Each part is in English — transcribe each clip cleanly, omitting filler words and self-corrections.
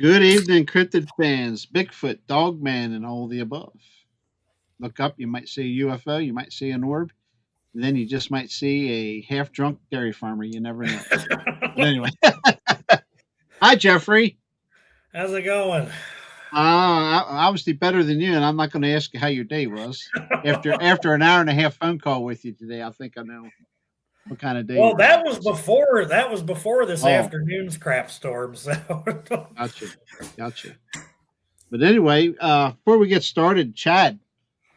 Good evening, cryptid fans, Bigfoot, Dogman, and all the above. Look up, you might see a UFO, you might see an orb, and then you just might see a half drunk dairy farmer. You never know. But anyway, hi, Jeffrey. How's it going? Obviously better than you, and I'm not going to ask you how your day was. After an hour and a half phone call with you today, I think I know what kind of day Well, you're that having. was So, before that was before this oh, afternoon's crap storm. So gotcha, gotcha. But anyway, before we get started, Chad,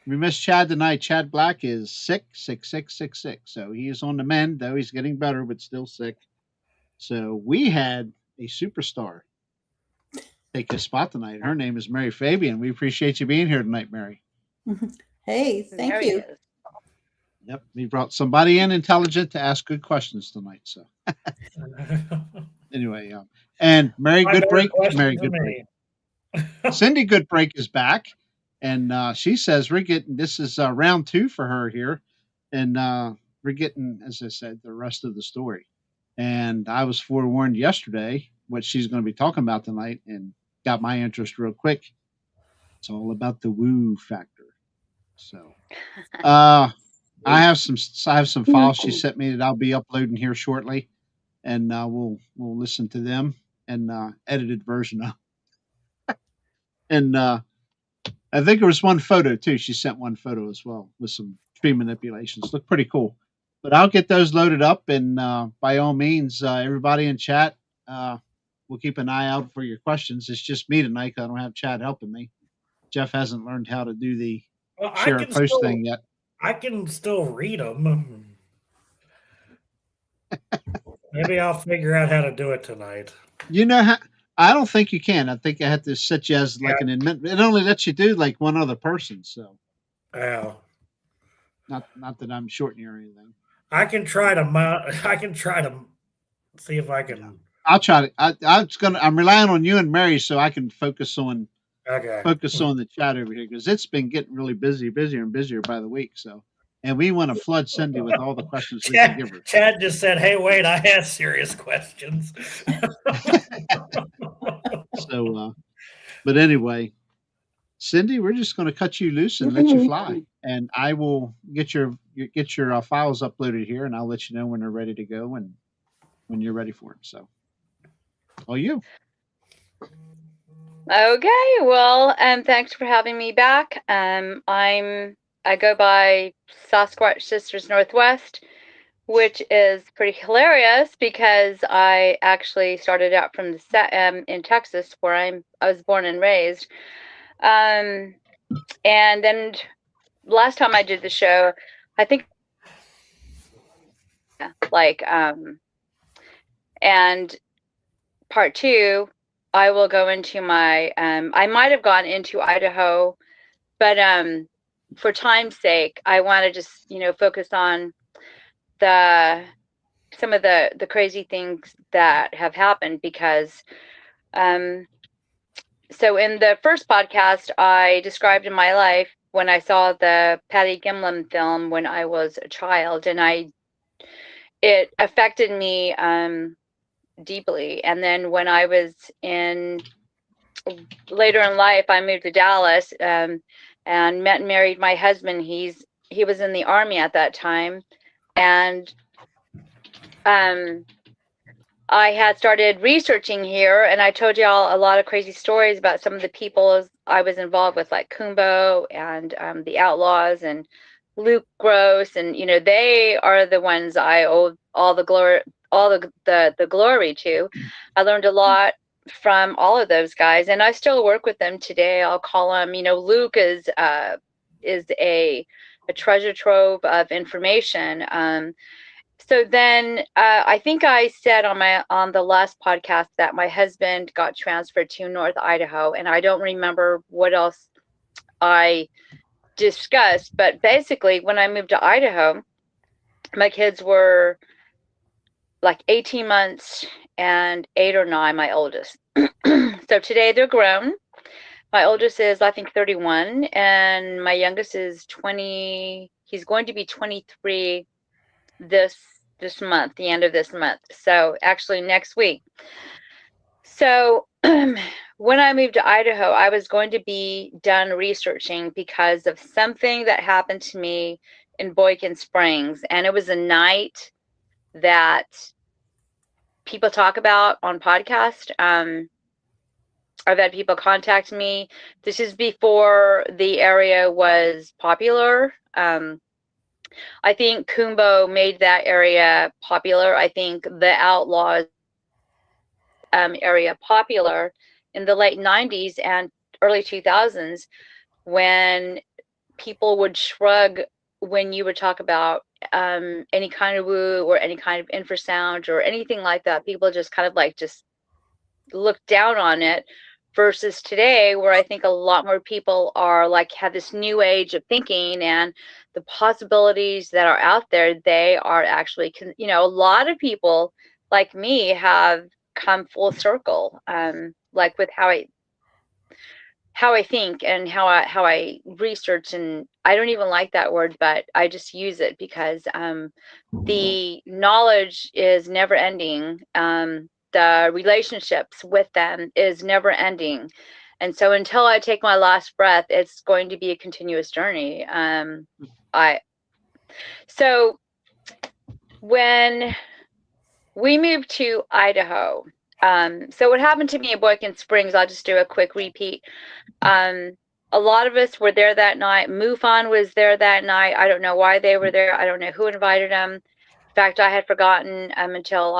we missed Chad tonight. Chad Black is sick, sick, sick, sick, sick. So he is on the mend, though he's getting better, but still sick. So we had a superstar take his spot tonight. Her name is Mary Fabian. We appreciate you being here tonight, Mary. Hey, thank There he you. is. Yep, we brought somebody in intelligent to ask good questions tonight. So anyway, and Mary my better Goodbrake, question Mary for Goodbrake, me. Cindy Goodbrake is back, and she says we're getting this is round two for her here, and we're getting, as I said, the rest of the story. And I was forewarned yesterday what she's going to be talking about tonight, and got my interest real quick. It's all about the woo factor. So, I have some files she sent me that I'll be uploading here shortly, and we'll listen to them and edited version of. And I think there was one photo too. She sent one photo as well with some tree manipulations. Look pretty cool. But I'll get those loaded up, and by all means, everybody in chat, uh, we'll keep an eye out for your questions. It's just me tonight 'cause I don't have Chad helping me. Jeff hasn't learned how to do the Well, share a post thing yet. I can still read them. Maybe I'll figure out how to do it tonight. You know how? I don't think you can. I think I have to set you as like an admin. It only lets you do like one other person. So Yeah. not that I'm shorting you or anything. I can try to I can try to see if I Yeah. can. I'll try to. I'm relying on you and Mary so I can focus on Okay. the chat over here because it's been getting really busier and busier by the week. So, and we want to flood Cindy with all the questions we can give her. Chad just said, "Hey, wait, I have serious questions." So, but anyway, Cindy, we're just going to cut you loose and let you fly, and I will get your files uploaded here, and I'll let you know when they're ready to go and when you're ready for them. So, all you. Okay, well, thanks for having me back. I go by Sasquatch Sisters Northwest, which is pretty hilarious because I actually started out from the in Texas, where I was born and raised. And then last time I did the show, I think like and part two, I will go into my I might have gone into Idaho, but for time's sake, I want to just focus on some of the crazy things that have happened because so in the first podcast I described in my life when I saw the Patty Gimlin film when I was a child, and it affected me deeply. And then when I was later in life, I moved to Dallas and met and married my husband. He was in the Army at that time, and I had started researching here, and I told y'all a lot of crazy stories about some of the people I was involved with, like Kumbo and the Outlaws and Luke Gross, and they are the ones I owe all the glory, the glory to. I learned a lot from all of those guys, and I still work with them today. I'll call them. Luke is a treasure trove of information. So then I think I said on the last podcast that my husband got transferred to North Idaho, and I don't remember what else I discussed, but basically when I moved to Idaho, my kids were like 18 months and 8 or 9, my oldest. So today they're grown. My oldest is, I think, 31, and my youngest is 20. He's going to be 23 this month, the end of this month. So actually next week. So when I moved to Idaho, I was going to be done researching because of something that happened to me in Boykin Springs. And it was a night that people talk about on podcast. I've had people contact me. This is before the area was popular. I think Kumbo made that area popular. I think the Outlaws area popular in the late 90s and early 2000s, when people would shrug when you would talk about any kind of woo or any kind of infrasound or anything like that. People just kind of like just look down on it, versus today, where I think a lot more people are like have this new age of thinking, and the possibilities that are out there, they are actually, you know, a lot of people like me have come full circle, like with how I think and how I research. And I don't even like that word, but I just use it because the knowledge is never ending. The relationships with them is never ending. And so until I take my last breath, it's going to be a continuous journey. So when we moved to Idaho, so what happened to me in Boykin Springs, I'll just do a quick repeat. A lot of us were there that night. MUFON was there that night. I don't know why they were there. I don't know who invited them. In fact, I had forgotten until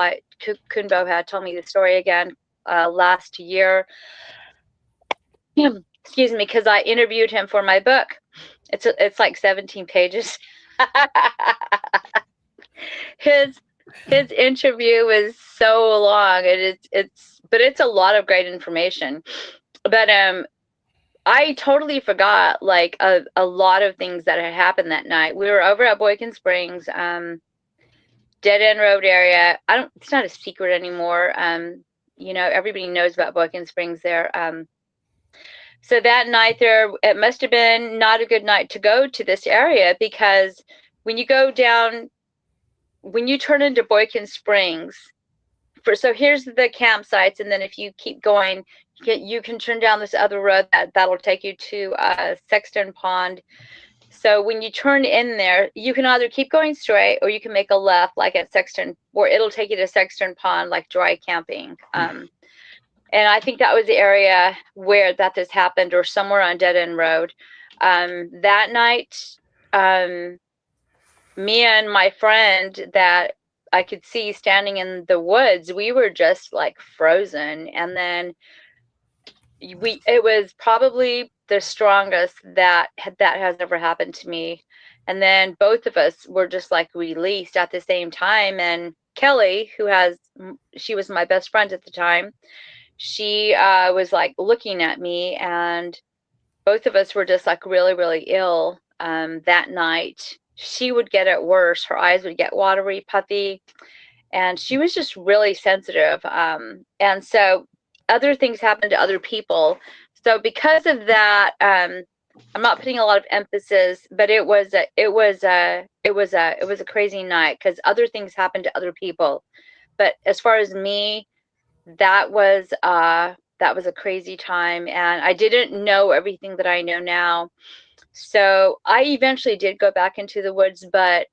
Kunbo had told me the story again last year. Excuse me, because I interviewed him for my book. It's like 17 pages. His interview was so long, and it's a lot of great information. But I totally forgot like a lot of things that had happened that night. We were over at Boykin Springs, dead end road area. It's not a secret anymore. You know, everybody knows about Boykin Springs there. So that night there, it must have been not a good night to go to this area, because when you go down, when you turn into Boykin Springs, so here's the campsites, and then if you keep going, you can turn down this other road that'll take you to Sexton Pond. So when you turn in there, you can either keep going straight or you can make a left, like at Sexton, or it'll take you to Sexton Pond, like dry camping. And I think that was the area where this happened, or somewhere on Dead End Road. That night, me and my friend that I could see standing in the woods, we were just like frozen. And then it was probably the strongest that has ever happened to me. And then both of us were just like released at the same time. And Kelly, she was my best friend at the time, she was like looking at me, and both of us were just like really, really ill that night. She would get it worse. Her eyes would get watery, puffy, and she was just really sensitive. And so other things happened to other people. So because of that, I'm not putting a lot of emphasis, but it was a crazy night because other things happened to other people. But as far as me, that was a crazy time, and I didn't know everything that I know now. So I eventually did go back into the woods, but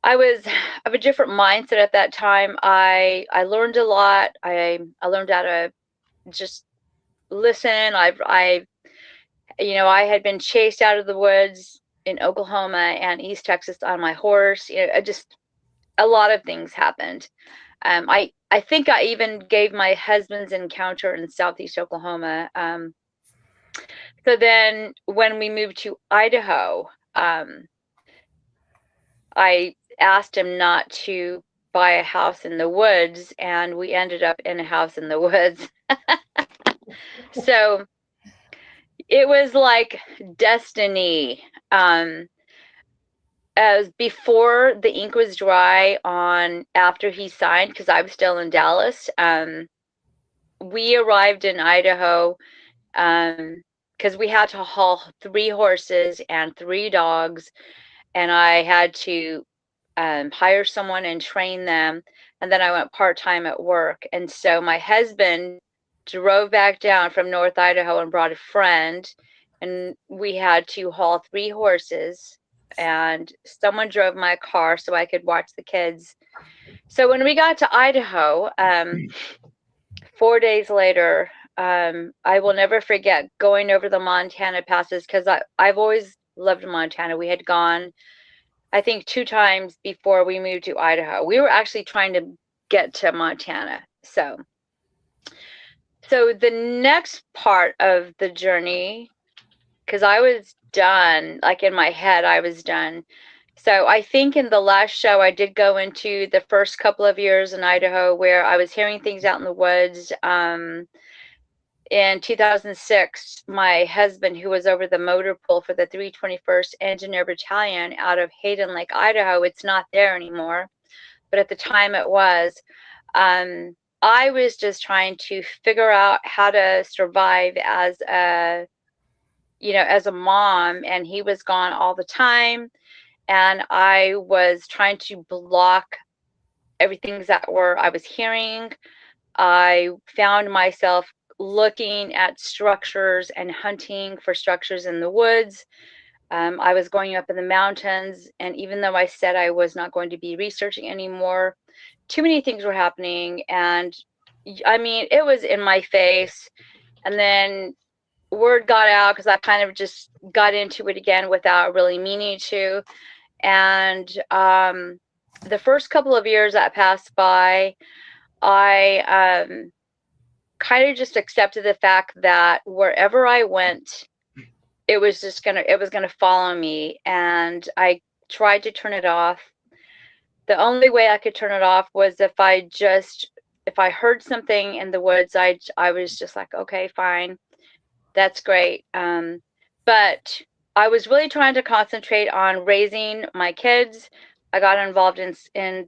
I was of a different mindset at that time. I learned a lot. I learned how to just listen. I had been chased out of the woods in Oklahoma and East Texas on my horse. You know, just a lot of things happened. I think I even gave my husband's encounter in Southeast Oklahoma. So then when we moved to Idaho, I asked him not to buy a house in the woods, and we ended up in a house in the woods. So it was like destiny. As before the ink was dry on after he signed, because I was still in Dallas, we arrived in Idaho because we had to haul 3 horses and 3 dogs, and I had to hire someone and train them. And then I went part-time at work. And so my husband drove back down from North Idaho and brought a friend, and we had to haul 3 horses, and someone drove my car so I could watch the kids. So when we got to Idaho, 4 days later, I will never forget going over the Montana passes, because I've always loved Montana. We had gone, I think, 2 times before we moved to Idaho. We were actually trying to get to Montana. So the next part of the journey, because I was done, like in my head, I was done. So I think in the last show, I did go into the first couple of years in Idaho where I was hearing things out in the woods. In 2006, my husband, who was over the motor pool for the 321st Engineer Battalion out of Hayden Lake, Idaho, it's not there anymore, but at the time it was. I was just trying to figure out how to survive as a mom, and he was gone all the time, and I was trying to block everything that I was hearing. I found myself looking at structures and hunting for structures in the woods. I was going up in the mountains, and even though I said I was not going to be researching anymore, too many things were happening, and I mean, it was in my face. And then word got out, because I kind of just got into it again without really meaning to. And the first couple of years that passed by, I kind of just accepted the fact that wherever I went, it was gonna follow me, and I tried to turn it off. The only way I could turn it off was if I heard something in the woods, I was just like, okay, fine, that's great. But I was really trying to concentrate on raising my kids. I got involved in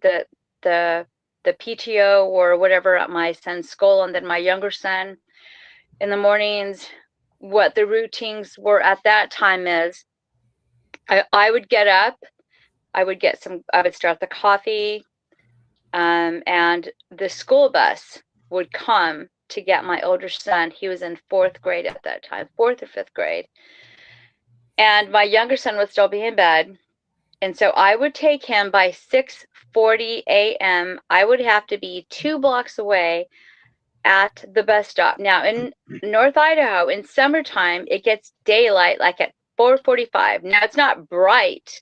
the PTO or whatever at my son's school, and then my younger son, in the mornings, what the routines were at that time is I would get up, I would start the coffee, and the school bus would come to get my older son. He was in 4th grade at that time, 4th or 5th grade. And my younger son would still be in bed. And so I would take him by 6:40 a.m. I would have to be 2 blocks away at the bus stop. Now in North Idaho, in summertime, it gets daylight like at 4:45. Now it's not bright,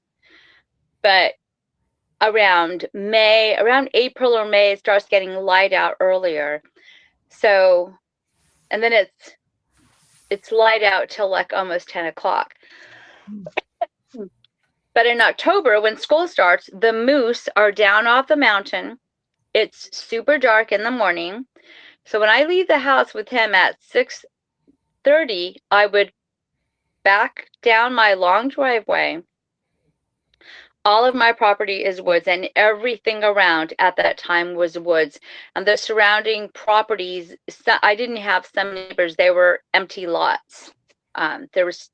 but around April or May, it starts getting light out earlier. So, and then it's light out till like almost 10 o'clock. But in October, when school starts, the moose are down off the mountain. It's super dark in the morning. So when I leave the house with him at 6:30, I would back down my long driveway. All of my property is woods, and everything around at that time was woods. And the surrounding properties, I didn't have some neighbors, they were empty lots. There was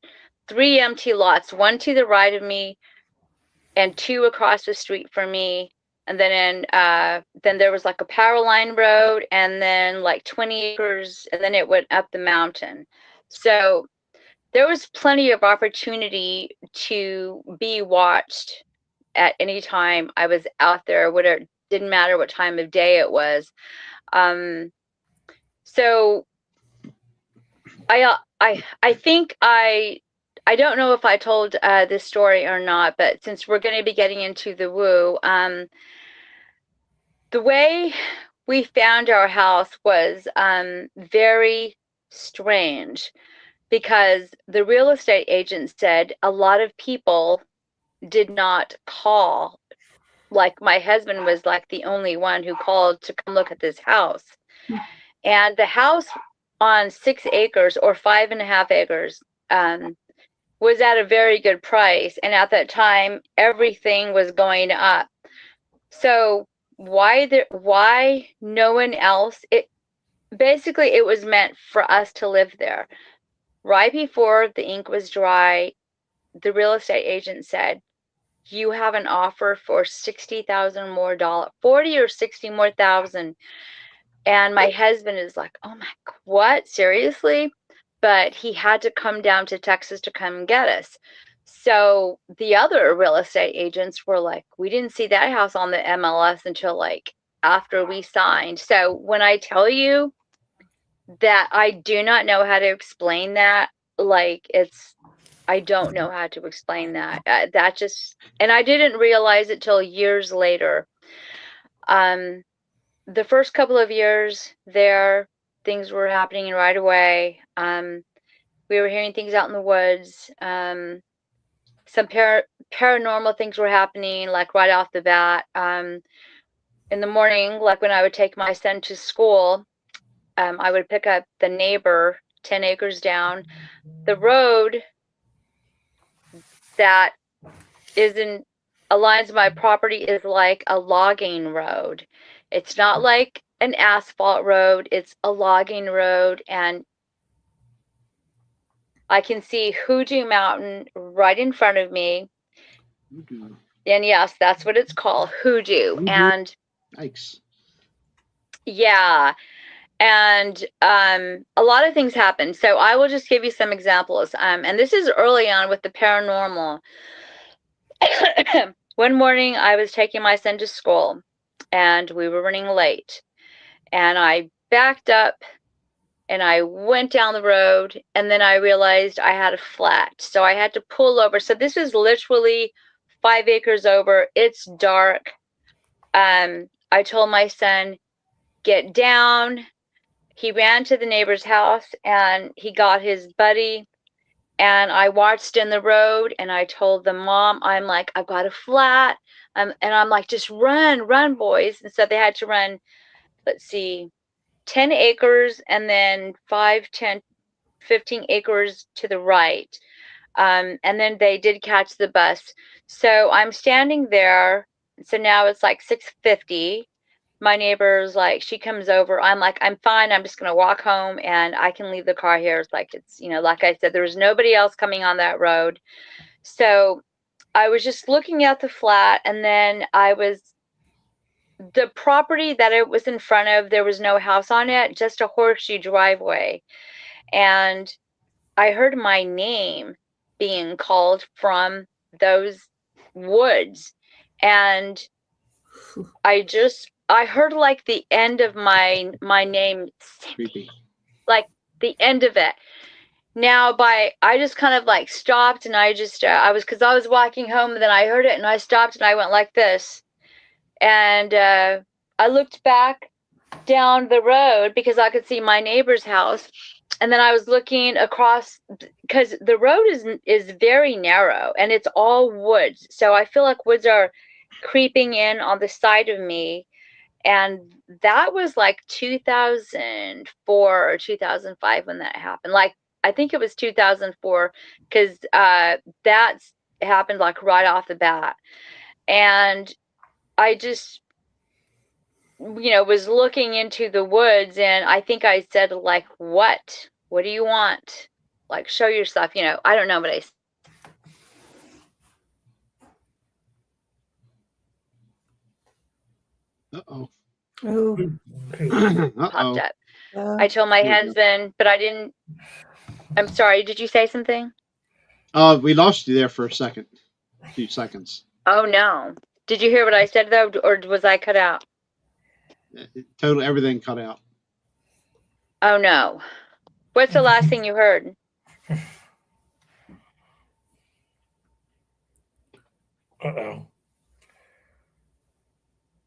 3 empty lots, 1 to the right of me and 2 across the street from me. And then there was like a power line road, and then like 20 acres, and then it went up the mountain. So there was plenty of opportunity to be watched at any time I was out there. Whatever, didn't matter what time of day it was. So I think I don't know if I told this story or not, but since we're going to be getting into the woo, the way we found our house was very strange, because the real estate agent said a lot of people did not call. Like my husband was like the only one who called to come look at this house. And the house on 6 acres or 5.5 acres was at a very good price. And at that time, everything was going up. So why no one else? It was meant for us to live there. Right before the ink was dry, the real estate agent said, you have an offer for $60,000 more, 40 or 60 more thousand. And my husband is like, oh my, what? Seriously? But he had to come down to Texas to come and get us. So the other real estate agents were like, we didn't see that house on the MLS until like after we signed. So when I tell you that I do not know how to explain that, like I don't know how to explain that. That just, and I didn't realize it till years later. The first couple of years there, things were happening right away. We were hearing things out in the woods. Some paranormal things were happening, like right off the bat. In the morning, like when I would take my son to school, I would pick up the neighbor 10 acres down. The road that aligns my property is like a logging road. It's not like an asphalt road, it's a logging road, and I can see Hoodoo Mountain right in front of me. Hoodoo. And yes, that's what it's called, Hoodoo. Hoodoo. And Yikes. yeah, and a lot of things happen. So I will just give you some examples. And this is early on with the paranormal. One morning I was taking my son to school and we were running late, and I backed up and I went down the road, and then I realized I had a flat, so I had to pull over. So this is literally 5 acres over. It's dark. I told my son, get down. He ran to the neighbor's house and he got his buddy, and I watched in the road, and I told the mom, I'm like, I've got a flat. And I'm like, just run, boys. And so they had to run, let's see, 10 acres and then 5, 10, 15 acres to the right. And then they did catch the bus. So I'm standing there. So now it's like 6:50. My neighbor's like, she comes over. I'm like, I'm fine. I'm just going to walk home and I can leave the car here. It's like, like I said, there was nobody else coming on that road. So I was just looking at the flat, and then the property that it was in front of, there was no house on it, just a horseshoe driveway. And I heard my name being called from those woods. And I heard like the end of my name, Creepy. like the end of it. Now I just kind of like stopped, and because I was walking home, and then I heard it and I stopped and I went like this. And I looked back down the road because I could see my neighbor's house. And then I was looking across, because the road is very narrow and it's all woods. So I feel like woods are creeping in on the side of me. And that was like 2004 or 2005 when that happened. Like, I think it was 2004, because that's happened like right off the bat. And I just, was looking into the woods, and I think I said, like, what do you want? Like, show yourself, I don't know, but I Uh-oh. Oh, popped Uh-oh. up. I told my husband, but I didn't. I'm sorry, did you say something? We lost you there for a few seconds. Oh, no. Did you hear what I said, though, or was I cut out? Totally, everything cut out. Oh, no. What's the last thing you heard? Uh-oh.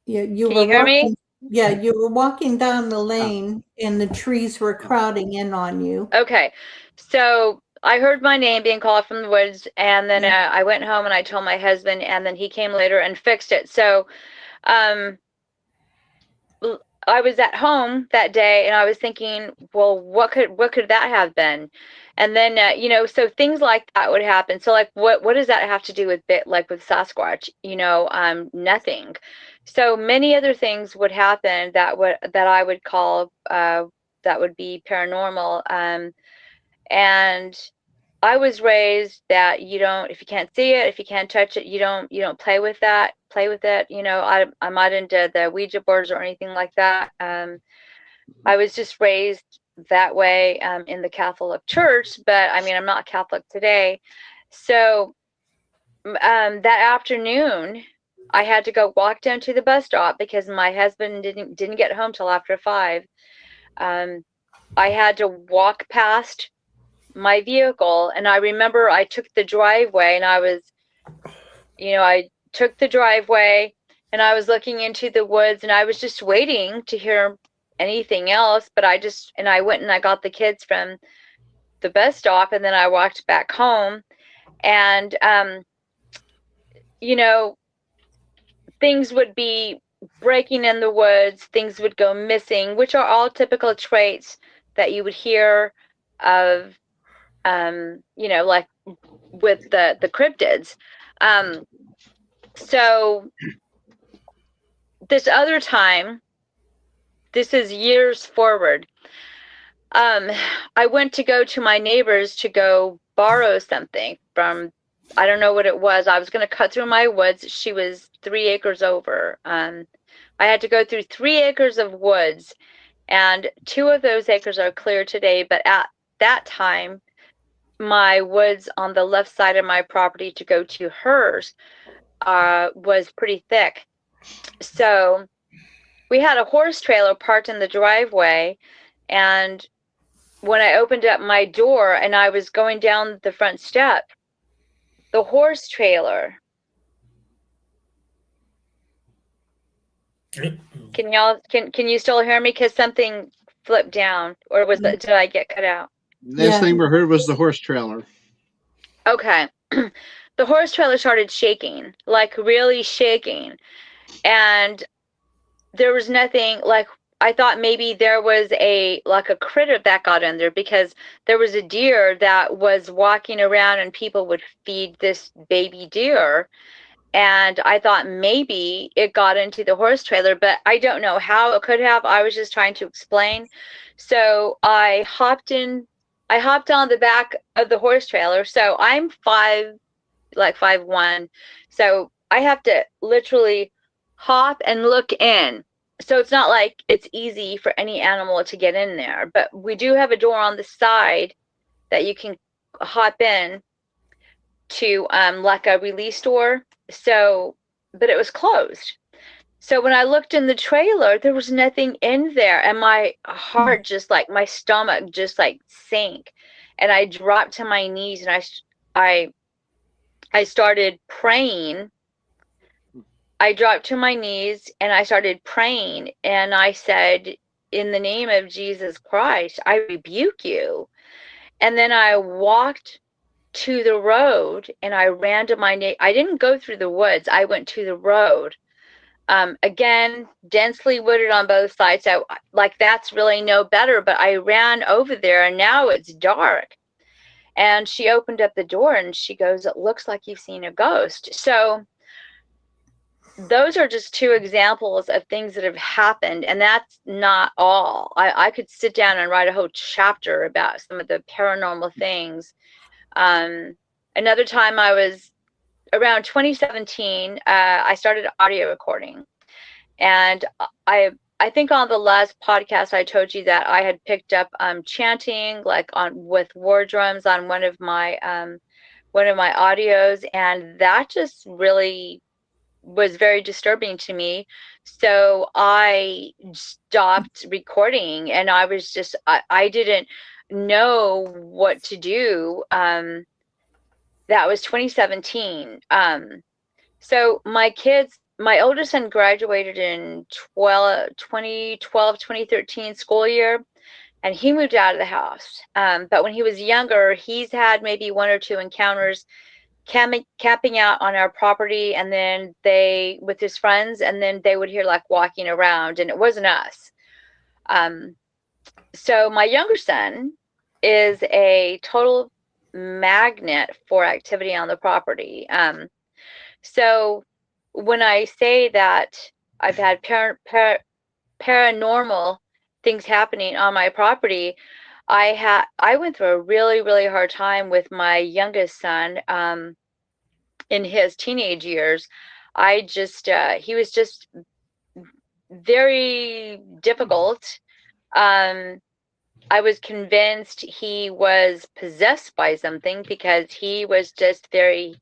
yeah, you Can were you hear me? walking. Yeah, you were walking down the lane, and the trees were crowding in on you. Okay. So I heard my name being called from the woods, and then I went home and I told my husband, and then he came later and fixed it. So I was at home that day, and I was thinking, well, what could that have been? And then so things like that would happen. So like, what does that have to do with with Sasquatch? Nothing. So many other things would happen that I would call that would be paranormal. And I was raised that you don't, if you can't see it, if you can't touch it, you don't play with that, play with it. You know, I'm not into the Ouija boards or anything like that. I was just raised that way in the Catholic Church, but I mean, I'm not Catholic today. So that afternoon, I had to go walk down to the bus stop because my husband didn't get home till after 5. I had to walk past my vehicle, and I remember I took the driveway, and I took the driveway, and I was looking into the woods, and I was just waiting to hear anything else, but I went and I got the kids from the bus stop, and then I walked back home, and things would be breaking in the woods, things would go missing, which are all typical traits that you would hear of, like with the cryptids. So this other time, this is years forward, I went to go to my neighbor's to go borrow something from, I don't know what it was. I was going to cut through my woods. She was 3 acres over. I had to go through 3 acres of woods, and 2 of those acres are clear today. But at that time, my woods on the left side of my property to go to hers was pretty thick. So we had a horse trailer parked in the driveway, and when I opened up my door and I was going down the front step, the horse trailer. Can you still hear me? Because something flipped down, or did I get cut out? Last thing we heard was the horse trailer. Okay. The horse trailer started shaking, like really shaking. And there was nothing, like, I thought maybe there was a critter that got in there, because there was a deer that was walking around and people would feed this baby deer. And I thought maybe it got into the horse trailer, but I don't know how it could have. I was just trying to explain. So I hopped on the back of the horse trailer. So I'm 5'1". So I have to literally hop and look in. So it's not like it's easy for any animal to get in there, but we do have a door on the side that you can hop in to, like a release door. So, but it was closed. So when I looked in the trailer, there was nothing in there, and my heart my stomach just like sank, and I dropped to my knees, and I started praying. I dropped to my knees and I started praying, and I said, in the name of Jesus Christ, I rebuke you. And then I walked to the road and I ran to I didn't go through the woods. I went to the road. Again, densely wooded on both sides. So that's really no better, but I ran over there, and now it's dark. And she opened up the door and she goes, "It looks like you've seen a ghost." So those are just 2 examples of things that have happened, and that's not all. I could sit down and write a whole chapter about some of the paranormal things. Another time, I was around 2017, I started audio recording, and I think on the last podcast I told you that I had picked up chanting with war drums on one of my audios, and that just really was very disturbing to me. So I stopped recording, and I was just, I didn't know what to do. That was 2017. So my oldest son graduated in 2013 school year, and he moved out of the house. But when he was younger, he's had maybe 1 or 2 encounters camping out on our property, and then with his friends, and then they would hear walking around, and it wasn't us. So my younger son is a total magnet for activity on the property. So when I say that I've had paranormal things happening on my property, I went through a really, really hard time with my youngest son in his teenage years. He was just very difficult. I was convinced he was possessed by something because he was just very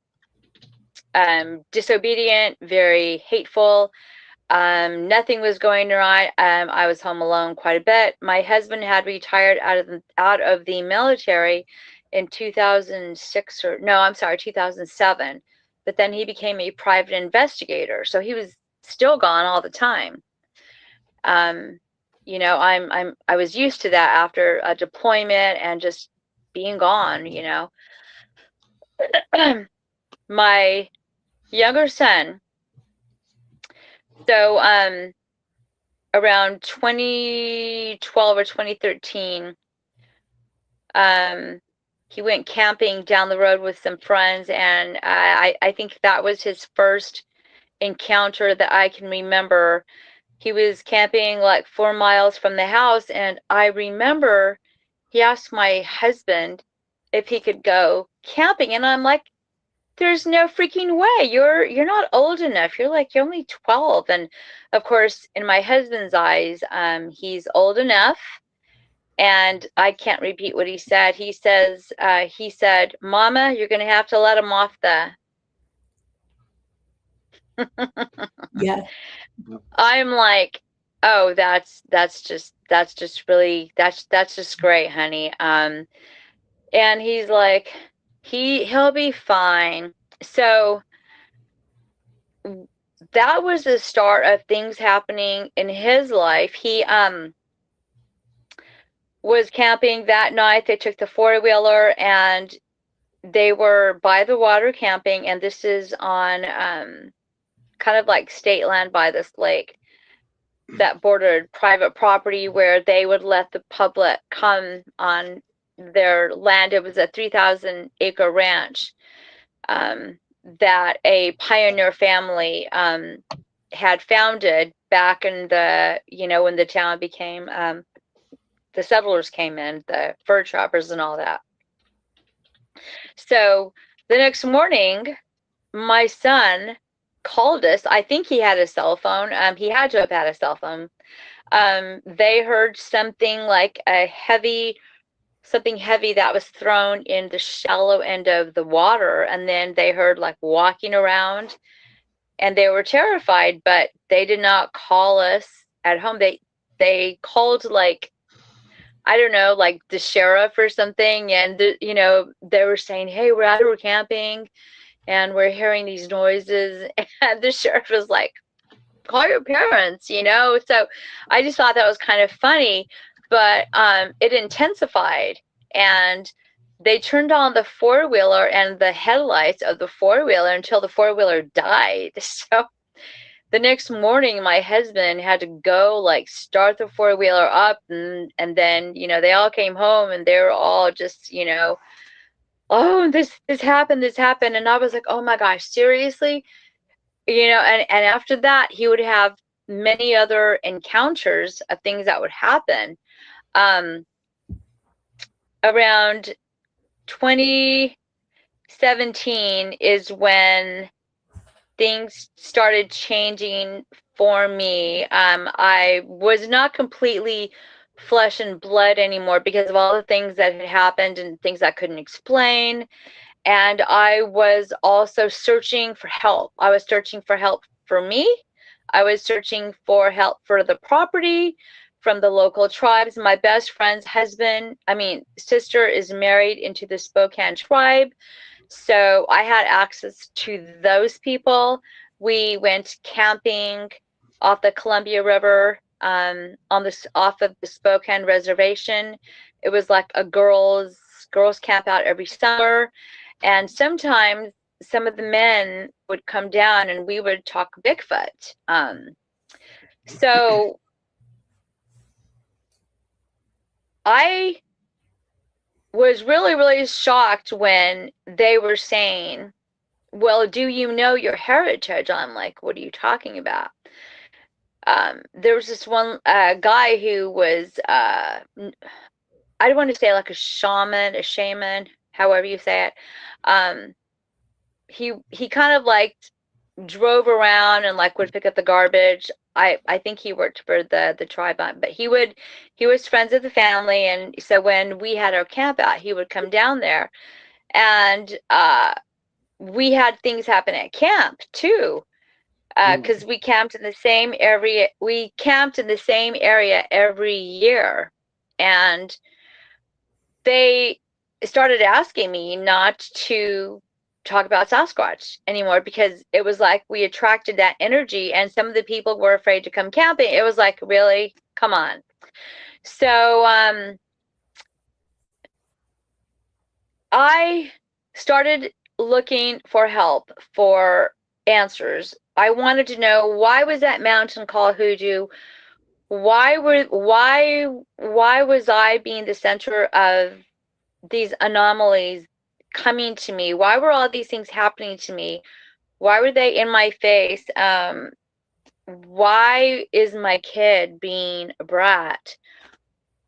disobedient, very hateful. Nothing was going right. I was home alone quite a bit. My husband had retired out of the military in 2006 or no, I'm sorry, 2007. But then he became a private investigator, so he was still gone all the time. You know, I was used to that after a deployment and just being gone. You know, my younger son. So around 2012 or 2013, he went camping down the road with some friends, and I think that was his first encounter that I can remember. He was camping like 4 miles from the house, and I remember he asked my husband if he could go camping, and I'm like, there's no freaking way. You're not old enough. You're only 12. And of course, in my husband's eyes, he's old enough. And I can't repeat what he said. He said, Mama, you're gonna have to let him off the Yeah. I'm like, oh, that's just great, honey. And he's like, he'll be fine. So that was the start of things happening in his life. He was camping that night. They took the four-wheeler and they were by the water camping, and this is on kind of like state land by this lake that bordered private property where they would let the public come on their land. It was a 3,000 acre ranch that a pioneer family had founded back in the, when the town became, the settlers came in, the fur trappers and all that. So the next morning, my son called us. I think he had a cell phone. He had to have had a cell phone. They heard something like something heavy that was thrown in the shallow end of the water, and then they heard like walking around, and they were terrified, but they did not call us at home. They called, like, I don't know, like the sheriff or something, and they were saying, hey, we're out here camping and we're hearing these noises, and the sheriff was like, call your parents. So I just thought that was kind of funny, but it intensified, and they turned on the four-wheeler and the headlights of the four-wheeler until the four-wheeler died. So the next morning, my husband had to go like start the four-wheeler up, and then they all came home, and they were all just oh, this happened, and I was like, oh my gosh, seriously? And after that, he would have many other encounters of things that would happen. Around 2017 is when things started changing for me. I was not completely flesh and blood anymore because of all the things that had happened and things I couldn't explain. And I was also searching for help. I was searching for help for me. I was searching for help for the property from the local tribes. My best friend's sister is married into the Spokane tribe. So I had access to those people. We went camping off the Columbia River off of the Spokane reservation. It was like a girls camp out every summer. And sometimes some of the men would come down and we would talk Bigfoot. So I was really, really shocked when they were saying, well, do you know your heritage? I'm like, what are you talking about? There was this one guy who was, I don't want to say like a shaman, however you say it. He kind of like drove around and like would pick up the garbage. I think he worked for the tribe, but he was friends of the family, and so when we had our camp out, he would come down there, and we had things happen at camp too, because we camped in the same area. We camped in the same area every year, and they started asking me not to talk about Sasquatch anymore, because it was like we attracted that energy, and some of the people were afraid to come camping. It was like, really? Come on. So I started looking for help, for answers. I wanted to know, why was that mountain called Hoodoo? Why was I being the center of these anomalies coming to me? Why were all these things happening to me? Why were they in my face? Why is my kid being a brat?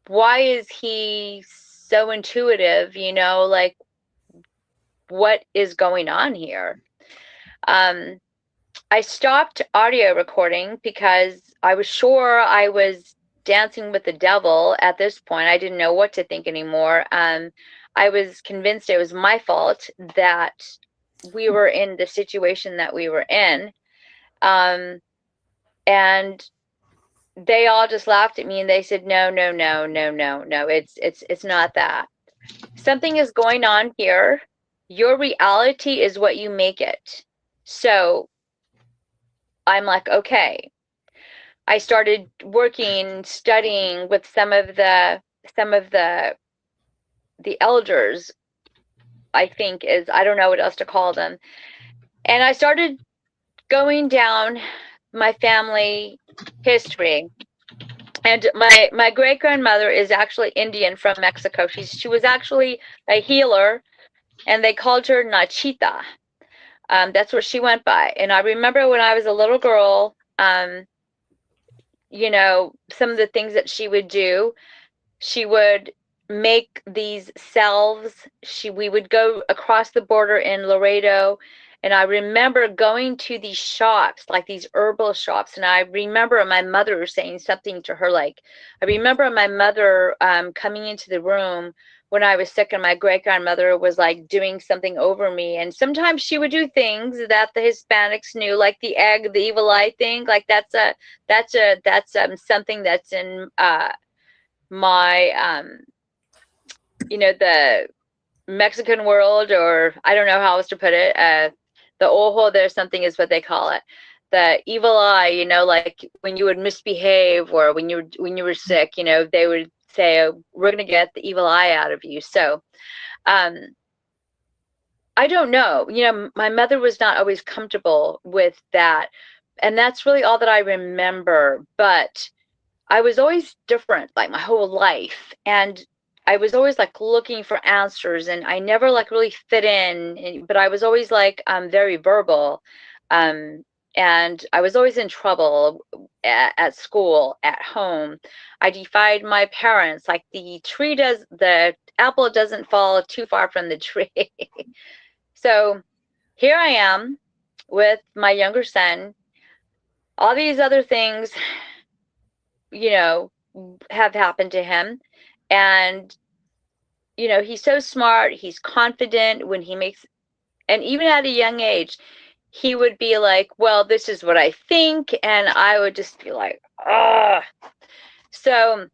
Why is he so intuitive? Like, what is going on here? I stopped audio recording because I was sure I was dancing with the devil at this point. I didn't know what to think anymore. I was convinced it was my fault that we were in the situation that we were in. And they all just laughed at me, and they said, no, it's not that. Something is going on here. Your reality is what you make it. So I'm like, okay. I started working, studying with some of the elders, I think I don't know what else to call them. And I started going down my family history. And my great grandmother is actually Indian from Mexico. She was actually a healer, and they called her Nachita. That's what she went by. And I remember when I was a little girl, some of the things that she would do. She would make these salves. We would go across the border in Laredo, and I remember going to these shops, like these herbal shops, and I remember my mother saying something to her, like, I remember my mother coming into the room when I was sick, and my great-grandmother was like doing something over me, and sometimes she would do things that the Hispanics knew, like the egg, the evil eye thing, like that's something that's in my the Mexican world, or I don't know how else to put it, the ojo, there's something is what they call it, the evil eye, like when you would misbehave, or when you were sick, they would say, oh, we're going to get the evil eye out of you. So I don't know, my mother was not always comfortable with that, and that's really all that I remember. But I was always different, like my whole life, and I was always like looking for answers, and I never like really fit in, but I was always like very verbal, and I was always in trouble at school, at home. I defied my parents, like the apple doesn't fall too far from the tree. So here I am with my younger son. All these other things, have happened to him. And, he's so smart, he's confident when he makes, and even at a young age, he would be like, well, this is what I think. And I would just be like, ah. So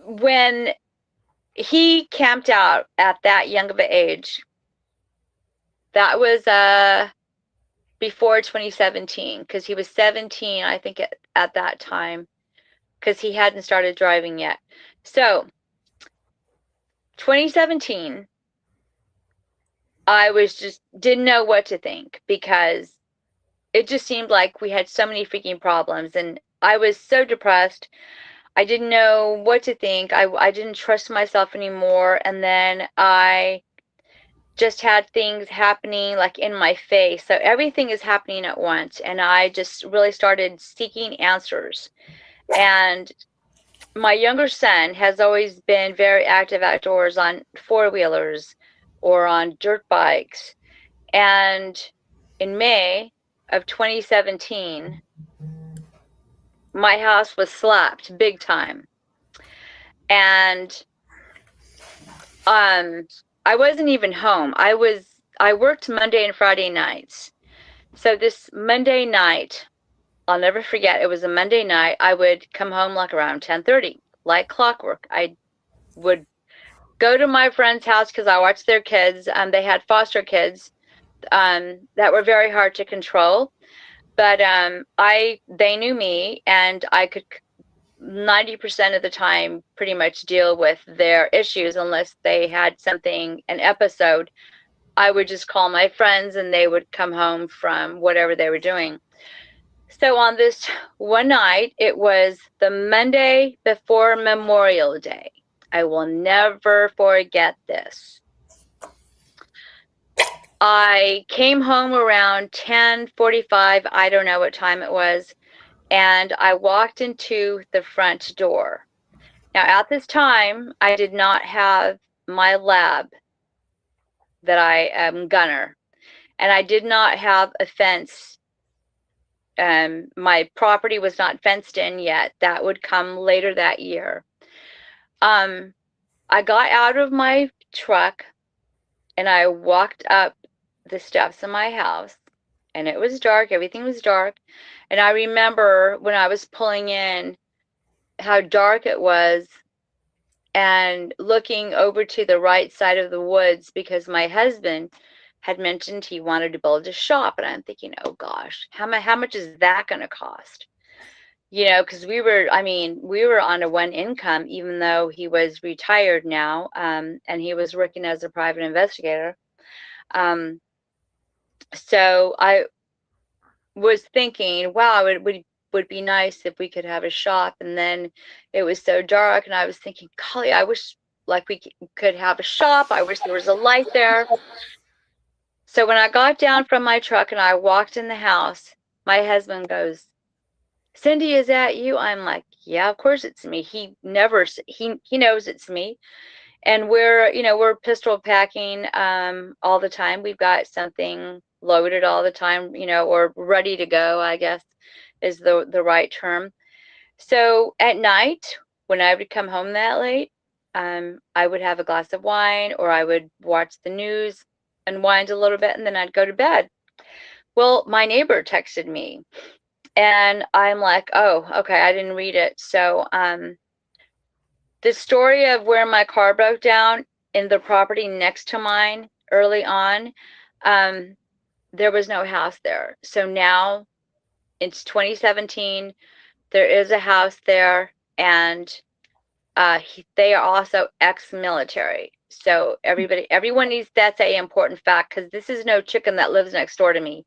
when he camped out at that young of an age, that was before 2017, because he was 17, I think, at that time, because he hadn't started driving yet. So 2017, I didn't know what to think, because it just seemed like we had so many freaking problems, and I was so depressed. I didn't know what to think. I didn't trust myself anymore. And then I just had things happening like in my face. So everything is happening at once. And I just really started seeking answers. And my younger son has always been very active outdoors on four-wheelers or on dirt bikes. And in May of 2017, my house was slapped big time. And I wasn't even home. I worked Monday and Friday nights. So this Monday night, I'll never forget, it was a Monday night. I would come home like around 10:30, like clockwork. I would go to my friend's house because I watched their kids. They had foster kids that were very hard to control. But they knew me, and I could 90% of the time pretty much deal with their issues unless they had something, an episode. I would just call my friends and they would come home from whatever they were doing. So on this one night, it was the Monday before Memorial Day. I will never forget this. I came home around 10:45, I don't know what time it was, and I walked into the front door. Now, at this time, I did not have my lab that I am gunner, and I did not have a fence. My property was not fenced in yet. That would come later that year. I got out of my truck and I walked up the steps of my house, and it was dark. Everything was dark. And I remember when I was pulling in how dark it was and looking over to the right side of the woods because my husband had mentioned he wanted to build a shop. And I'm thinking, oh gosh, how much is that going to cost? You know, because we were on a one income, even though he was retired now, and he was working as a private investigator. So I was thinking, wow, it would be nice if we could have a shop. And then it was so dark, and I was thinking, golly, I wish like we could have a shop. I wish there was a light there. So when I got down from my truck and I walked in the house, my husband goes, Cindy, is that you? I'm like, yeah, of course it's me. He knows it's me. And we're pistol packing all the time. We've got something loaded all the time, or ready to go, I guess is the right term. So at night, when I would come home that late, I would have a glass of wine, or I would watch the news, unwind a little bit, and then I'd go to bed. Well, my neighbor texted me, and I'm like, oh, okay, I didn't read it. So the story of where my car broke down in the property next to mine early on, there was no house there. So now it's 2017. There is a house there, and they are also ex-military. So everyone needs, that's an important fact, because this is no chicken that lives next door to me.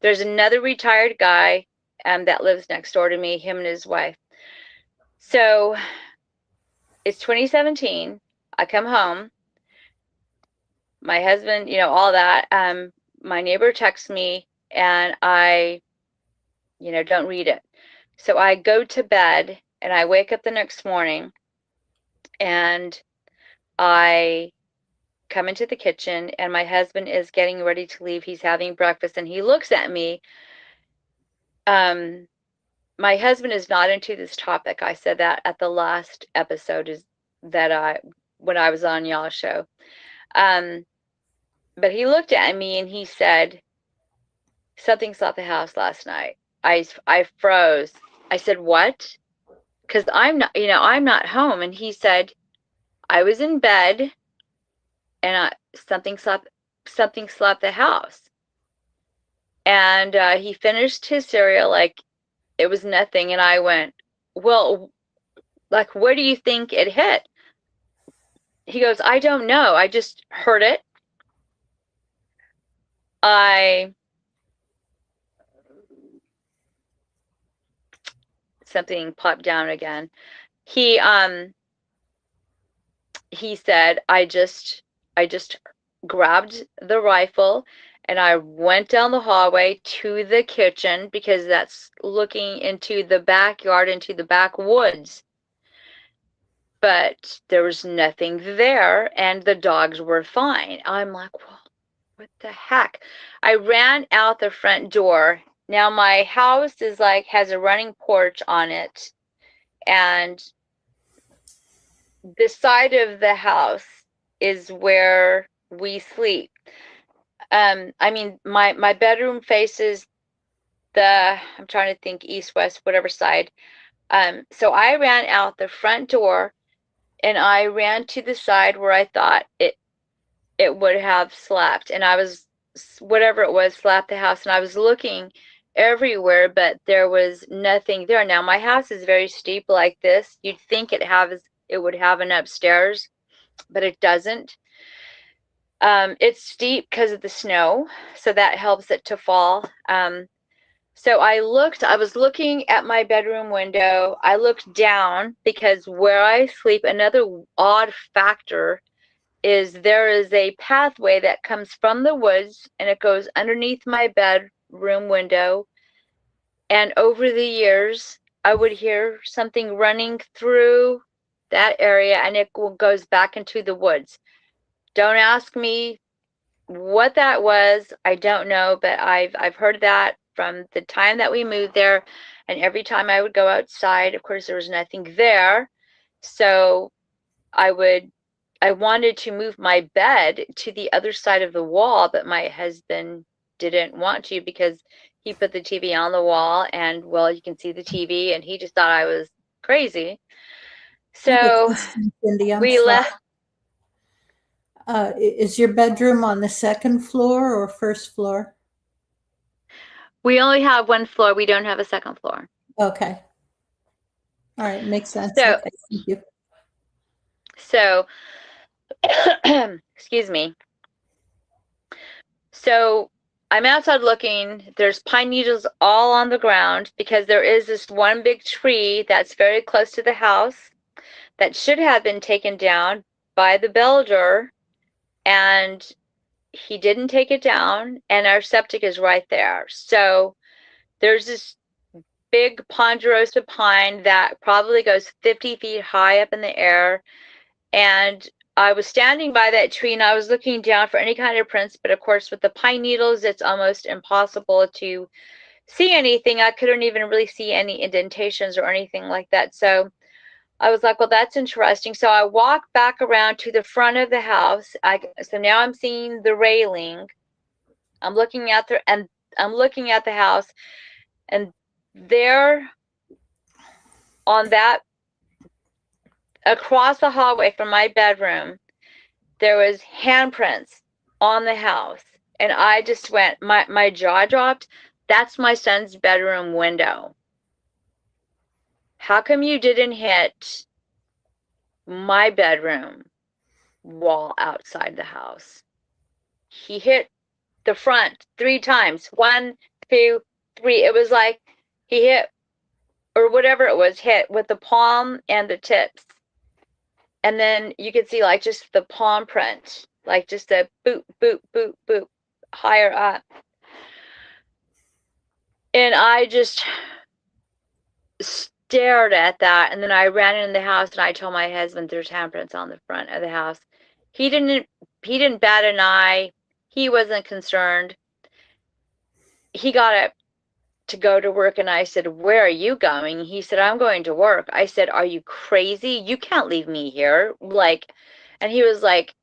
There's another retired guy that lives next door to me, him and his wife. So it's 2017. I come home. My husband, all that. My neighbor texts me, and I, don't read it. So I go to bed, and I wake up the next morning, and I come into the kitchen, and my husband is getting ready to leave. He's having breakfast, and he looks at me. My husband is not into this topic. I said that at the last episode when I was on y'all's show. But he looked at me and he said, something's at the house last night. I froze. I said, what? Because I'm not home. And he said, I was in bed, and something slapped the house. And he finished his cereal like it was nothing. And I went, well, like, where do you think it hit? He goes, I don't know. I just heard it. Something popped down again. He said, I just grabbed the rifle, and I went down the hallway to the kitchen, because that's looking into the backyard, into the backwoods. but there was nothing there, and the dogs were fine. I'm like, well, what the heck? I ran out the front door. Now my house is like, has a running porch on it, and the side of the house is where we sleep. I mean, my bedroom faces I'm trying to think, east, west, whatever side. So I ran out the front door, and I ran to the side where I thought it would have slept, and I was, whatever it was, slapped the house, and I was looking everywhere, but there was nothing there. Now my house is very steep like this. You'd think it would have an upstairs, but it doesn't. It's steep because of the snow, so that helps it to fall. So I was looking at my bedroom window. I looked down because where I sleep, another odd factor is there is a pathway that comes from the woods, and it goes underneath my bedroom window. And over the years, I would hear something running through that area, and it goes back into the woods. Don't ask me what that was. I don't know, but I've heard that from the time that we moved there, and every time I would go outside, of course there was nothing there. So I wanted to move my bed to the other side of the wall, but my husband didn't want to because he put the TV on the wall, and well, you can see the TV, and he just thought I was crazy. So Cindy, we left. Is your bedroom on the second floor or first floor? We only have one floor. We don't have a second floor. Okay. All right, makes sense. So, okay, thank you. So, excuse me. So I'm outside looking. There's pine needles all on the ground because there is this one big tree that's very close to the house that should have been taken down by the builder, and he didn't take it down, and our septic is right there. So there's this big ponderosa pine that probably goes 50 feet high up in the air, and I was standing by that tree, and I was looking down for any kind of prints, but of course with the pine needles, it's almost impossible to see anything. I couldn't even really see any indentations or anything like that. So I was like, well, that's interesting. So I walked back around to the front of the house. So now I'm seeing the railing. I'm looking at the house, and there on that, across the hallway from my bedroom, there was handprints on the house, and I just went, my jaw dropped. That's my son's bedroom window. How come you didn't hit my bedroom wall outside the house? He hit the front 3 times. 1, 2, 3. It was like he hit, or whatever it was, hit with the palm and the tips. And then you could see like just the palm print, like just a boop, boop, boop, boop, higher up. And I just stared at that, and then I ran in the house, and I told my husband there's handprints on the front of the house. He didn't bat an eye. He wasn't concerned. He got up to go to work, and I said, where are you going? He said, I'm going to work. I said, are you crazy? You can't leave me here. And he was like,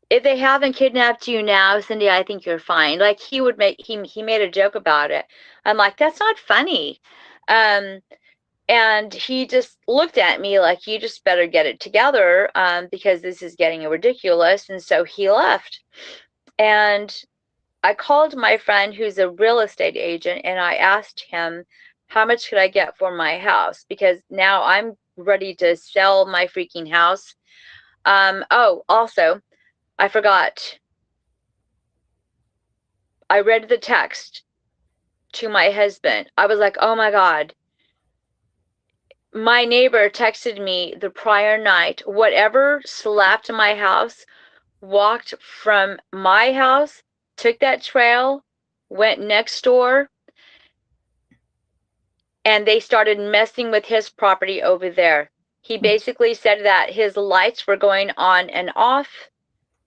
if they haven't kidnapped you now, Cindy, I think you're fine. Like he made a joke about it. I'm like, that's not funny. And he just looked at me like, you just better get it together, because this is getting ridiculous. And so he left. And I called my friend who's a real estate agent, and I asked him, how much could I get for my house? Because now I'm ready to sell my freaking house. Oh, also, I forgot. I read the text to my husband. I was like, oh my God. My neighbor texted me the prior night, whatever slapped my house, walked from my house, took that trail, went next door, and they started messing with his property over there. He basically said that his lights were going on and off,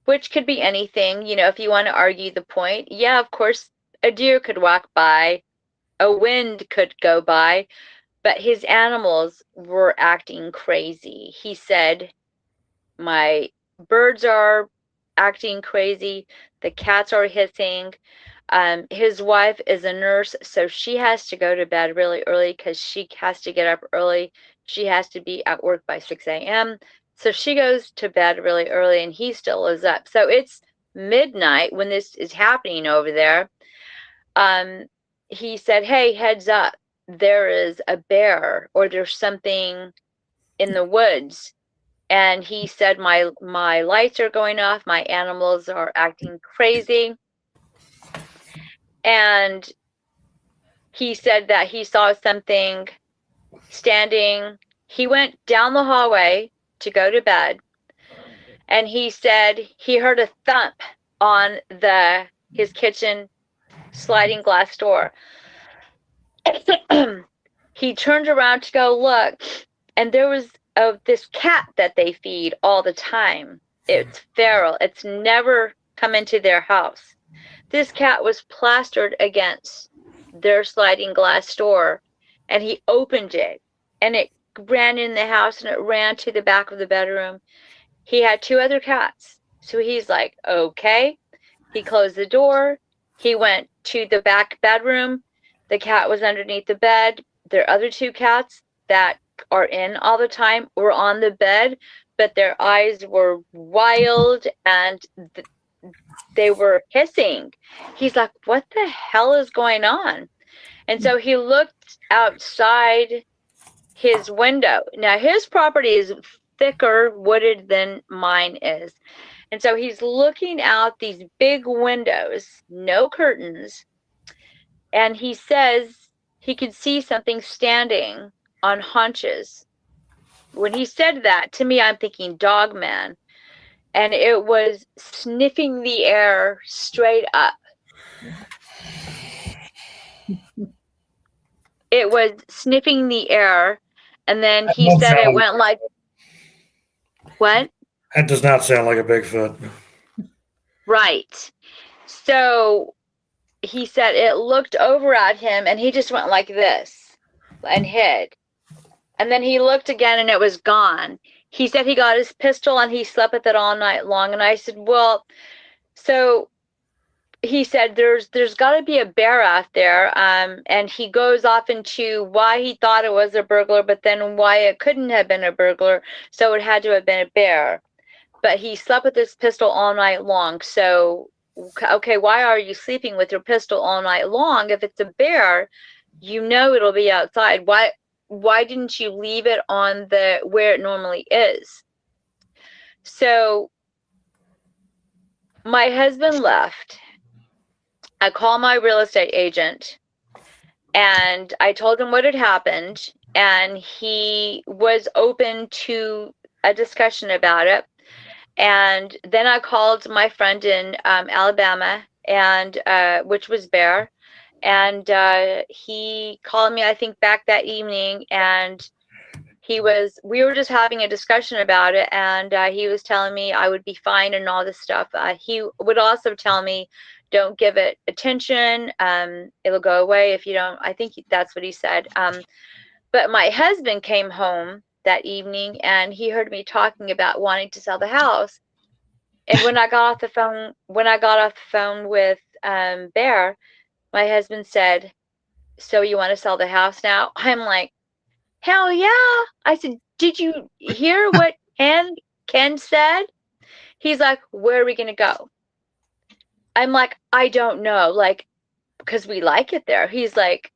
which could be anything, if you want to argue the point. Yeah, of course, a deer could walk by, a wind could go by, but his animals were acting crazy. He said, my birds are acting crazy, the cats are hissing. His wife is a nurse, so she has to go to bed really early because she has to get up early. She has to be at work by 6 a.m. So she goes to bed really early and he still is up. So it's midnight when this is happening over there. He said, hey, heads up, there is a bear or there's something in the woods. And he said, my lights are going off, my animals are acting crazy. And he said that he saw something standing. He went down the hallway to go to bed. And he said he heard a thump on his kitchen sliding glass door. He turned around to go look, and there was this cat that they feed all the time. It's feral. It's never come into their house. This cat was plastered against their sliding glass door, and he opened it, and it ran in the house, and it ran to the back of the bedroom. He had 2 other cats, so he's like, okay. He closed the door. He went to the back bedroom. The cat was underneath the bed. Their other 2 cats that are in all the time were on the bed, but their eyes were wild and they were hissing. He's like, what the hell is going on? And so he looked outside his window. Now, his property is thicker wooded than mine is. And so he's looking out these big windows, no curtains, and he says he could see something standing on haunches. When he said that, to me, I'm thinking dog man. And it was sniffing the air straight up. It was sniffing the air, and then he said it went like, what? That does not sound like a Bigfoot. Right. So he said it looked over at him, and he just went like this and hid. And then he looked again, and it was gone. He said he got his pistol, and he slept with it all night long. And I said, well, so he said there's got to be a bear out there. And he goes off into why he thought it was a burglar, but then why it couldn't have been a burglar. So it had to have been a bear. But he slept with his pistol all night long. So, okay, why are you sleeping with your pistol all night long? If it's a bear, it'll be outside. Why didn't you leave it on where it normally is? So my husband left. I called my real estate agent and I told him what had happened, and he was open to a discussion about it. And then I called my friend in Alabama, and which was Bear. And he called me, I think, back that evening, and we were just having a discussion about it, and he was telling me I would be fine and all this stuff. He would also tell me, don't give it attention. It'll go away if you don't. I think that's what he said. But my husband came home that evening, and he heard me talking about wanting to sell the house. And when I got off the phone with Bear, my husband said, so you want to sell the house now? I'm like, hell yeah. I said, did you hear what Ken said? He's like, where are we going to go? I'm like, I don't know. Like, because we like it there. He's like,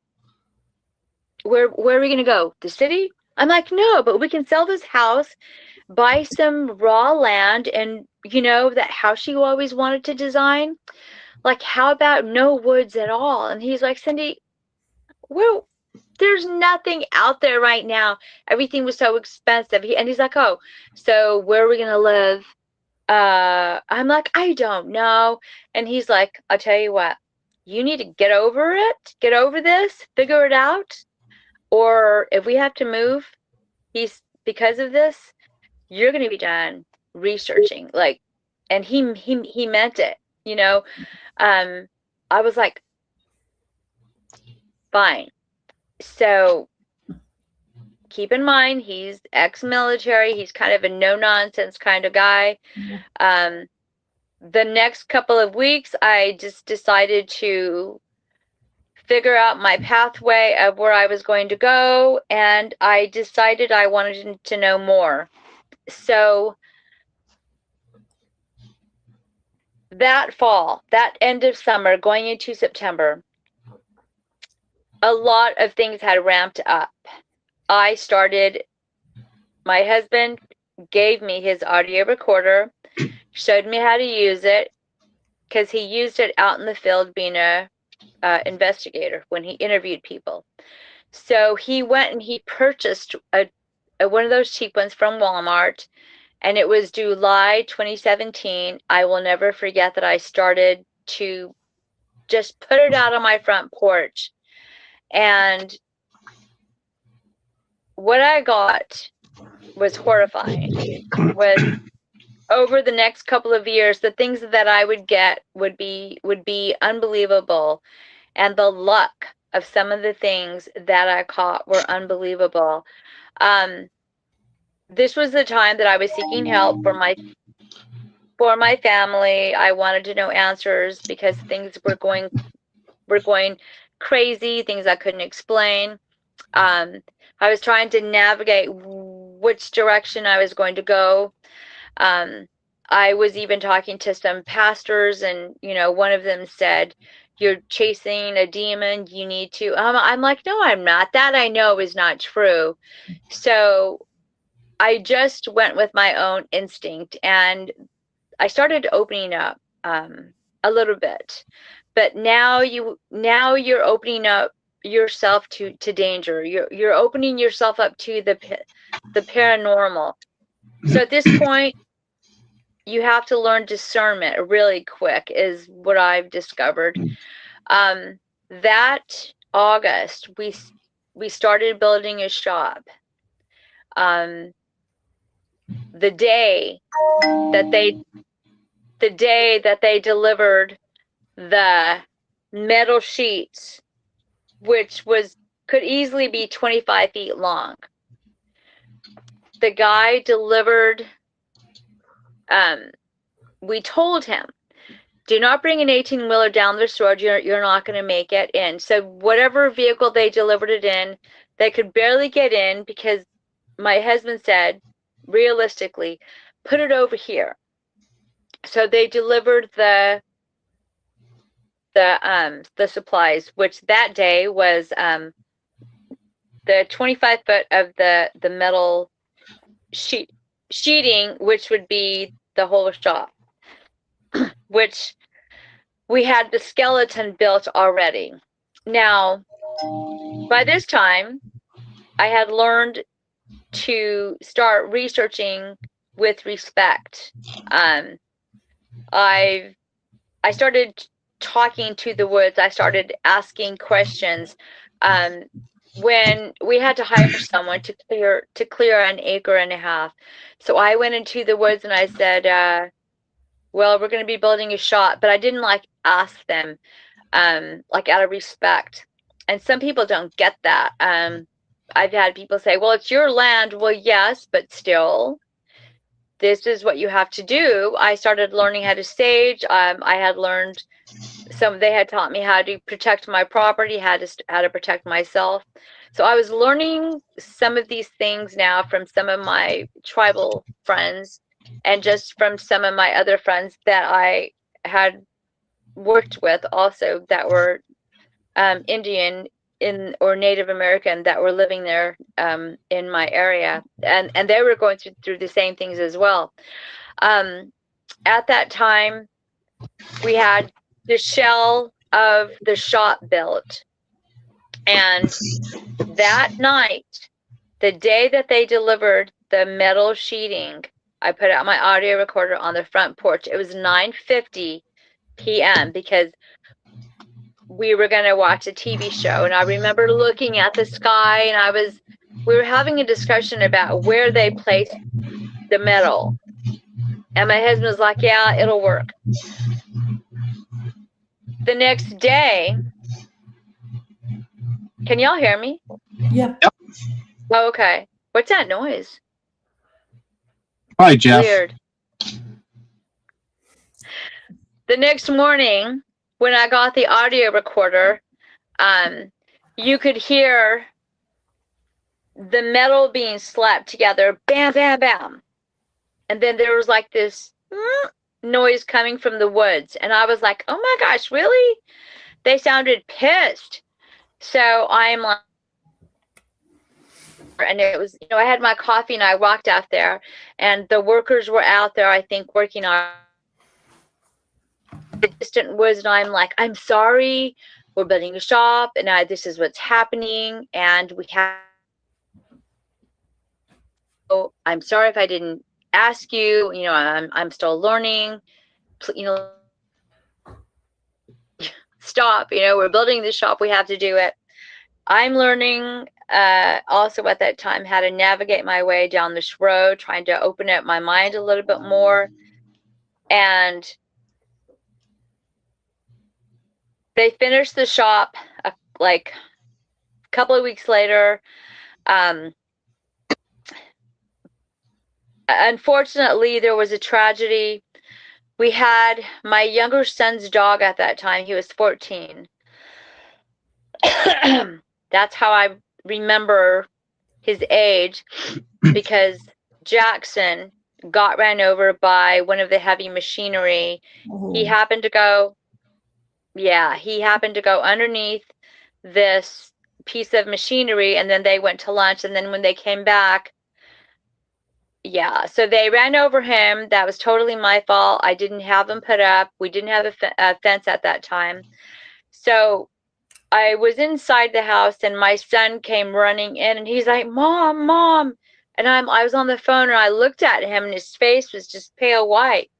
where are we going to go? The city? I'm like, no, but we can sell this house, buy some raw land, and that house you always wanted to design. Like, how about no woods at all? And he's like, Cindy, well, there's nothing out there right now. Everything was so expensive. And he's like, oh, so where are we going to live? I'm like, I don't know. And he's like, I'll tell you what, you need to get over it, get over this, figure it out. Or if we have to move, because of this, you're going to be done researching. Like, and he meant it, you know. I was like, fine. So keep in mind, he's ex-military. He's kind of a no-nonsense kind of guy. The next couple of weeks, I just decided to figure out my pathway of where I was going to go, and I decided I wanted to know more. So that fall, that end of summer, going into September, a lot of things had ramped up. My husband gave me his audio recorder, showed me how to use it, because he used it out in the field being a investigator when he interviewed people. So he went and he purchased one of those cheap ones from Walmart, and it was July 2017. I will never forget that I started to just put it out on my front porch. And what I got was horrifying. Was over the next couple of years, the things that I would get would be unbelievable. And the luck of some of the things that I caught were unbelievable. This was the time that I was seeking help for my family. I wanted to know answers because things were going crazy, things I couldn't explain. I was trying to navigate which direction I was going to go. I was even talking to some pastors, and one of them said, "You're chasing a demon. You need to." I'm like, "No, I'm not. That I know is not true." So I just went with my own instinct, and I started opening up a little bit. But now you're opening up yourself to danger. You're opening yourself up to the paranormal. So at this point, you have to learn discernment really quick, is what I've discovered. That August, we started building a shop. The day that they delivered the metal sheets, which could easily be 25 feet long, the guy delivered. We told him, do not bring an 18-wheeler down this road. You're not going to make it in. So whatever vehicle they delivered it in, they could barely get in, because my husband said, realistically, put it over here. So they delivered the supplies, which that day was the 25 foot of the metal sheeting, which would be the whole shop, which we had the skeleton built already. Now, by this time, I had learned to start researching with respect. I started talking to the woods. I started asking questions. When we had to hire someone to clear an acre and a half, so I went into the woods and I said, well, we're going to be building a shop, but I didn't ask them out of respect. And some people don't get that. I've had people say, well, it's your land. Well, yes, but still, this is what you have to do. I started learning how to sage. I had learned they had taught me how to protect my property, how to protect myself. So I was learning some of these things now from some of my tribal friends, and just from some of my other friends that I had worked with also, that were Indian or Native American, that were living there in my area, and they were going through the same things as well. At that time, we had the shell of the shop built, and that night, the day that they delivered the metal sheeting, I put out my audio recorder on the front porch. It was 9:50 p.m. because we were going to watch a TV show, and I remember looking at the sky, and I was we were having a discussion about where they placed the metal. And my husband was like, yeah, it'll work. The next day, can y'all hear me? Yeah. Oh, okay. What's that noise? Hi, Jeff. Weird. The next morning, when I got the audio recorder, you could hear the metal being slapped together, bam, bam, bam. And then there was like this noise coming from the woods. And I was like, oh my gosh, really? They sounded pissed. So I'm like, and it was, I had my coffee and I walked out there and the workers were out there, I think, working on the distant woods. And I'm like, I'm sorry, we're building a shop and this is what's happening. And we have, I'm sorry if I didn't ask you, I'm still learning, stop, we're building this shop, we have to do it. I'm learning also at that time how to navigate my way down this road, trying to open up my mind a little bit more. And they finished the shop like a couple of weeks later. Unfortunately, there was a tragedy. We had my younger son's dog at that time. He was 14. That's how I remember his age, because Jackson got ran over by one of the heavy machinery. Oh. He happened to go underneath this piece of machinery, and then they went to lunch, and then when they came back, so they ran over him. That was totally my fault. I didn't have them put up. We didn't have a fence at that time. So I was inside the house and my son came running in and he's like, Mom, Mom. And I was on the phone and I looked at him and his face was just pale white.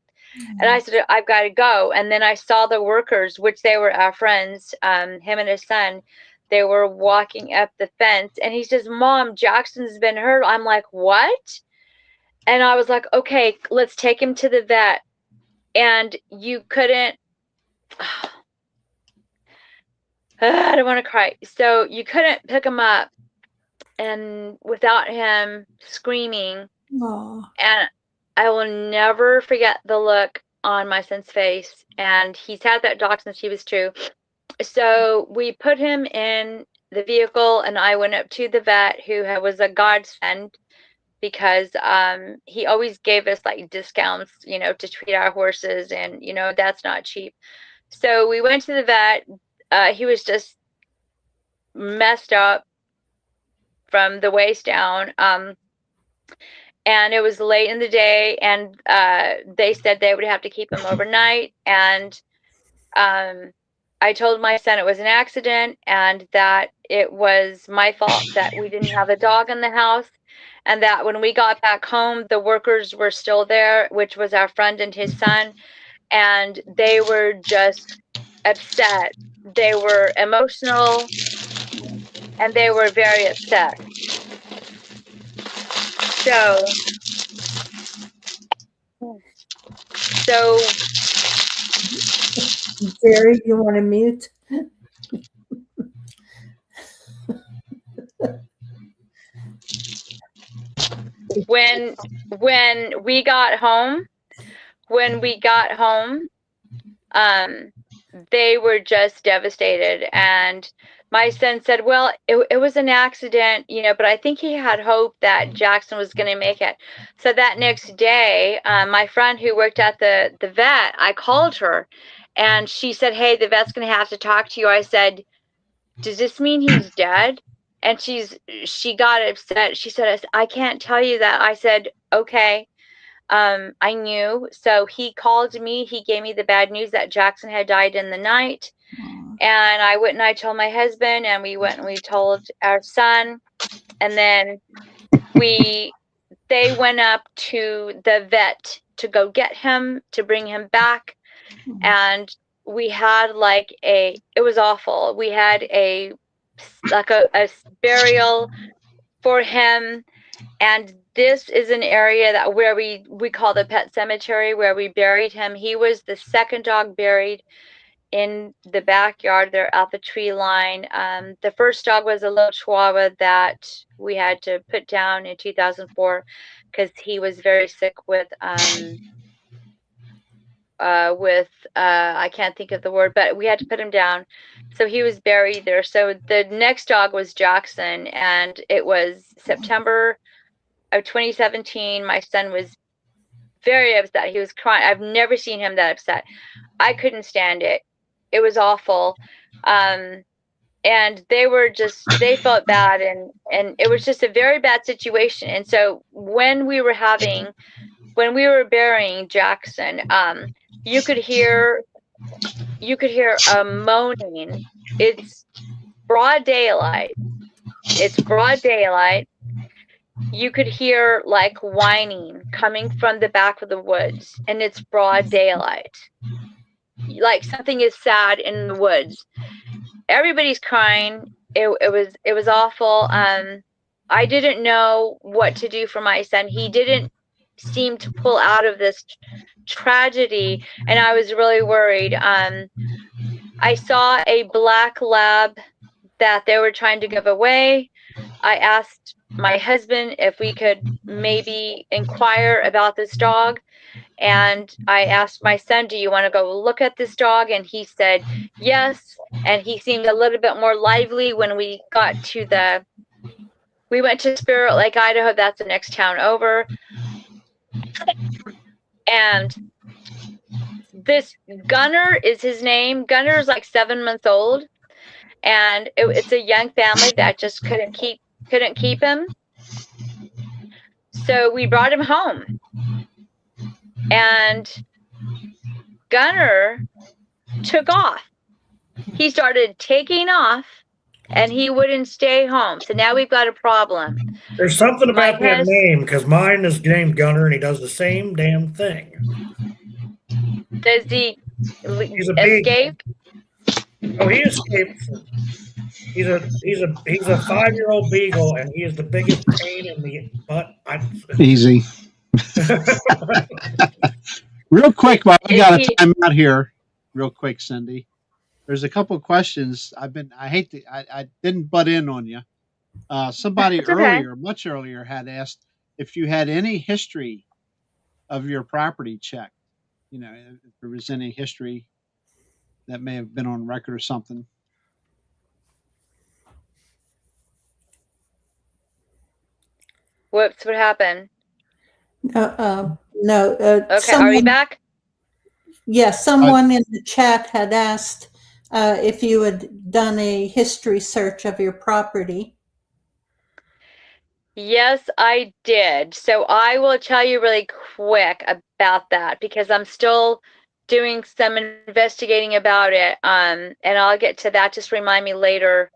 And I said, I've got to go. And then I saw the workers, which they were our friends, him and his son. They were walking up the fence and he says, Mom, Jackson's been hurt. I'm like, what? And I was like, okay, let's take him to the vet. And you couldn't, I don't want to cry. So you couldn't pick him up and without him screaming. Oh. And I will never forget the look on my son's face. And he's had that dog since he was 2. So we put him in the vehicle and I went up to the vet, who was a godsend, because he always gave us like discounts, to treat our horses, and that's not cheap. So we went to the vet. He was just messed up from the waist down. And it was late in the day, and they said they would have to keep him overnight. And I told my son it was an accident and that it was my fault that we didn't have a dog in the house, and that when we got back home, the workers were still there, which was our friend and his son, and they were just upset. They were emotional and they were very upset. So Jerry, you want to mute? when we got home, they were just devastated. And my son said, well, it was an accident, but I think he had hope that Jackson was going to make it. So that next day, my friend who worked at the vet, I called her and she said, hey, the vet's going to have to talk to you. I said, does this mean he's dead? And she got upset. She said, I can't tell you that. I said, okay. I knew. So he called me. He gave me the bad news that Jackson had died in the night. And I went and I told my husband, and we went and we told our son. And then they went up to the vet to go get him, to bring him back. And we had it was awful. We had a burial for him. And this is an area that where we call the pet cemetery, where we buried him. He was the second dog buried in the backyard there at the tree line. The first dog was a little Chihuahua that we had to put down in 2004 because he was very sick with I can't think of the word, but we had to put him down. So he was buried there. So the next dog was Jackson, and it was September of 2017. My son was very upset. He was crying. I've never seen him that upset. I couldn't stand it. It was awful. And they felt bad, and it was just a very bad situation. And so when we were burying Jackson, you could hear a moaning. It's broad daylight. You could hear like whining coming from the back of the woods, and it's broad daylight. Like something is sad in the woods. Everybody's crying. It was awful. I didn't know what to do for my son. He didn't seem to pull out of this tragedy, and I was really worried. I saw a black lab that they were trying to give away. I asked my husband if we could maybe inquire about this dog. And I asked my son, do you want to go look at this dog? And he said, yes. And he seemed a little bit more lively when we went to Spirit Lake, Idaho. That's the next town over. And this Gunner is his name. Gunner is like 7 months old. And it's a young family that just couldn't keep him. So we brought him home. And Gunner took off. He started taking off, and he wouldn't stay home. So now we've got a problem. There's something about that name, because mine is named Gunner, and he does the same damn thing. Does he escape? Oh, he escaped. He's a 5-year-old beagle, and he is the biggest pain in the butt. Easy. Real quick, while we got a time out here, real quick, Cindy. There's a couple of questions. I didn't butt in on you. Somebody much earlier, had asked if you had any history of your property checked. You know, if there was any history that may have been on record or something. Whoops! What happened? No. Okay, are we back? Yes, someone in the chat had asked if you had done a history search of your property. Yes, I did. So I will tell you really quick about that because I'm still doing some investigating about it. And I'll get to that. Just remind me later.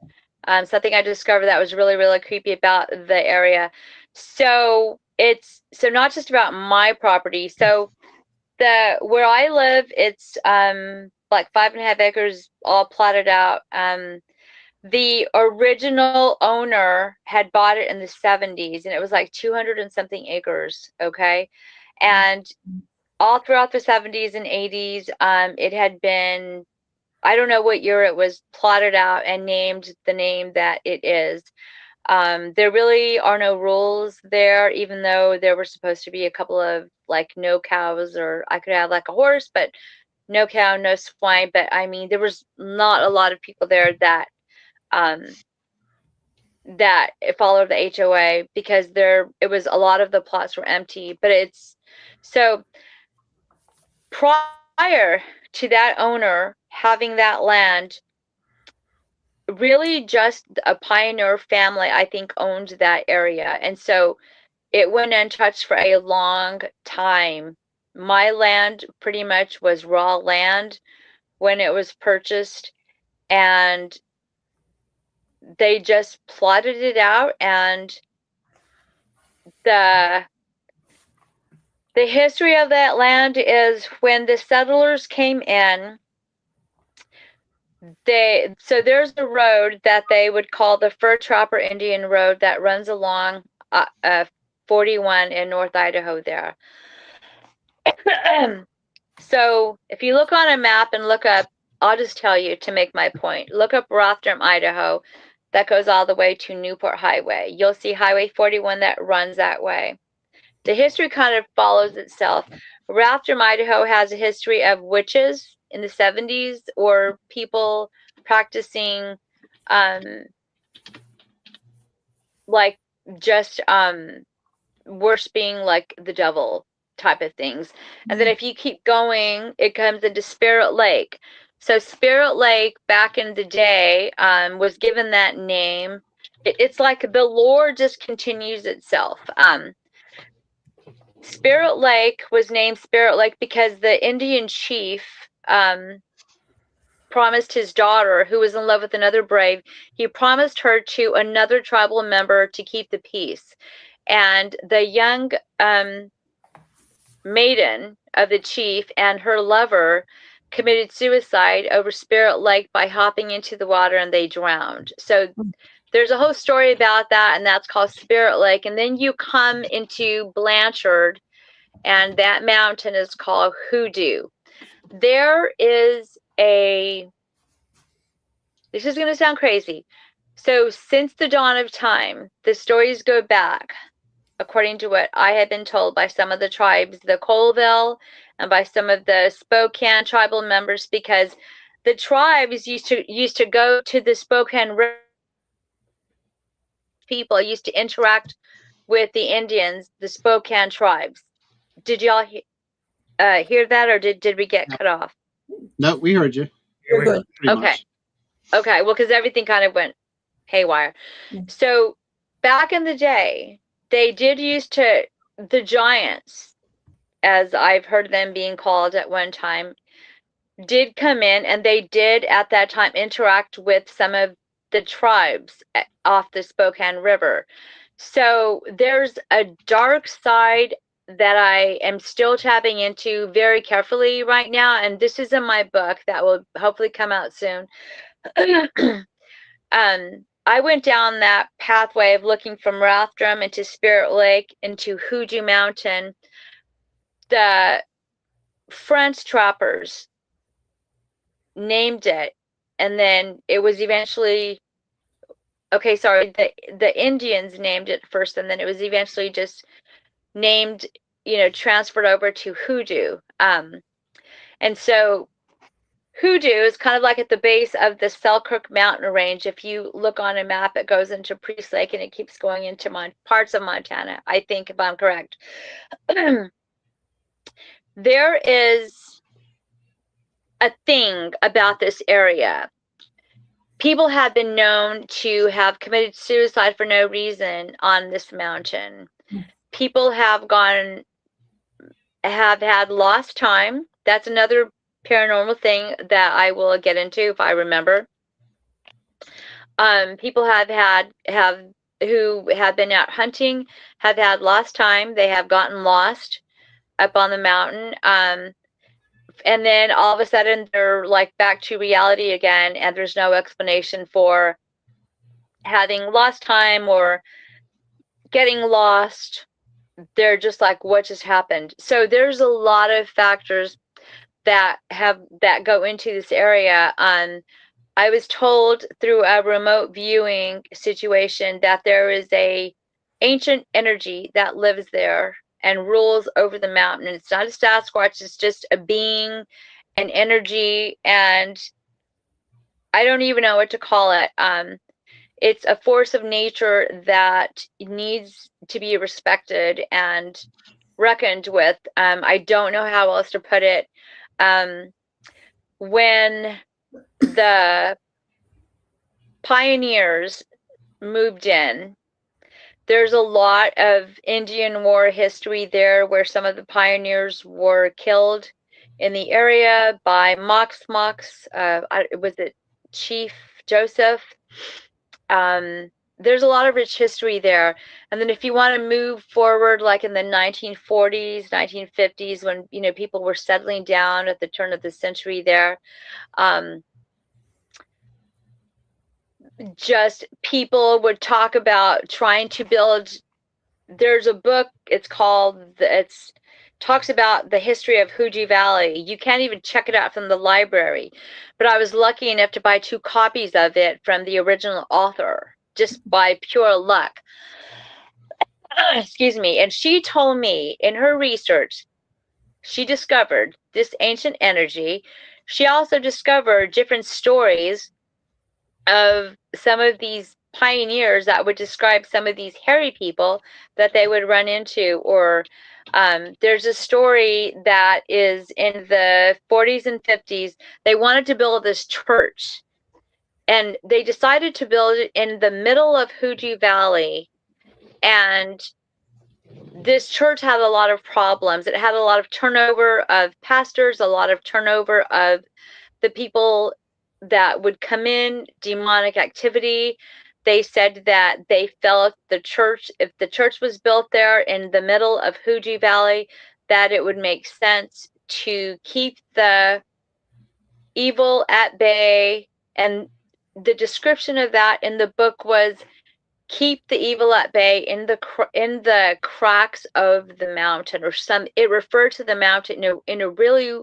Something I discovered that was really, really creepy about the area. So it's not just about my property. So where I live, it's like 5.5 acres all plotted out. The original owner had bought it in the 70s, and it was like 200 and something acres. Okay. And all throughout the 70s and 80s, it had been, I don't know what year it was plotted out and named the name that it is. There really are no rules there, even though there were supposed to be a couple of like no cows, or I could have like a horse, but no cow, no swine. But I mean, there was not a lot of people there that followed the HOA because it was a lot of the plots were empty. But it's so prior to that owner having that land, really just a pioneer family, I think, owned that area. And so it went untouched for a long time. My land pretty much was raw land when it was purchased, and they just plotted it out. And the history of that land is when the settlers came in, So there's a road that they would call the Fur Trapper Indian Road that runs along 41 in North Idaho there. So if you look on a map and look up, I'll just tell you to make my point. Look up Rathdrum, Idaho. That goes all the way to Newport Highway. You'll see Highway 41 that runs that way. The history kind of follows itself. Rathdrum, Idaho has a history of witches in the 70s or people practicing like just worshiping like the devil type of things. And then if you keep going, it comes into Spirit Lake. So Spirit Lake back in the day was given that name. It's like the lore just continues itself. Spirit Lake was named Spirit Lake because the Indian chief promised his daughter, who was in love with another brave, he promised her to another tribal member to keep the peace. And the young maiden of the chief and her lover committed suicide over Spirit Lake by hopping into the water, and they drowned. So there's a whole story about that, and that's called Spirit Lake. And then you come into Blanchard, and that mountain is called Hoodoo. There is this is going to sound crazy. So since the dawn of time, the stories go back, according to what I had been told by some of the tribes, the Colville, and by some of the Spokane tribal members, because the tribes used to go to the Spokane River. People used to interact with the Indians, the Spokane tribes. Did y'all hear that, or did we get cut off? No, we heard you. You're good. Pretty Okay. much. Okay, well, because everything kind of went haywire. So back in the day, they did use the giants, as I've heard them being called at one time, did come in, and they did at that time interact with some of the tribes off the Spokane River. So there's a dark side that I am still tapping into very carefully right now, and this is in my book that will hopefully come out soon. I went down that pathway of looking from Rathdrum into Spirit Lake into Hoodoo Mountain. The French trappers named it, and then it was eventually the Indians named it first, and then it was eventually just named, transferred over to Hoodoo. And so Hoodoo is kind of like at the base of the Selkirk mountain range. If you look on a map, it goes into Priest Lake and it keeps going into parts of Montana, I think, if I'm correct. There is a thing about this area. People have been known to have committed suicide for no reason on this mountain. People have had lost time. That's another paranormal thing that I will get into if I remember. People who have been out hunting have had lost time. They have gotten lost up on the mountain. And then all of a sudden they're like back to reality again, and there's no explanation for having lost time or getting lost. They're just like, what just happened? So there's a lot of factors that go into this area. I was told through a remote viewing situation that there is a ancient energy that lives there and rules over the mountain. It's not a Sasquatch, it's just a being, an energy, and I don't even know what to call it. It's a force of nature that needs to be respected and reckoned with. I don't know how else to put it. When the pioneers moved in, there's a lot of Indian war history there where some of the pioneers were killed in the area by Mox. Was it Chief Joseph? There's a lot of rich history there. And then if you want to move forward, like in the 1940s, 1950s, when people were settling down at the turn of the century there, just people would talk about trying to build. There's a book, it's called, it's talks about the history of Fuji Valley. You can't even check it out from the library, but I was lucky enough to buy 2 copies of it from the original author just by pure luck. Excuse me. And she told me in her research, she discovered this ancient energy. She also discovered different stories of some of these pioneers that would describe some of these hairy people that they would run into. Or there's a story that is in the 40s and 50s. They wanted to build this church, and they decided to build it in the middle of Fuji Valley. And this church had a lot of problems. It had a lot of turnover of pastors, a lot of turnover of the people that would come in, demonic activity. They said that they felt the church, if the church was built there in the middle of Fuji Valley, that it would make sense to keep the evil at bay. And the description of that in the book was, keep the evil at bay in the cracks of the mountain, or some, it referred to the mountain in a really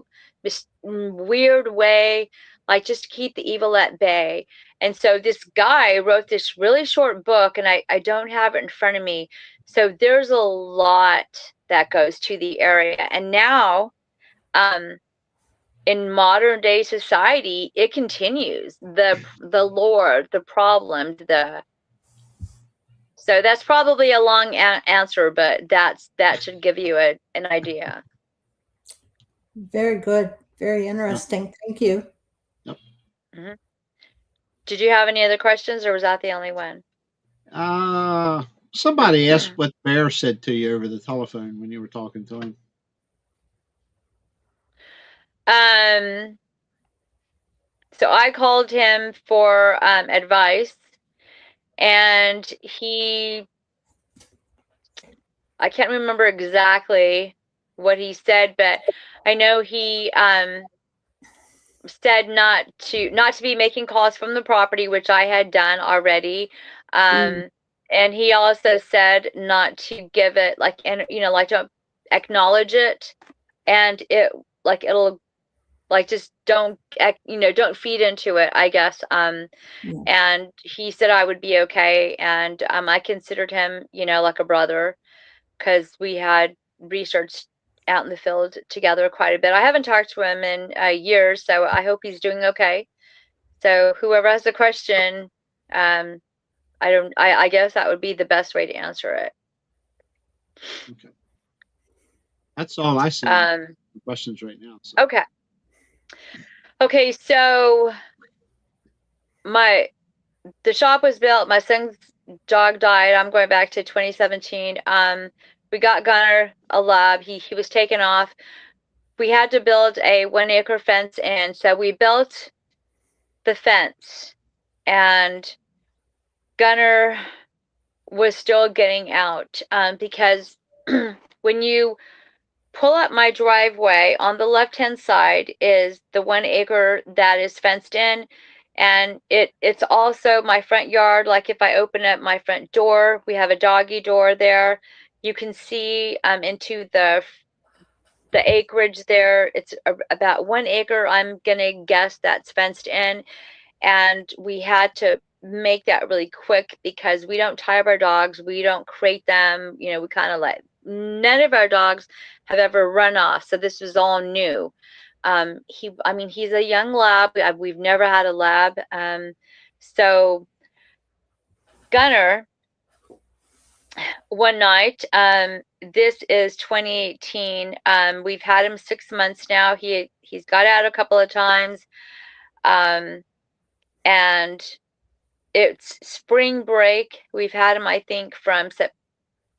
weird way, like just keep the evil at bay. And so this guy wrote this really short book, and I don't have it in front of me. So there's a lot that goes to the area. And now in modern day society, it continues, the lore, the problems, so that's probably a long answer, but that should give you an idea. Very good. Very interesting. Thank you. Yep. Mm-hmm. Did you have any other questions, or was that the only one? Somebody asked what Bear said to you over the telephone when you were talking to him. So I called him for advice, and I can't remember exactly what he said, but I know he said not to be making calls from the property, which I had done already. And he also said not to give it, like, and like, don't acknowledge it, and it'll like, just don't feed into it, I guess. And he said I would be okay, and I considered him like a brother, because we had researched out in the field together quite a bit. I haven't talked to him in years, so I hope he's doing okay. So whoever has the question, I guess that would be the best way to answer it. Okay. That's all I see. Questions right now. So. Okay. Okay, so the shop was built. My son's dog died. I'm going back to 2017. We got Gunner a lab. He was taken off. We had to build a 1-acre fence in, so we built the fence, and Gunner was still getting out, because when you pull up my driveway, on the left-hand side is the 1 acre that is fenced in, and it's also my front yard. Like, if I open up my front door, we have a doggy door there. You can see into the acreage there. It's about 1 acre, I'm gonna guess, that's fenced in, and we had to make that really quick because we don't tie up our dogs, we don't crate them, we kind of none of our dogs have ever run off, so this was all new. He's a young lab. We've never had a lab. So Gunner, one night, this is 2018. We've had him 6 months now. He's got out a couple of times. And it's spring break. We've had him, I think, from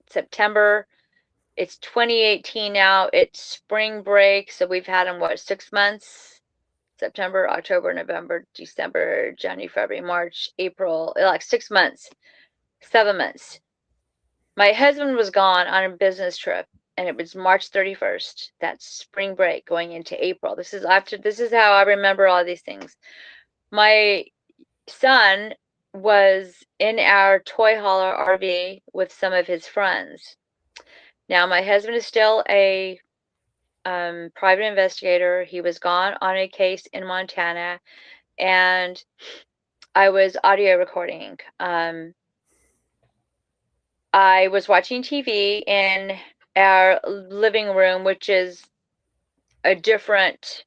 September. It's 2018 now. It's spring break. So we've had him, 6 months? September, October, November, December, January, February, March, April, like 6 months, 7 months. My husband was gone on a business trip, and it was March 31st. That's spring break going into April. This is how I remember all these things. My son was in our toy hauler RV with some of his friends. Now, my husband is still a private investigator. He was gone on a case in Montana, and I was audio recording. I was watching TV in our living room, which is a different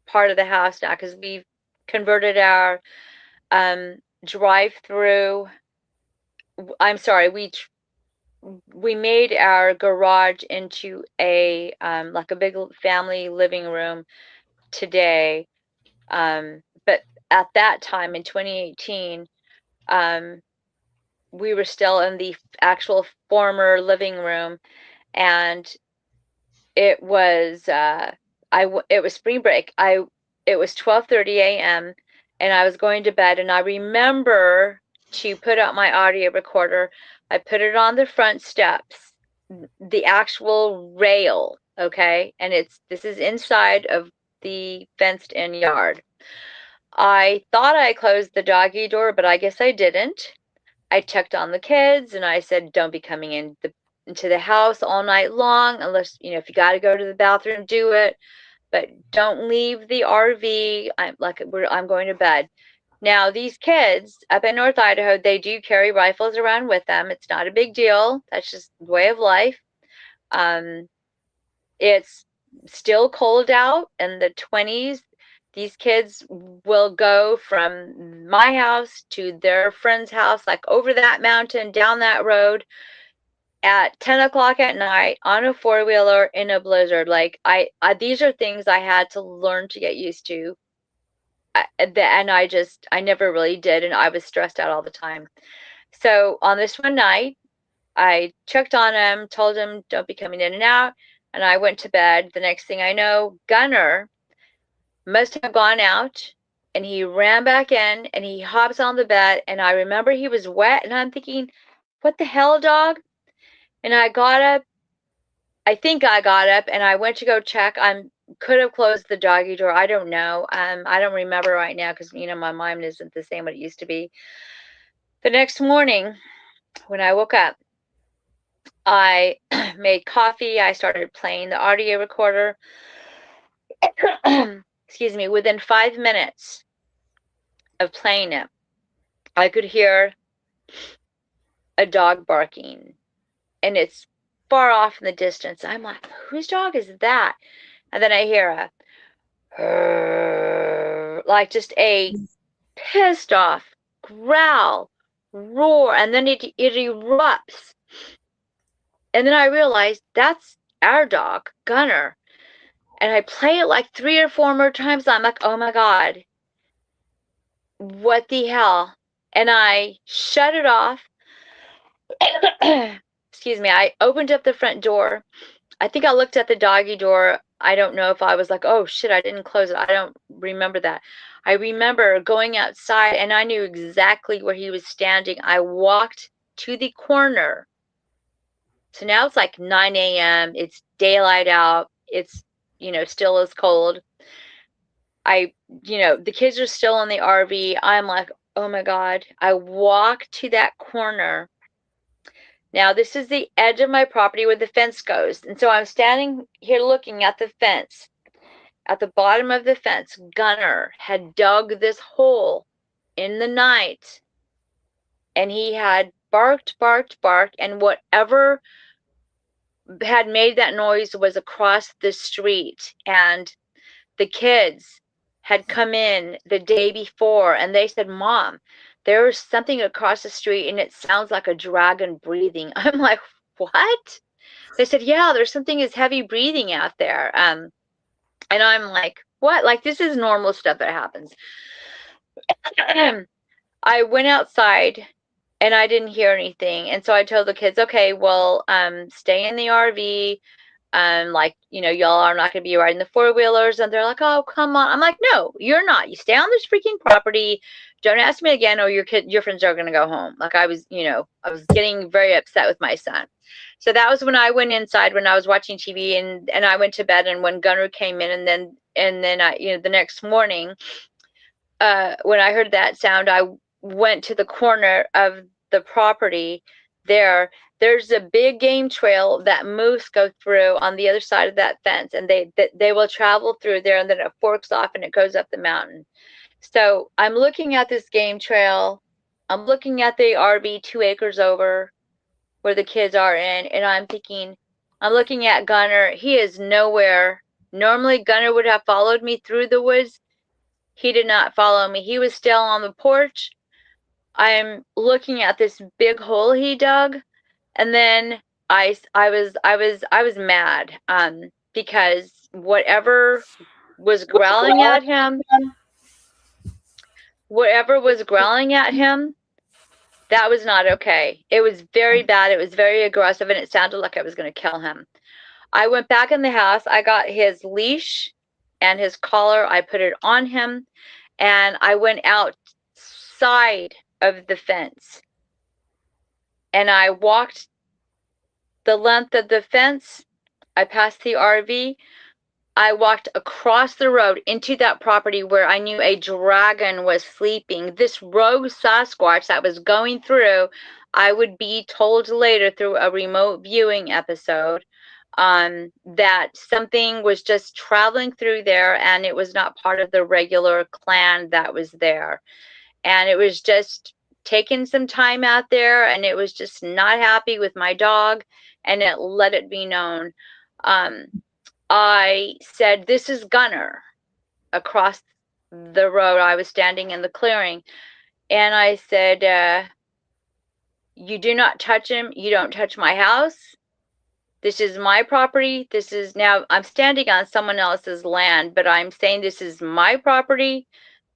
part of the house now because we've converted our drive-through. I'm sorry, we made our garage into a like a big family living room today. But at that time in 2018, we were still in the actual former living room, and it was it was spring break. It was 12:30 a.m. and I was going to bed, and I remember to put out my audio recorder. I put it on the front steps, the actual rail, okay? And this is inside of the fenced-in yard. I thought I closed the doggy door, but I guess I didn't. I checked on the kids and I said, don't be coming into the house all night long unless, if you got to go to the bathroom, do it. But don't leave the RV. I'm going to bed. Now, these kids up in North Idaho, they do carry rifles around with them. It's not a big deal. That's just the way of life. It's still cold out in the 20s. These kids will go from my house to their friend's house, like over that mountain, down that road at 10 o'clock at night on a four-wheeler in a blizzard. Like these are things I had to learn to get used to. And I never really did. And I was stressed out all the time. So on this one night, I checked on him, told him, don't be coming in and out. And I went to bed. The next thing I know, Gunner must have gone out, and he ran back in and he hops on the bed, and I remember he was wet, and I'm thinking, what the hell, dog? And I got up. I think I got up and I went to go check. I could have closed the doggy door. I don't know. I don't remember right now because my mind isn't the same what it used to be. The next morning when I woke up, I made coffee. I started playing the audio recorder. Excuse me. Within 5 minutes of playing it, I could hear a dog barking, and it's far off in the distance. I'm like, whose dog is that? And then I hear like just a pissed off growl, roar, and then it erupts. And then I realized that's our dog, Gunner. And I play it like 3 or 4 more times. I'm like, oh my God, what the hell? And I shut it off. Excuse me. I opened up the front door. I think I looked at the doggy door. I don't know if I was like, oh shit, I didn't close it. I don't remember that. I remember going outside and I knew exactly where he was standing. I walked to the corner. So now it's like 9 a.m. It's daylight out. It's, still as cold. The kids are still in the RV. I'm like, oh my God. I walk to that corner. Now, this is the edge of my property where the fence goes. And so I'm standing here looking at the fence. At the bottom of the fence, Gunner had dug this hole in the night. And he had barked, and whatever had made that noise was across the street. And the kids had come in the day before, and they said, Mom, there's something across the street and it sounds like a dragon breathing. I'm like, what? They said, yeah, there's something is heavy breathing out there. And I'm like, what? Like, this is normal stuff that happens. I went outside and I didn't hear anything. And so I told the kids, okay, well, stay in the RV. Y'all are not going to be riding the four-wheelers. And they're like, oh, come on. I'm like, no, you're not. You stay on this freaking property. Don't ask me again, or your friends are going to go home. Like I was getting very upset with my son. So that was when I went inside when I was watching TV, and I went to bed. And when Gunner came in, and then I, the next morning, when I heard that sound, I went to the corner of the property there's a big game trail that moose go through on the other side of that fence, and they will travel through there, and then it forks off and it goes up the mountain. So I'm looking at this game trail. I'm looking at the RV 2 acres over where the kids are in, and I'm thinking, I'm looking at Gunner. He is nowhere. Normally, Gunner would have followed me through the woods. He did not follow me. He was still on the porch. I'm looking at this big hole he dug, and then I was mad because whatever was growling at him, that was not okay. It was very bad. It was very aggressive, and it sounded like I was going to kill him. I went back in the house. I got his leash and his collar. I put it on him, and I went outside of the fence. And I walked the length of the fence. I passed the RV. I walked across the road into that property where I knew a dragon was sleeping. This rogue Sasquatch that was going through, I would be told later through a remote viewing episode, that something was just traveling through there, and it was not part of the regular clan that was there. And it was just taking some time out there, and it was just not happy with my dog, and it let it be known. I said, "This is Gunner," across the road. I was standing in the clearing, and I said, "You do not touch him. You don't touch my house. This is my property. This is," now I'm standing on someone else's land, but I'm saying this is my property.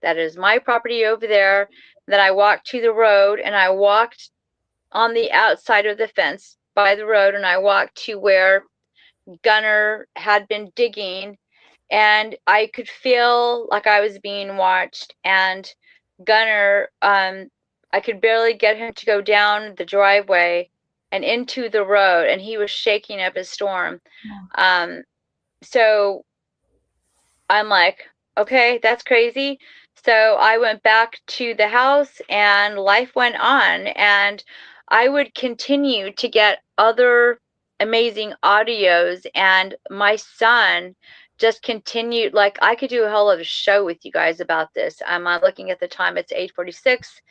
That is my property over there. Then I walked to the road, and I walked on the outside of the fence by the road, and I walked to where Gunner had been digging, and I could feel like I was being watched. And Gunner, I could barely get him to go down the driveway and into the road, and he was shaking up a storm. So I'm like, okay, that's crazy. So I went back to the house, and life went on, and I would continue to get other amazing audios, and my son just continued. Like, I could do a whole other show with you guys about this. I'm looking at the time, it's 8:46.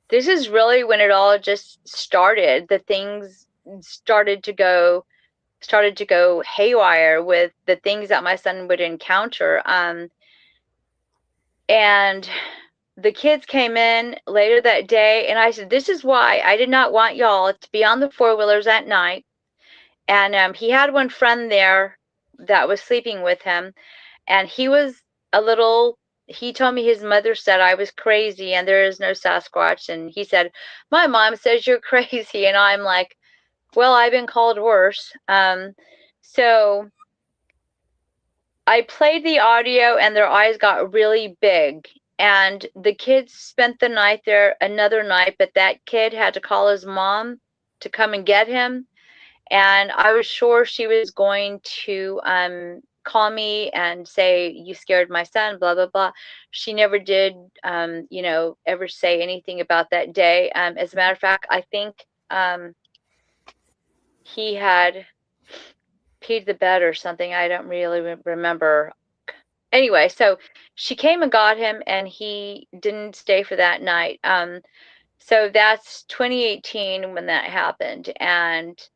This is really when it all just started. The things started to go haywire with the things that my son would encounter. And the kids came in later that day, and I said, "This is why I did not want y'all to be on the four-wheelers at night." And he had one friend there that was sleeping with him, and he was he told me his mother said I was crazy and there is no Sasquatch. And he said, "My mom says you're crazy." And I'm like, well, I've been called worse. So I played the audio, and their eyes got really big. And the kids spent the night there another night, but that kid had to call his mom to come and get him. And I was sure she was going to call me and say, "You scared my son, blah, blah, blah." She never did, ever say anything about that day. As a matter of fact, I think he had peed the bed or something. I don't really remember. Anyway, so she came and got him, and he didn't stay for that night. So that's 2018 when that happened. And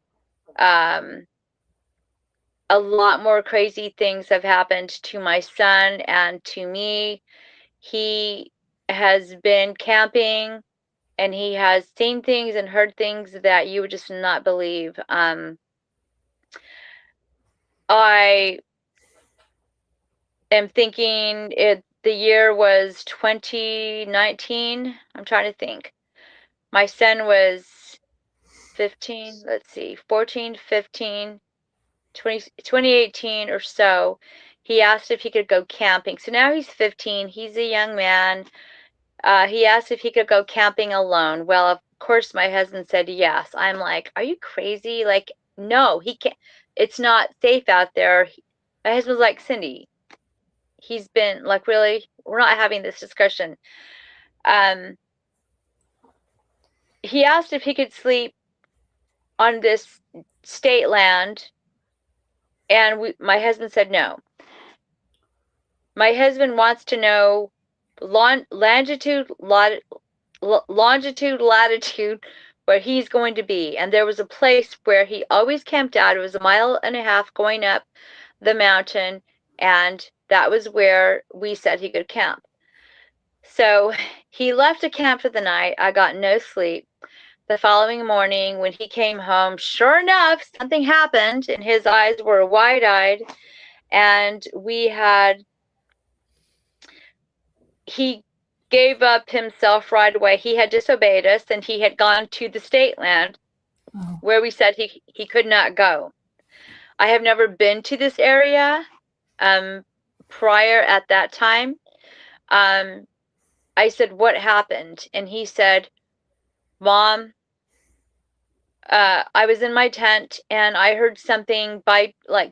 a lot more crazy things have happened to my son and to me. He has been camping, and he has seen things and heard things that you would just not believe. I am thinking the year was 2019. I'm trying to think. My son was 15, let's see, 14, 15, 2018 or so. He asked if he could go camping. So now he's 15. He's a young man. He asked if he could go camping alone. Well, of course, my husband said yes. I'm like, are you crazy? Like, no, he can't. It's not safe out there. My husband's like, "Cindy," he's been like, "Really? We're not having this discussion." He asked if he could sleep on this state land, and my husband said no. My husband wants to know longitude, latitude, where he's going to be. And there was a place where he always camped out. It was 1.5 miles going up the mountain, and that was where we said he could camp. So he left to camp for the night. I got no sleep. The following morning, when he came home, sure enough, something happened, and his eyes were wide-eyed, and he gave up himself right away. He had disobeyed us, and he had gone to the state land where we said he could not go. I have never been to this area prior at that time. I said, what happened? And he said, Mom, I was in my tent and I heard something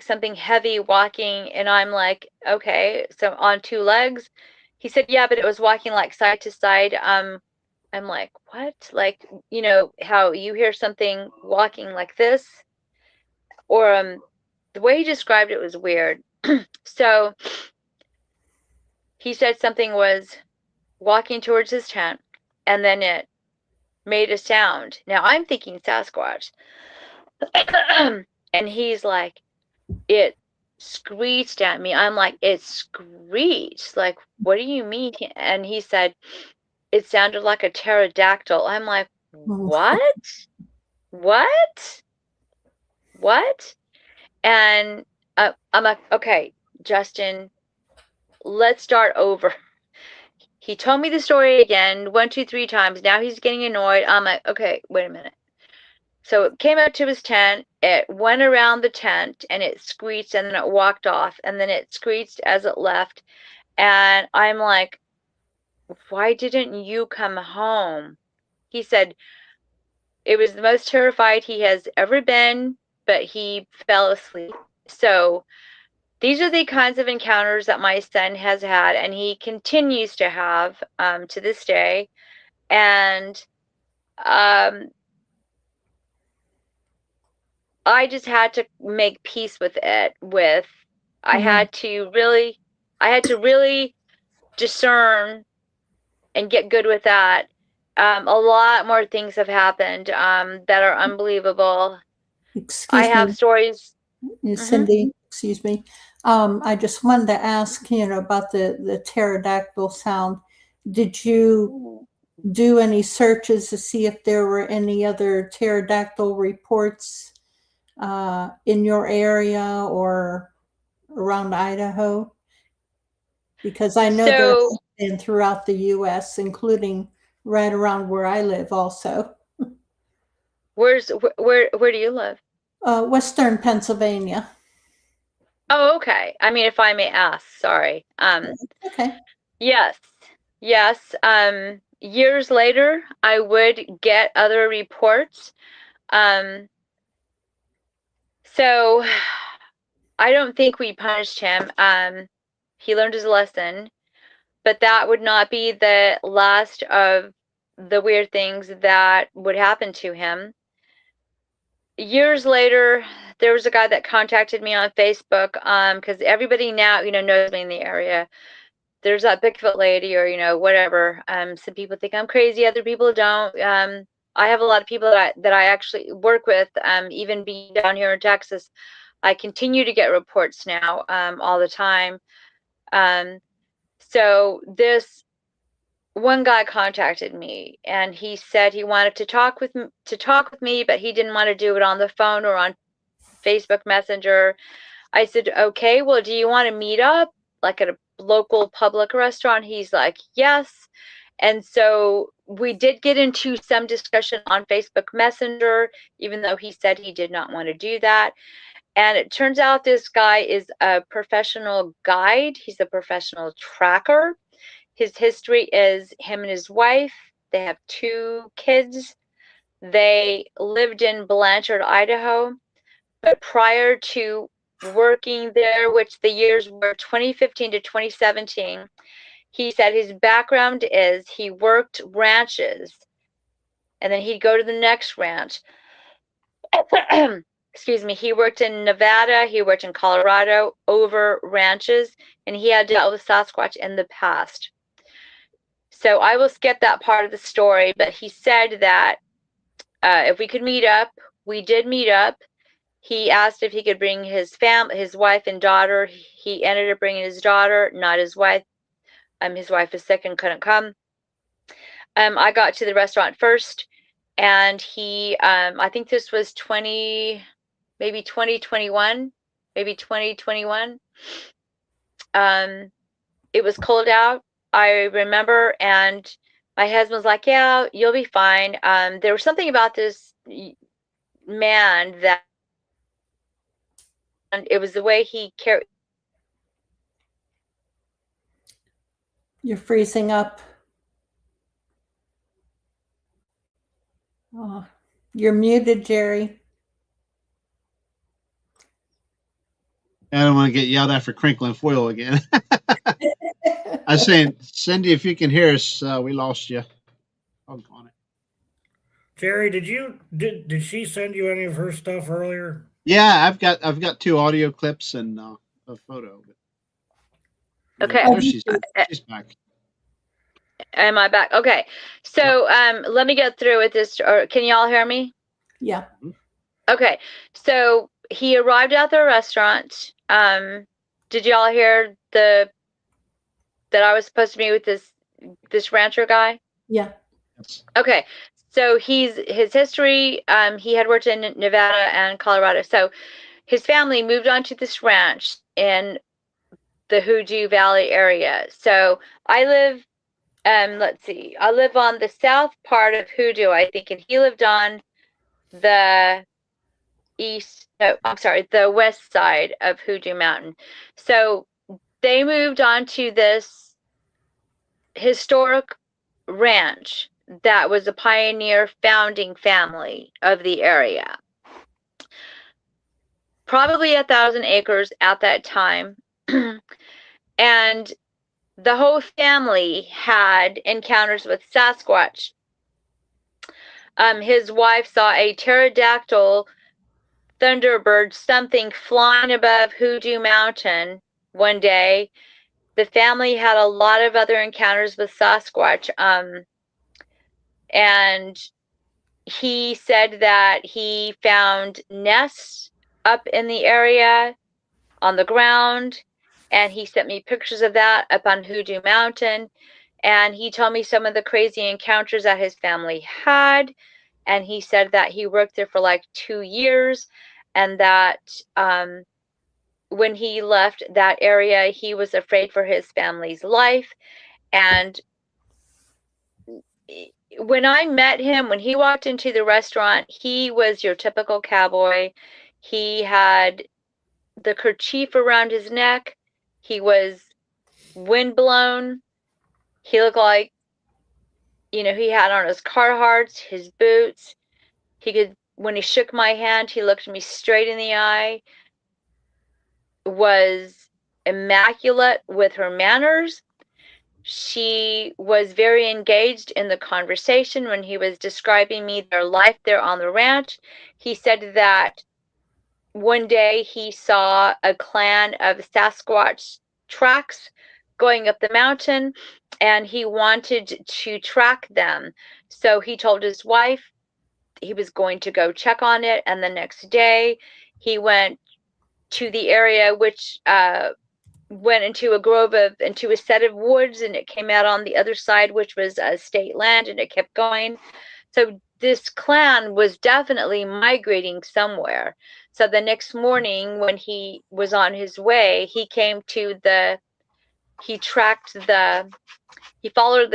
something heavy walking, and I'm like, okay, so on 2 legs. He said, yeah, but it was walking like side to side. I'm like, what? Like, you know, how you hear something walking like this? Or the way he described it was weird. So he said something was walking towards his tent, and then it made a sound. Now I'm thinking Sasquatch. And he's like, it screeched at me. I'm like, it screeched? Like, what do you mean? And he said, it sounded like a pterodactyl. I'm like, what? What? What? And I'm like, okay, Justin, let's start over. He told me the story again, 1, 2, 3 times. Now he's getting annoyed. I'm like, okay, wait a minute. So it came up to his tent, it went around the tent, and it screeched, and then it walked off, and then it screeched as it left. And I'm like, why didn't you come home? He said it was the most terrified he has ever been, but he fell asleep. So these are the kinds of encounters that my son has had, and he continues to have to this day. And I just had to make peace with it. I had to really discern and get good with that. A lot more things have happened that are unbelievable. I have stories. Cindy, excuse me. I just wanted to ask, about the pterodactyl sound. Did you do any searches to see if there were any other pterodactyl reports in your area or around Idaho? Because I know there have been throughout the U.S., including right around where I live also. Where do you live? Western Pennsylvania. Oh, okay. I mean, if I may ask, sorry. Okay. Yes. Years later, I would get other reports. So I don't think we punished him. He learned his lesson, but that would not be the last of the weird things that would happen to him. Years later, there was a guy that contacted me on Facebook because everybody now, knows me in the area. There's that Bigfoot lady or, whatever. Some people think I'm crazy. Other people don't. I have a lot of people that I actually work with, even being down here in Texas. I continue to get reports now all the time. So this one guy contacted me, and he said he wanted to talk with me, but he didn't want to do it on the phone or on Facebook Messenger. I said, okay, well, do you want to meet up like at a local public restaurant? He's like, yes. And so we did get into some discussion on Facebook Messenger, even though he said he did not want to do that. And it turns out this guy is a professional guide. He's a professional tracker. His history is him and his wife. They have 2 kids. They lived in Blanchard, Idaho. But prior to working there, which the years were 2015 to 2017, he said his background is he worked ranches, and then he'd go to the next ranch. Excuse me. He worked in Nevada, he worked in Colorado over ranches, and he had dealt with Sasquatch in the past. So I will skip that part of the story, but he said that if we could meet up, we did meet up. He asked if he could bring his wife and daughter. He ended up bringing his daughter, not his wife. His wife is sick and couldn't come. I got to the restaurant first, and he, I think this was 2021. It was cold out, I remember, and my husband was like, yeah, you'll be fine. There was something about this man that, and it was the way he carried. You're freezing up. Oh, you're muted, Jerry. I don't want to get yelled at for crinkling foil again. I was saying, Cindy, if you can hear us, we lost you. On it. Jerry, did she send you any of her stuff earlier? Yeah, I've got 2 audio clips and a photo. Okay. There she's back. Am I back? Okay. So let me get through with this. Or can y'all hear me? Yeah. Okay. So he arrived at the restaurant. Did y'all hear that I was supposed to meet with this rancher guy? Yeah. Okay. So his history, he had worked in Nevada and Colorado. So his family moved on to this ranch in the Hoodoo Valley area. So I live, let's see, I live on the south part of Hoodoo, I think, and he lived on the the west side of Hoodoo Mountain. So they moved on to this historic ranch that was a pioneer founding family of the area. Probably 1,000 acres at that time. And the whole family had encounters with Sasquatch. His wife saw a pterodactyl thunderbird, something flying above Hoodoo Mountain one day. The family had a lot of other encounters with Sasquatch. And he said that he found nests up in the area on the ground, and he sent me pictures of that up on Hoodoo Mountain. And he told me some of the crazy encounters that his family had. And he said that he worked there for like 2 years, and that when he left that area, he was afraid for his family's life. And when I met him, when he walked into the restaurant, he was your typical cowboy. He had the kerchief around his neck. He was windblown. He looked like, he had on his Carhartts, his boots. When he shook my hand, he looked me straight in the eye, was immaculate with her manners. She was very engaged in the conversation when he was describing me their life there on the ranch. He said that one day he saw a clan of Sasquatch tracks going up the mountain, and he wanted to track them. So he told his wife he was going to go check on it, and the next day he went to the area, which went into a set of woods, and it came out on the other side, which was state land, and it kept going. So this clan was definitely migrating somewhere. So the next morning when he was on his way, he followed the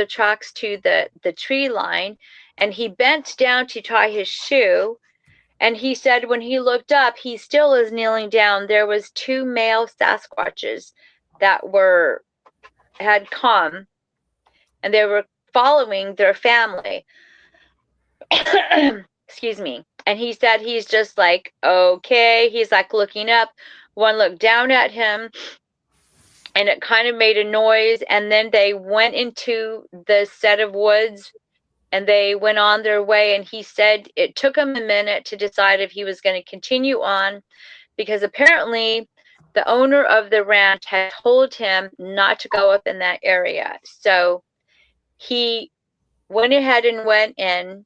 tracks to the tree line, and he bent down to tie his shoe. And he said when he looked up, he still is kneeling down. There was 2 male Sasquatches that had come, and they were following their family. Excuse me. And he said he's just like, okay. He's like looking up. One looked down at him. and it kind of made a noise, and then they went into the set of woods and they went on their way, and he said it took him a minute to decide if he was going to continue on, because apparently the owner of the ranch had told him not to go up in that area. So he went ahead and went in.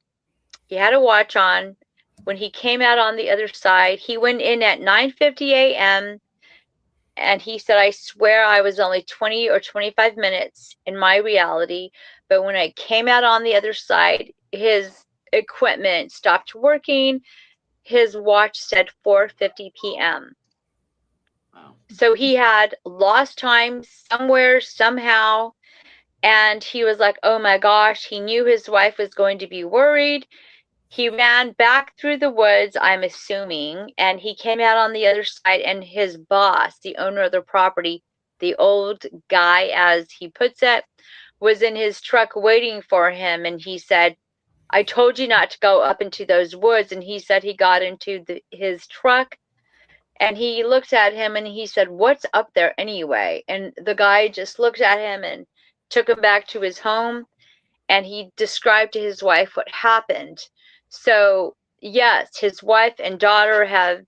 He had a watch on. When he came out on the other side, he went in at 9:50 a.m. and he said, I swear I was only 20 or 25 minutes in my reality, but when I came out on the other side, his equipment stopped working. His watch said 4:50 p.m. Wow. So he had lost time somewhere, somehow, and he was like, oh my gosh, he knew his wife was going to be worried. He ran back through the woods, I'm assuming, and he came out on the other side, and his boss, the owner of the property, the old guy, as he puts it, was in his truck waiting for him. And he said, I told you not to go up into those woods. And he said he got into his truck, and he looked at him and he said, what's up there anyway? And the guy just looked at him and took him back to his home, and he described to his wife what happened. So yes, his wife and daughter have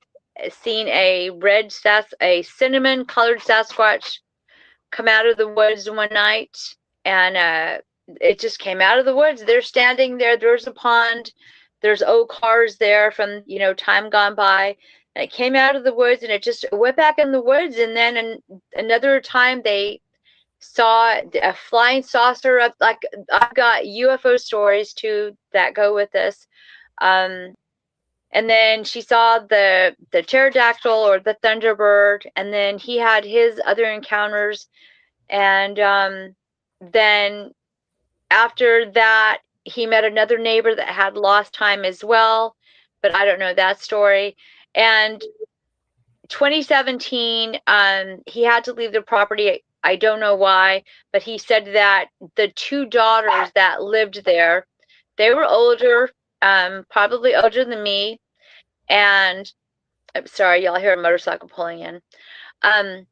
seen a cinnamon colored Sasquatch come out of the woods one night, and it just came out of the woods. They're standing there. There's a pond. There's old cars there from, time gone by. And it came out of the woods, and it just went back in the woods. And then another time they saw a flying saucer up. Like, I've got UFO stories too that go with this. And then she saw the pterodactyl or the thunderbird, and then he had his other encounters. And then after that, he met another neighbor that had lost time as well, but I don't know that story. And 2017, he had to leave the property. I don't know why, but he said that the two daughters that lived there, they were older, probably older than me. And I'm sorry, y'all hear a motorcycle pulling in. I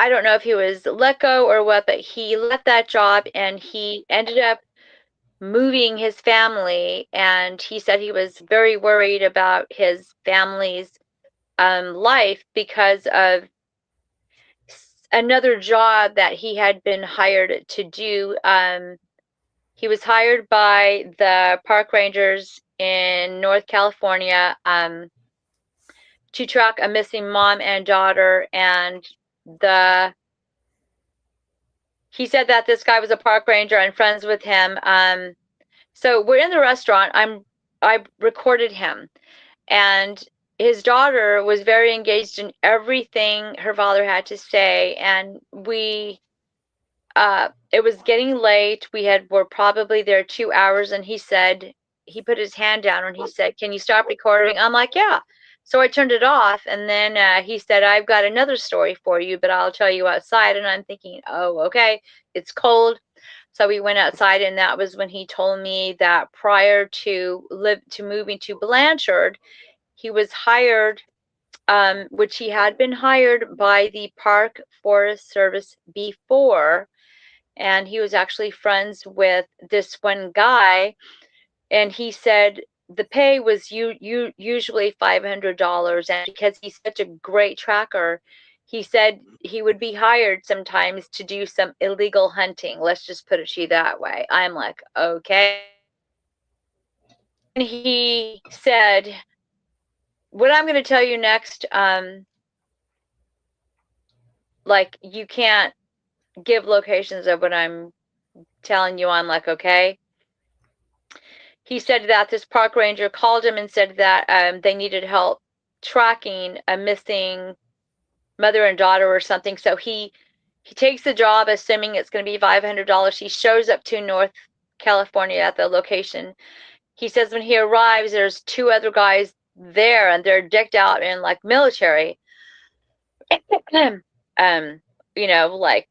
don't know if he was let go or what, but he left that job and he ended up moving his family. And he said he was very worried about his family's life because of another job that he had been hired to do. He was hired by the park rangers in North California to track a missing mom and daughter. And he said that this guy was a park ranger and friends with him. So we're in the restaurant. I recorded him, and his daughter was very engaged in everything her father had to say. And it was getting late. We're probably there 2 hours, and he put his hand down and he said, can you stop recording? I'm like, yeah. So I turned it off, and then he said, I've got another story for you, but I'll tell you outside. And I'm thinking, oh, okay, it's cold. So we went outside, and that was when he told me that prior to moving to Blanchard, he was hired, which he had been hired by the Park Forest Service before, and he was actually friends with this one guy, and he said the pay was usually $500, and because he's such a great tracker, he said he would be hired sometimes to do some illegal hunting. Let's just put it to you that way. I'm like, okay. And he said, what I'm going to tell you next, like, you can't give locations of what I'm telling you. I'm like, okay. He said that this park ranger called him and said that they needed help tracking a missing mother and daughter or something. So he takes the job, assuming it's going to be $500. He shows up to North California at the location. He says when he arrives, there's two other guys there, and they're decked out in like military, like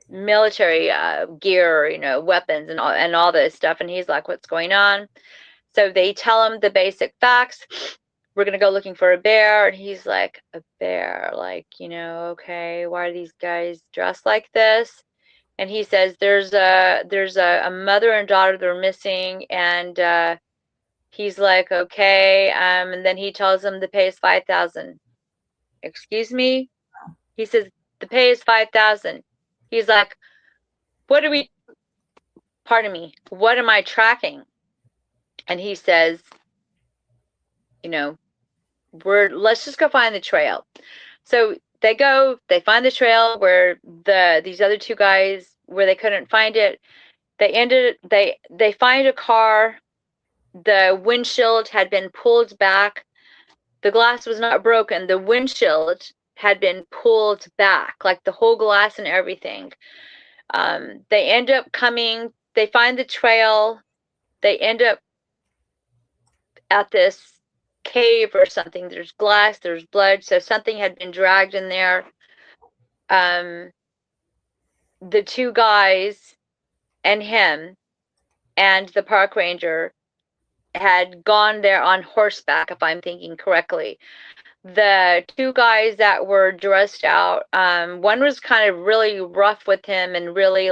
military gear, weapons and all this stuff. And he's like, what's going on? So they tell him the basic facts. we're going to go looking for a bear. And he's like, a bear, like, you know, okay, why are these guys dressed like this? And he says, there's a mother and daughter that are missing. And he's like, okay. And then he tells them the pay is 5,000. Excuse me? He says, the pay is 5,000. He's like, what are we, pardon me, what am I tracking? And he says, you know, let's just go find the trail. So they go, they find the trail where these other two guys, where they couldn't find it. They find a car. The windshield had been pulled back. The glass was not broken. The windshield had been pulled back, like the whole glass and everything. They end up they find the trail. They end up at this cave or something. There's glass, there's blood, so something had been dragged in there. The two guys and him and the park ranger had gone there on horseback, if I'm thinking correctly. The two guys that were dressed out, one was kind of really rough with him and really,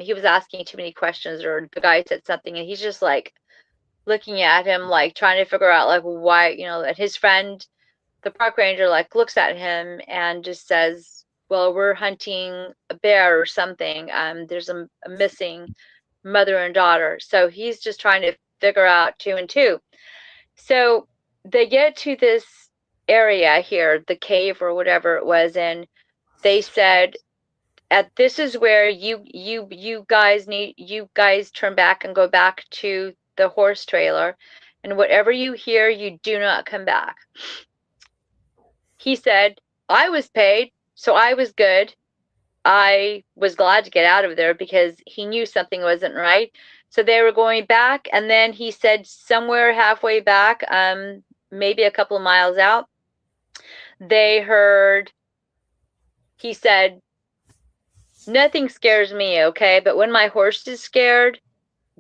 he was asking too many questions, or the guy said something and he's just like looking at him, like trying to figure out like why, you know, and his friend, the park ranger, like looks at him and just says, well, we're hunting a bear or something. There's a missing mother and daughter. So he's just trying to figure out 2 and 2. So they get to this area here, the cave or whatever it was, and they said, this is where you guys turn back and go back to the horse trailer, and whatever you hear, you do not come back. He said, I was paid, so I was good. I was glad to get out of there because he knew something wasn't right. So they were going back, and then he said somewhere halfway back, maybe a couple of miles out, they heard, he said, nothing scares me, okay? But when my horse is scared,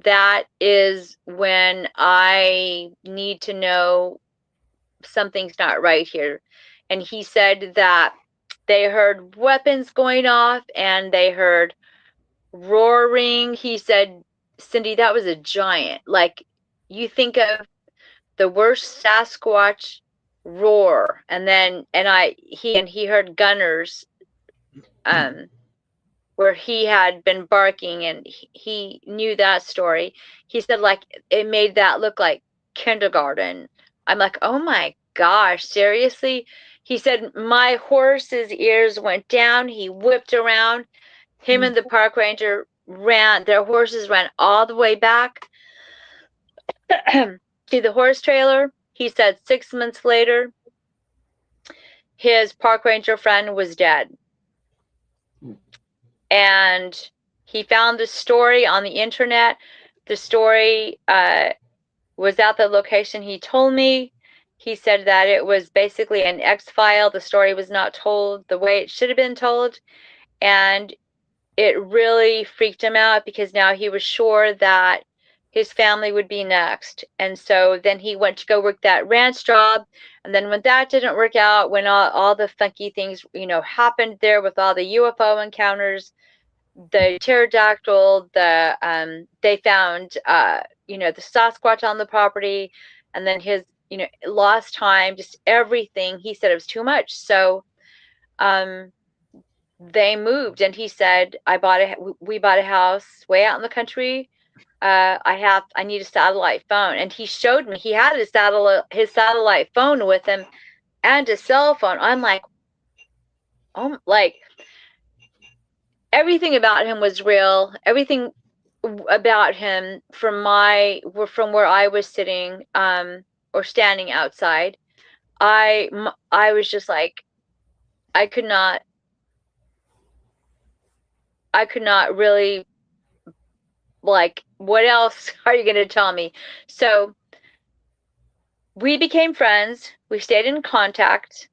that is when I need to know something's not right here. And he said that they heard weapons going off and they heard roaring. He said, Cindy, that was a giant. Like, you think of the worst Sasquatch roar, and then he heard gunners where he had been barking, and he knew that story. He said, like, it made that look like kindergarten. I'm like, oh my gosh, seriously? He said, my horse's ears went down. He whipped around. Him and the park ranger ran. Their horses ran all the way back to the horse trailer. He said 6 months later, his park ranger friend was dead. And he found the story on the internet. The story was at the location he told me. He said that it was basically an X-file. The story was not told the way it should have been told. And it really freaked him out because now he was sure that his family would be next. And so then he went to go work that ranch job. And then when that didn't work out, when all the funky things, you know, happened there with all the UFO encounters, the pterodactyl, they found, you know, the Sasquatch on the property, and then his, you know, lost time, just everything. He said it was too much. So, they moved, and he said, we bought a house way out in the country. I need a satellite phone. And he showed me, he had his satellite phone with him and a cell phone. I'm like, oh, like, everything about him was real. Everything about him from where I was sitting, or standing outside, I was just like, I could not really, like, what else are you going to tell me? So we became friends. We stayed in contact.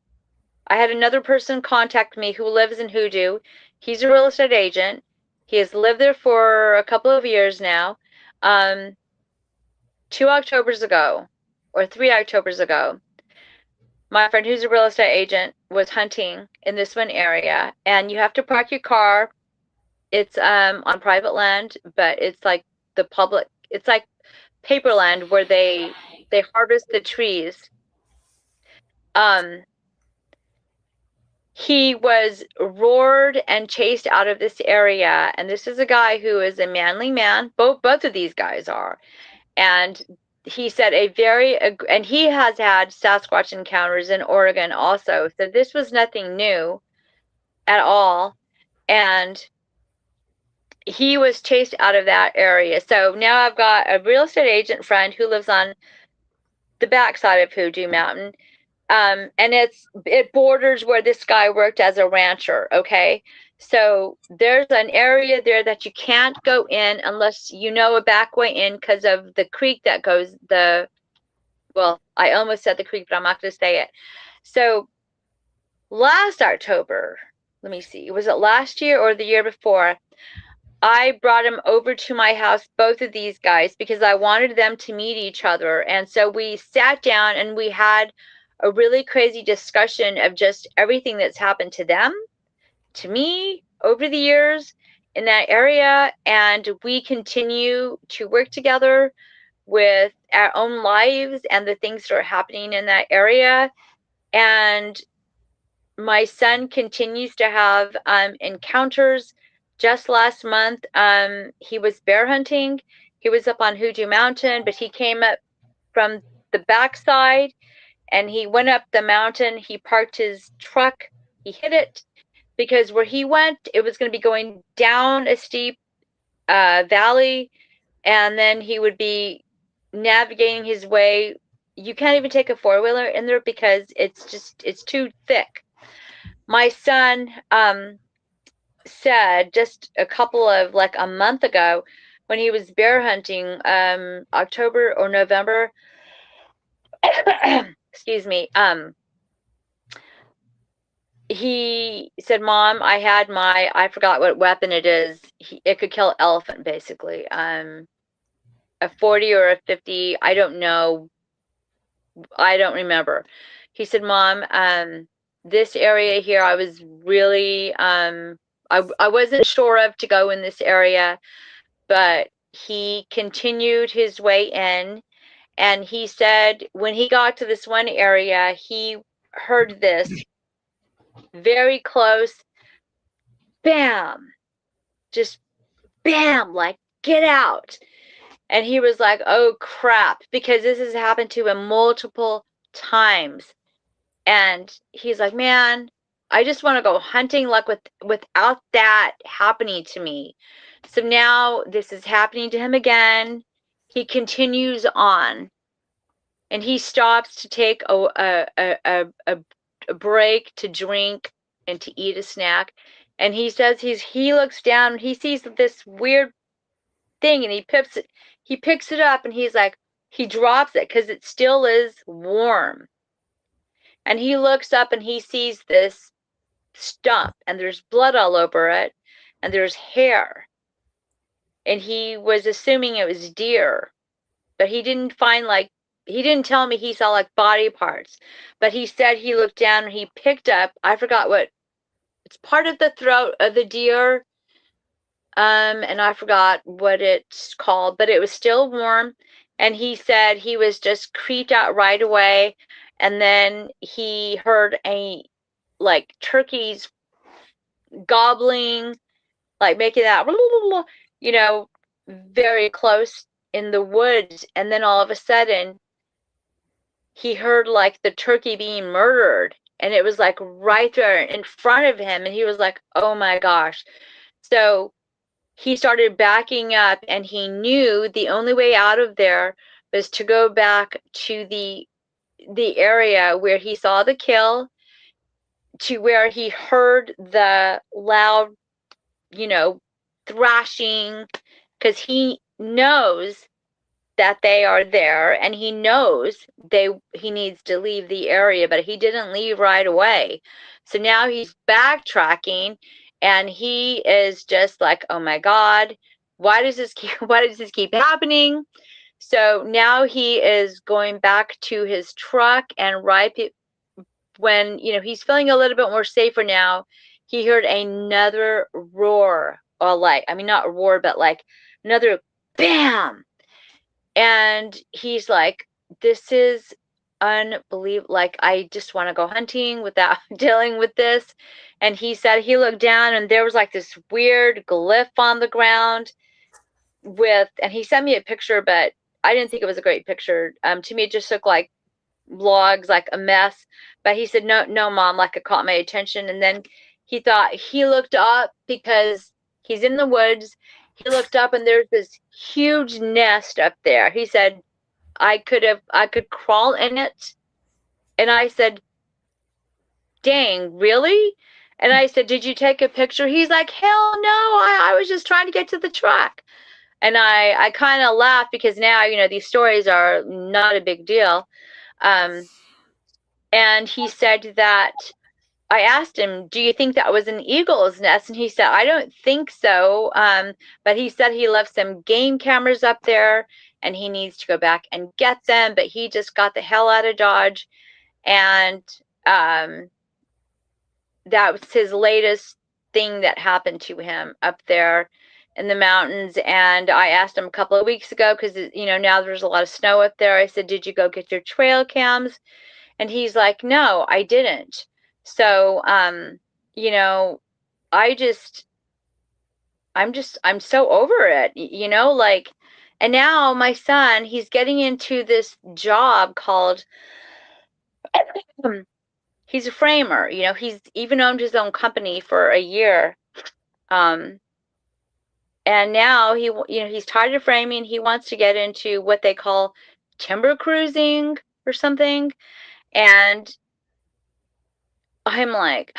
I had another person contact me who lives in Hoodoo. He's a real estate agent. He has lived there for a couple of years now. 2 Octobers ago, or 3 Octobers ago, my friend who's a real estate agent was hunting in this one area, and you have to park your car. It's on private land, but it's like the public, it's like paper land where they harvest the trees. He was roared and chased out of this area, and this is a guy who is a manly man. Both of these guys are, and he said and he has had Sasquatch encounters in Oregon also, so this was nothing new at all, and he was chased out of that area. So now I've got a real estate agent friend who lives on the backside of Hoodoo Mountain. And it borders where this guy worked as a rancher. Okay. So there's an area there that you can't go in unless you know a back way in because of the creek that goes well, I almost said the creek, but I'm not going to say it. So last October, let me see, was it last year or the year before? I brought him over to my house, both of these guys, because I wanted them to meet each other. And so we sat down and we had a really crazy discussion of just everything that's happened to them, to me, over the years in that area. And we continue to work together with our own lives and the things that are happening in that area. And my son continues to have encounters. Just last month, he was bear hunting. He was up on Hoodoo Mountain, but he came up from the backside and he went up the mountain. He parked his truck. He hit it because where he went, it was going to be going down a steep valley, and then he would be navigating his way. You can't even take a four-wheeler in there because it's too thick. My son said just a couple of like a month ago when he was bear hunting, October or November, excuse me, he said, Mom, I forgot what weapon it is. It could kill an elephant, basically. A 40 or a 50, I don't know. I don't remember. He said, Mom, this area here, I was really, I wasn't sure of to go in this area, but he continued his way in. And he said when he got to this one area, he heard this very close, bam, just bam, like, get out. And he was like, oh, crap, because this has happened to him multiple times. And he's like, man, I just want to go hunting like without that happening to me. So now this is happening to him again. He continues on. And he stops to take a break to drink and to eat a snack. And he says he looks down and he sees this weird thing and he picks it up and he's like, he drops it because it still is warm. And he looks up and he sees this stump and there's blood all over it and there's hair. And he was assuming it was deer, but he didn't tell me he saw like body parts, but he said he looked down and he picked up, I forgot it's part of the throat of the deer. And I forgot what it's called, but it was still warm. And he said he was just creeped out right away. And then he heard like turkeys gobbling, like making that, very close in the woods. And then all of a sudden, he heard like the turkey being murdered, and it was like right there in front of him. And he was like, oh my gosh. So he started backing up, and he knew the only way out of there was to go back to the area where he saw the kill, to where he heard the loud, thrashing, because he knows that they are there, and he knows he needs to leave the area, but he didn't leave right away. So now he's backtracking, and he is just like, oh my God, why does this keep happening? So now he is going back to his truck, and right when, you know, he's feeling a little bit more safer now, he heard another roar, or like, I mean, not a roar, but like another bam. And he's like, this is unbelievable. Like, I just want to go hunting without dealing with this. And he said he looked down and there was like this weird glyph on the ground with, and he sent me a picture, but I didn't think it was a great picture. To me, it just looked like logs, like a mess. But he said, no, no, Mom, like it caught my attention. And then he thought, he looked up because he's in the woods. He looked up and there's this huge nest up there. He said, I could crawl in it. And I said, dang, really? And I said, did you take a picture? He's like, hell no, I was just trying to get to the truck. And I kind of laughed because now, you know, these stories are not a big deal. And he said that, I asked him, do you think that was an eagle's nest? And he said, I don't think so. But he said he left some game cameras up there and he needs to go back and get them. But he just got the hell out of Dodge. And that was his latest thing that happened to him up there in the mountains. And I asked him a couple of weeks ago, because, you know, now there's a lot of snow up there. I said, did you go get your trail cams? And he's like, no, I didn't. So, you know, I'm so over it, you know, like, and now my son, he's getting into this job called, he's a framer, you know, he's even owned his own company for a year. And now he, you know, he's tired of framing. He wants to get into what they call timber cruising or something. And I'm like,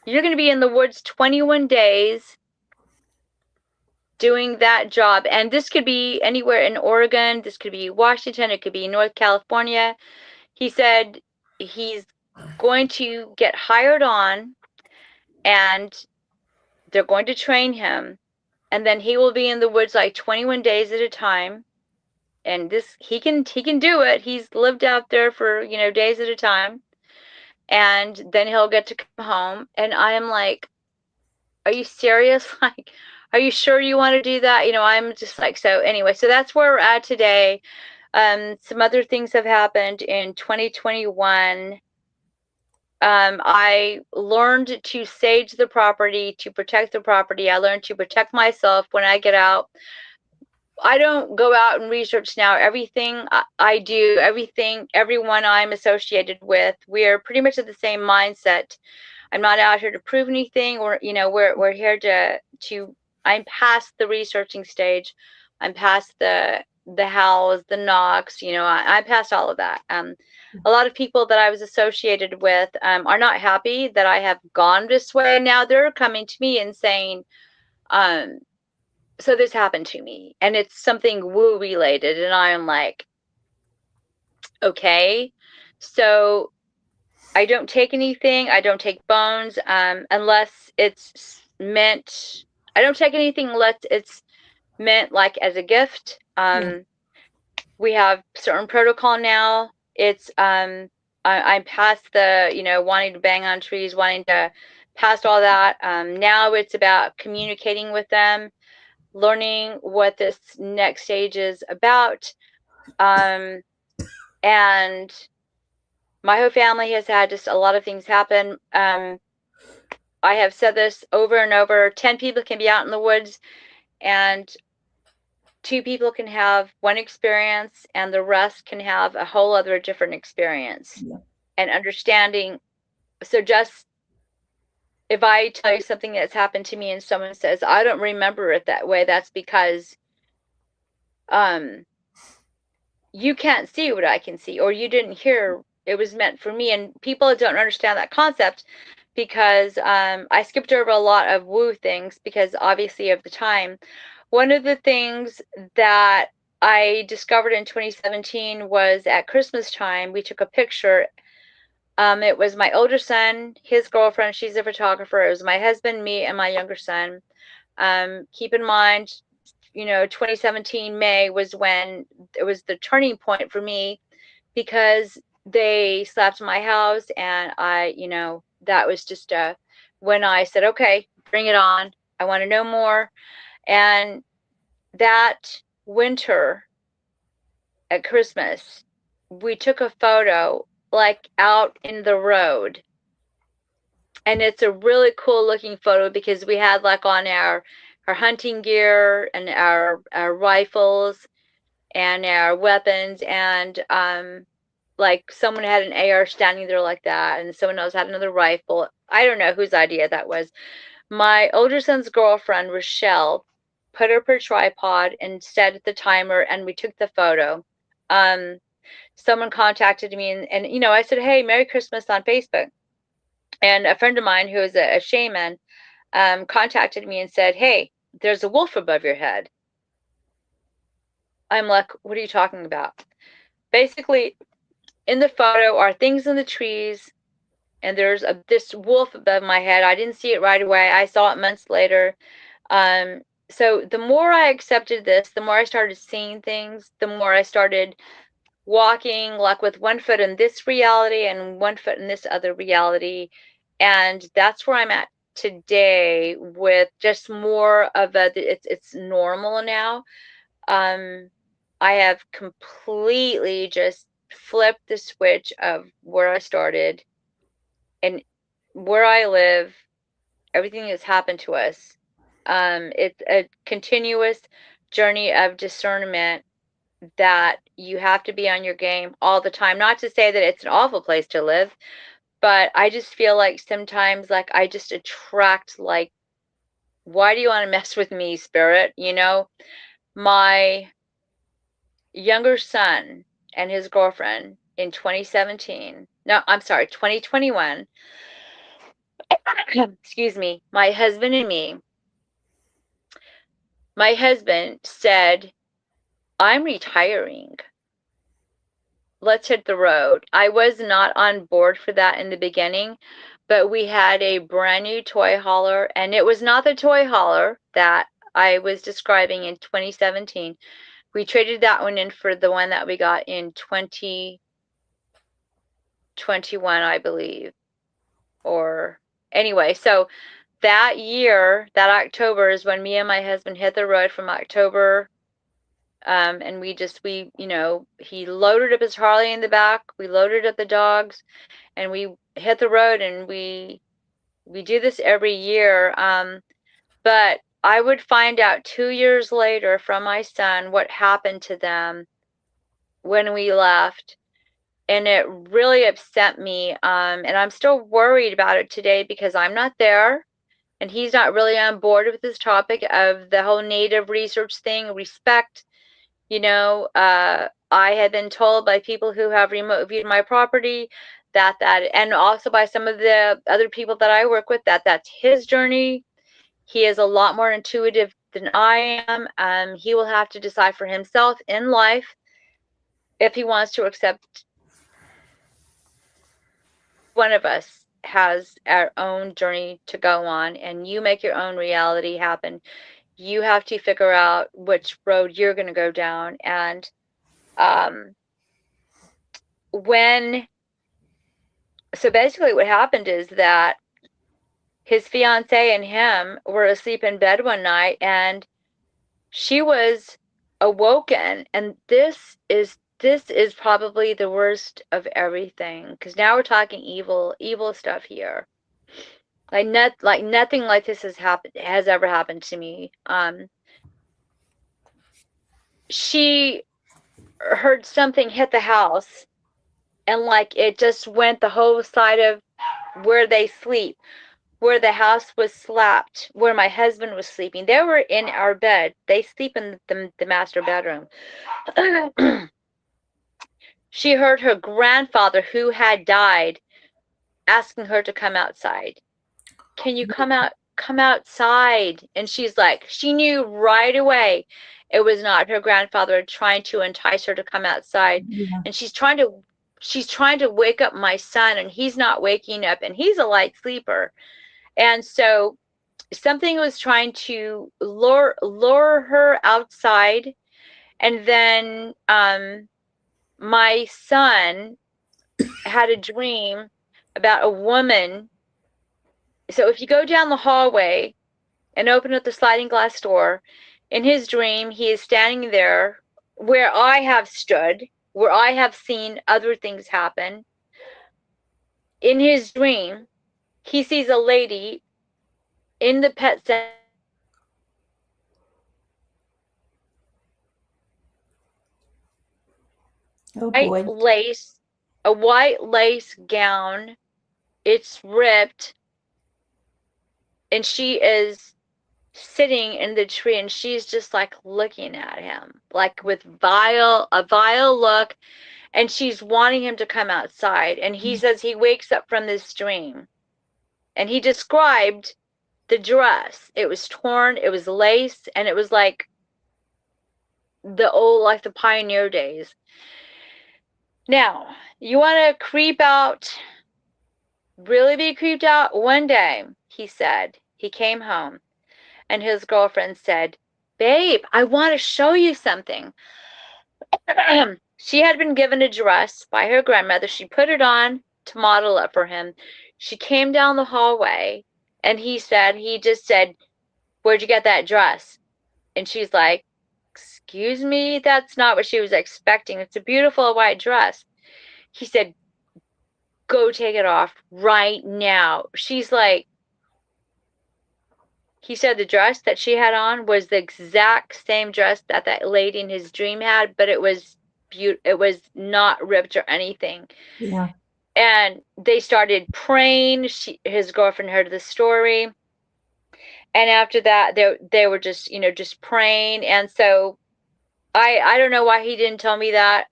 you're going to be in the woods 21 days doing that job. And this could be anywhere in Oregon. This could be Washington. It could be North California. He said he's going to get hired on and they're going to train him. And then he will be in the woods like 21 days at a time. And this, he can do it. He's lived out there for, you know, days at a time. And then he'll get to come home. And I am like, are you serious? Like, are you sure you want to do that? You know, I'm just like, so anyway, so that's where we're at today. Some other things have happened in 2021. I learned to sage the property, to protect the property. I learned to protect myself when I get out. I don't go out and research now. Everything I do, everyone I'm associated with, we're pretty much at the same mindset. I'm not out here to prove anything, or, you know, we're here to I'm past the researching stage. I'm past the hows, the knocks, you know, I'm past all of that. A lot of people that I was associated with are not happy that I have gone this way. Now they're coming to me and saying, so this happened to me and it's something woo related. And I'm like, okay, so I don't take anything. I don't take bones unless it's meant. I don't take anything unless it's meant like as a gift. We have certain protocol now. It's I'm past the, you know, wanting to bang on trees, wanting to past all that. Now it's about communicating with them, learning what this next stage is about. And my whole family has had just a lot of things happen. I have said this over and over, 10 people can be out in the woods and 2 people can have one experience and the rest can have a whole other different experience. And understanding. So just if I tell you something that's happened to me and someone says, I don't remember it that way, that's because you can't see what I can see, or you didn't hear it was meant for me. And people don't understand that concept because I skipped over a lot of woo things because obviously of the time. One of the things that I discovered in 2017 was at Christmas time, we took a picture. It was my older son, his girlfriend, she's a photographer. It was my husband, me, and my younger son. Keep in mind, you know, 2017 May was when it was the turning point for me because they slept in my house, and that was just when I said, okay, bring it on. I want to know more. And that winter at Christmas, we took a photo like out in the road. And it's a really cool looking photo because we had like on our hunting gear and our rifles and our weapons, and like someone had an AR standing there like that, and someone else had another rifle. I don't know whose idea that was. My older son's girlfriend, Rochelle, put up her tripod and set the timer, and we took the photo. Someone contacted me, and I said, hey, Merry Christmas on Facebook. And a friend of mine who is a shaman contacted me and said, hey, there's a wolf above your head. I'm like, what are you talking about? Basically, in the photo are things in the trees, and there's this wolf above my head. I didn't see it right away. I saw it months later. So the more I accepted this, the more I started seeing things, the more I started walking like with one foot in this reality and one foot in this other reality. And that's where I'm at today, with just more of it's normal now. I have completely just flipped the switch of where I started and where I live, everything that's happened to us. It's a continuous journey of discernment that you have to be on your game all the time. Not to say that it's an awful place to live, but I just feel like sometimes like I just attract, like, why do you want to mess with me, spirit? My younger son and his girlfriend in 2017, no, I'm sorry, 2021, excuse me, my husband and me, my husband said, I'm retiring. Let's hit the road. I was not on board for that in the beginning, but we had a brand new toy hauler, and it was not the toy hauler that I was describing in 2017. We traded that one in for the one that we got in 2021, I believe. Or anyway, so that year, that October, is when me and my husband hit the road from October. And he loaded up his Harley in the back. We loaded up the dogs, and we hit the road, and we do this every year. But I would find out 2 years later from my son what happened to them when we left. And it really upset me. And I'm still worried about it today because I'm not there. And he's not really on board with this topic of the whole native research thing, respect. I had been told by people who have remote viewed my property that, and also by some of the other people that I work with, that's his journey. He is a lot more intuitive than I am. He will have to decide for himself in life if he wants to accept. One of us has our own journey to go on, and you make your own reality happen. You have to figure out which road you're going to go down. And so basically what happened is that his fiance and him were asleep in bed one night, and she was awoken. And this is probably the worst of everything, because now we're talking evil stuff here. Like nothing like this has ever happened to me. She heard something hit the house, and like it just went the whole side of where they sleep, where the house was slapped, where my husband was sleeping. They were in our bed. They sleep in the master bedroom. She heard her grandfather, who had died, asking her to come outside. Can you come outside? And she's like, she knew right away it was not her grandfather trying to entice her to come outside. Yeah. And she's trying to wake up my son, and he's not waking up, and he's a light sleeper. And so something was trying to lure her outside. And then my son had a dream about a woman. So if you go down the hallway and open up the sliding glass door, in his dream, he is standing there where I have stood, where I have seen other things happen. In his dream, he sees a lady in the pet center. Oh boy. A white lace gown. It's ripped, and she is sitting in the tree, and she's just like looking at him, like with a vile look, and she's wanting him to come outside. And he says he wakes up from this dream, and he described the dress. It was torn, it was lace, and it was like the pioneer days. Now, you want to creep out, really be creeped out? One day, he said, he came home and his girlfriend said, "Babe, I want to show you something." She had been given a dress by her grandmother. She put it on to model it for him. She came down the hallway and he just said, "Where'd you get that dress?" And she's like, "Excuse me, that's not what she was expecting. It's a beautiful white dress." He said, "Go take it off right now." She's like, he said the dress that she had on was the exact same dress that that lady in his dream had, but it was it was not ripped or anything. Yeah. And they started praying. His girlfriend heard the story. And after that, they were just, just praying. And so I don't know why he didn't tell me that.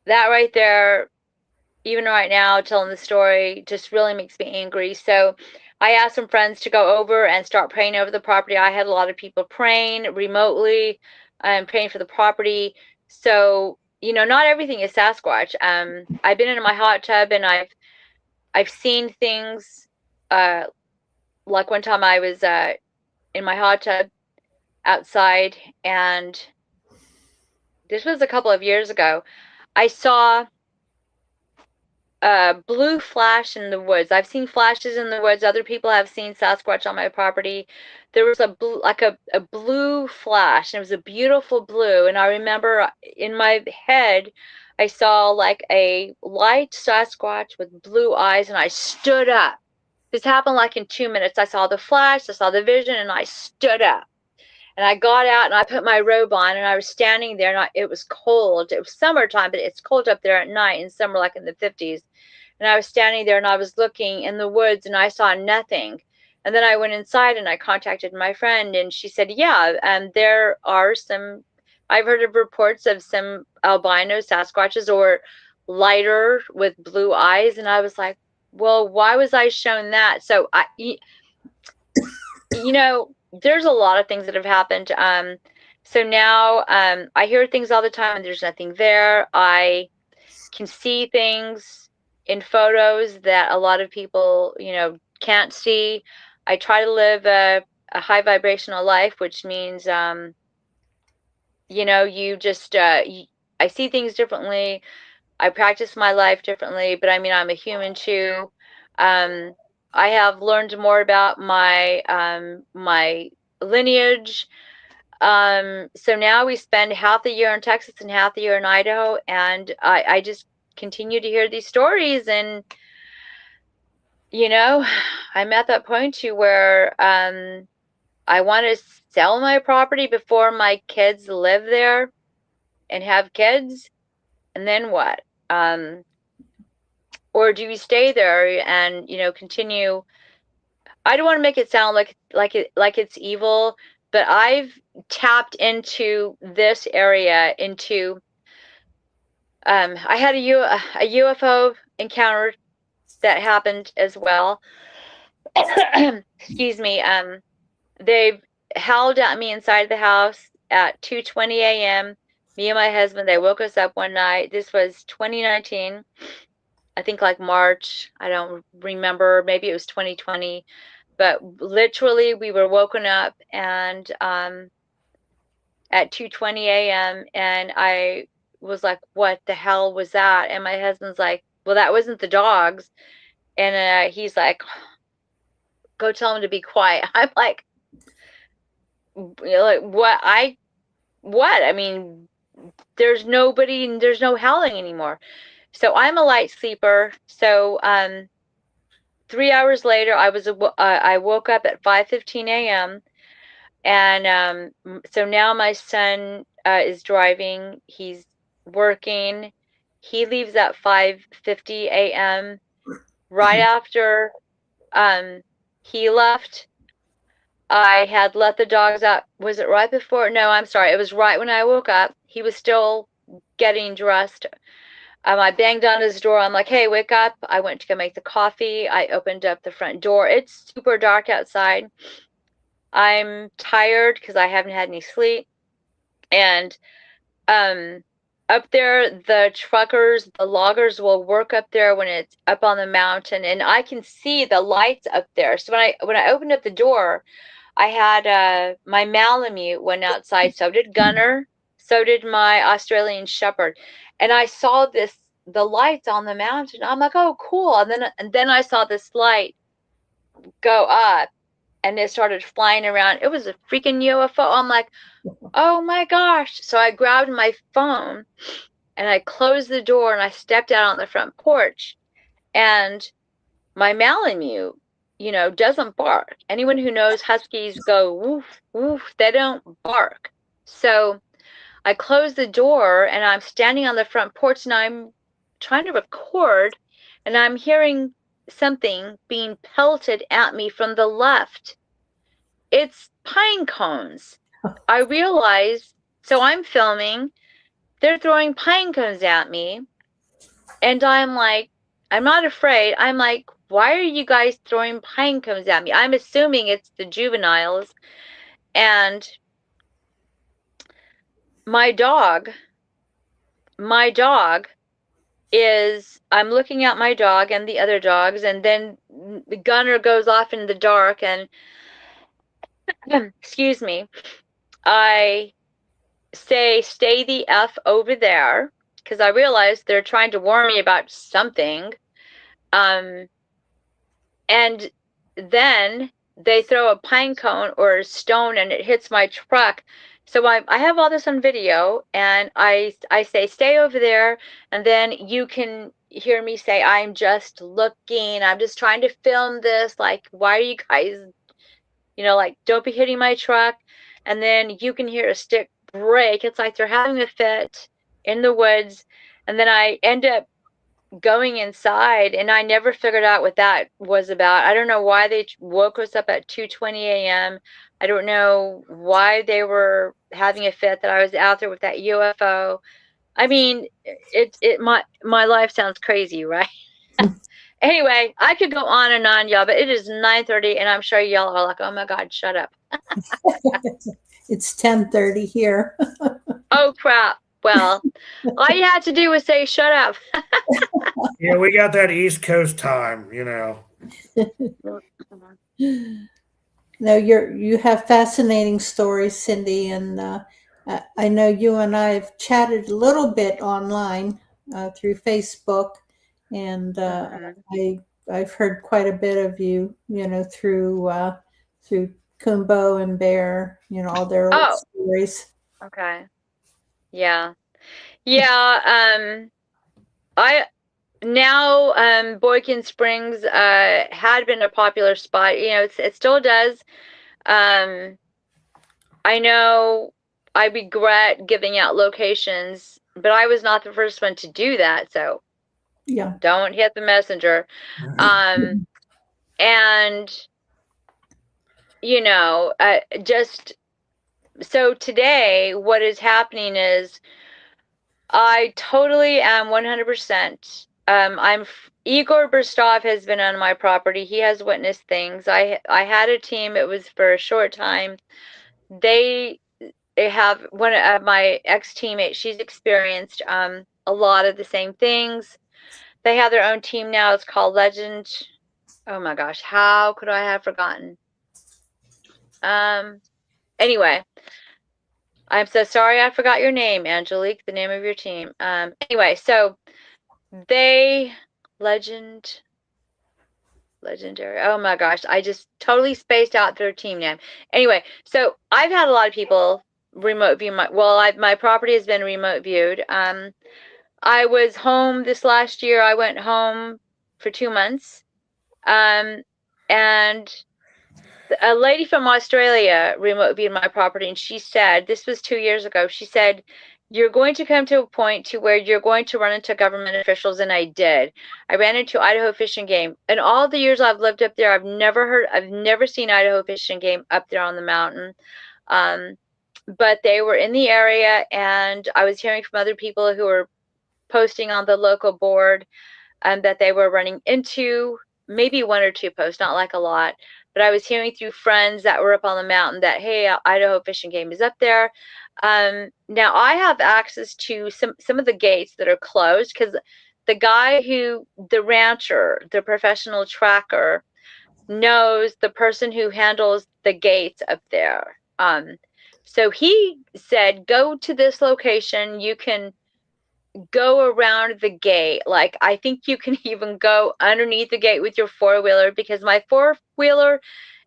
That right there, even right now, telling the story just really makes me angry. So I asked some friends to go over and start praying over the property. I had a lot of people praying remotely and praying for the property. So, not everything is Sasquatch. I've been in my hot tub and I've seen things. Like one time I was in my hot tub outside, and this was a couple of years ago. I saw blue flash in the woods. I've seen flashes in the woods. Other people have seen Sasquatch on my property. There was a blue flash, and it was a beautiful blue. And I remember in my head, I saw like a light Sasquatch with blue eyes, and I stood up. This happened like in 2 minutes. I saw the flash, I saw the vision, and I stood up. And I got out and I put my robe on, and I was standing there, and it was cold. It was summertime, but it's cold up there at night in summer, like in the 50s. And I was standing there and I was looking in the woods and I saw nothing. And then I went inside and I contacted my friend, and she said, yeah, there are some, I've heard of reports of some albino Sasquatches or lighter with blue eyes. And I was like, well, why was I shown that? So there's a lot of things that have happened. So now I hear things all the time and there's nothing there. I can see things in photos that a lot of people, can't see. I try to live a high vibrational life, which means, you just, I see things differently. I practice my life differently, but I mean, I'm a human too. I have learned more about my my lineage. So now we spend half the year in Texas and half the year in Idaho, and I just continue to hear these stories, and I'm at that point too where I want to sell my property before my kids live there and have kids, and then what? Or do we stay there and continue? I don't want to make it sound like it's evil, but I've tapped into this area into. I had a UFO encounter that happened as well. Excuse me. They've howled at me inside the house at 2:20 a.m. Me and my husband, they woke us up one night. This was 2019. I think like March. I don't remember. Maybe it was 2020. But literally, we were woken up and at 2:20 a.m. and was like, what the hell was that? And my husband's like, well, that wasn't the dogs. And he's like, go tell him to be quiet. I'm like, what? I mean, there's nobody and there's no howling anymore. So I'm a light sleeper. So 3 hours later, I woke up at 5:15 a.m. And so now my son is driving. He's working. He leaves at 5:50 a.m. Right after he left, I had let the dogs out. Was it right before? No, I'm sorry. It was right when I woke up. He was still getting dressed. I banged on his door. I'm like, hey, wake up. I went to go make the coffee. I opened up the front door. It's super dark outside. I'm tired because I haven't had any sleep. And up there, the truckers, the loggers will work up there when it's up on the mountain, and I can see the lights up there. So when I opened up the door, I had my Malamute went outside. So did Gunner. So did my Australian Shepherd. And I saw the lights on the mountain. I'm like, oh, cool. And then I saw this light go up, and it started flying around. It was a freaking UFO. I'm like, oh my gosh. So I grabbed my phone and I closed the door and I stepped out on the front porch. And my Malamute, doesn't bark. Anyone who knows huskies go woof, woof. They don't bark. So I closed the door and I'm standing on the front porch and I'm trying to record, and I'm hearing something being pelted at me from the left. It's pine cones. I realize, so I'm filming, they're throwing pine cones at me, and I'm like, I'm not afraid. I'm like, why are you guys throwing pine cones at me? I'm assuming it's the juveniles. And my dog is, I'm looking at my dog and the other dogs, and then the Gunner goes off in the dark, and excuse me, I say, stay the F over there, because I realize they're trying to warn me about something. And then they throw a pine cone or a stone and it hits my truck. So I have all this on video, and I say, stay over there, and then you can hear me say, I'm just looking, I'm just trying to film this, like, why are you guys, like, don't be hitting my truck. And then you can hear a stick break. It's like they're having a fit in the woods. And then I end up going inside, and I never figured out what that was about. I don't know why they woke us up at 2:20 a.m. I don't know why they were having a fit that I was out there with that UFO. I mean, my life sounds crazy, right? Anyway, I could go on and on, y'all, but it is 9:30, and I'm sure y'all are like, oh my God, shut up. It's 10:30 here. Oh, crap. Well, all you had to do was say, shut up. Yeah, we got that East Coast time, No, you have fascinating stories, Cindy, and I know you and I have chatted a little bit online through Facebook, and I've heard quite a bit of you, through Kumbo and Bear, all their old stories. Okay. Yeah. Yeah. Boykin Springs had been a popular spot. It still does. I know I regret giving out locations, but I was not the first one to do that. So yeah, don't hit the messenger. And just so today, what is happening is I totally am 100%. Igor Berstov has been on my property. He has witnessed things. I had a team. It was for a short time. They have one of my ex-teammates. She's experienced a lot of the same things. They have their own team now. It's called Legend. Oh my gosh, how could I have forgotten? Anyway, I'm so sorry I forgot your name, Angelique, the name of your team. Anyway, so they legendary. Oh my gosh, I just totally spaced out their team name. Anyway, so I've had a lot of people remote view my property has been remote viewed. I was home this last year. I went home for 2 months. And a lady from Australia remote viewed my property, and she said, this was 2 years ago, she said, you're going to come to a point to where you're going to run into government officials, and I did. I ran into Idaho Fish and Game. In all the years I've lived up there, I've never seen Idaho Fish and Game up there on the mountain. But they were in the area, and I was hearing from other people who were posting on the local board that they were running into maybe 1 or 2 posts, not like a lot. But I was hearing through friends that were up on the mountain that, hey, Idaho Fish and Game is up there. Now I have access to some of the gates that are closed because the guy the rancher, the professional tracker, knows the person who handles the gates up there. So he said, go to this location. You can go around the gate. Like, I think you can even go underneath the gate with your 4-wheeler, because my 4-wheeler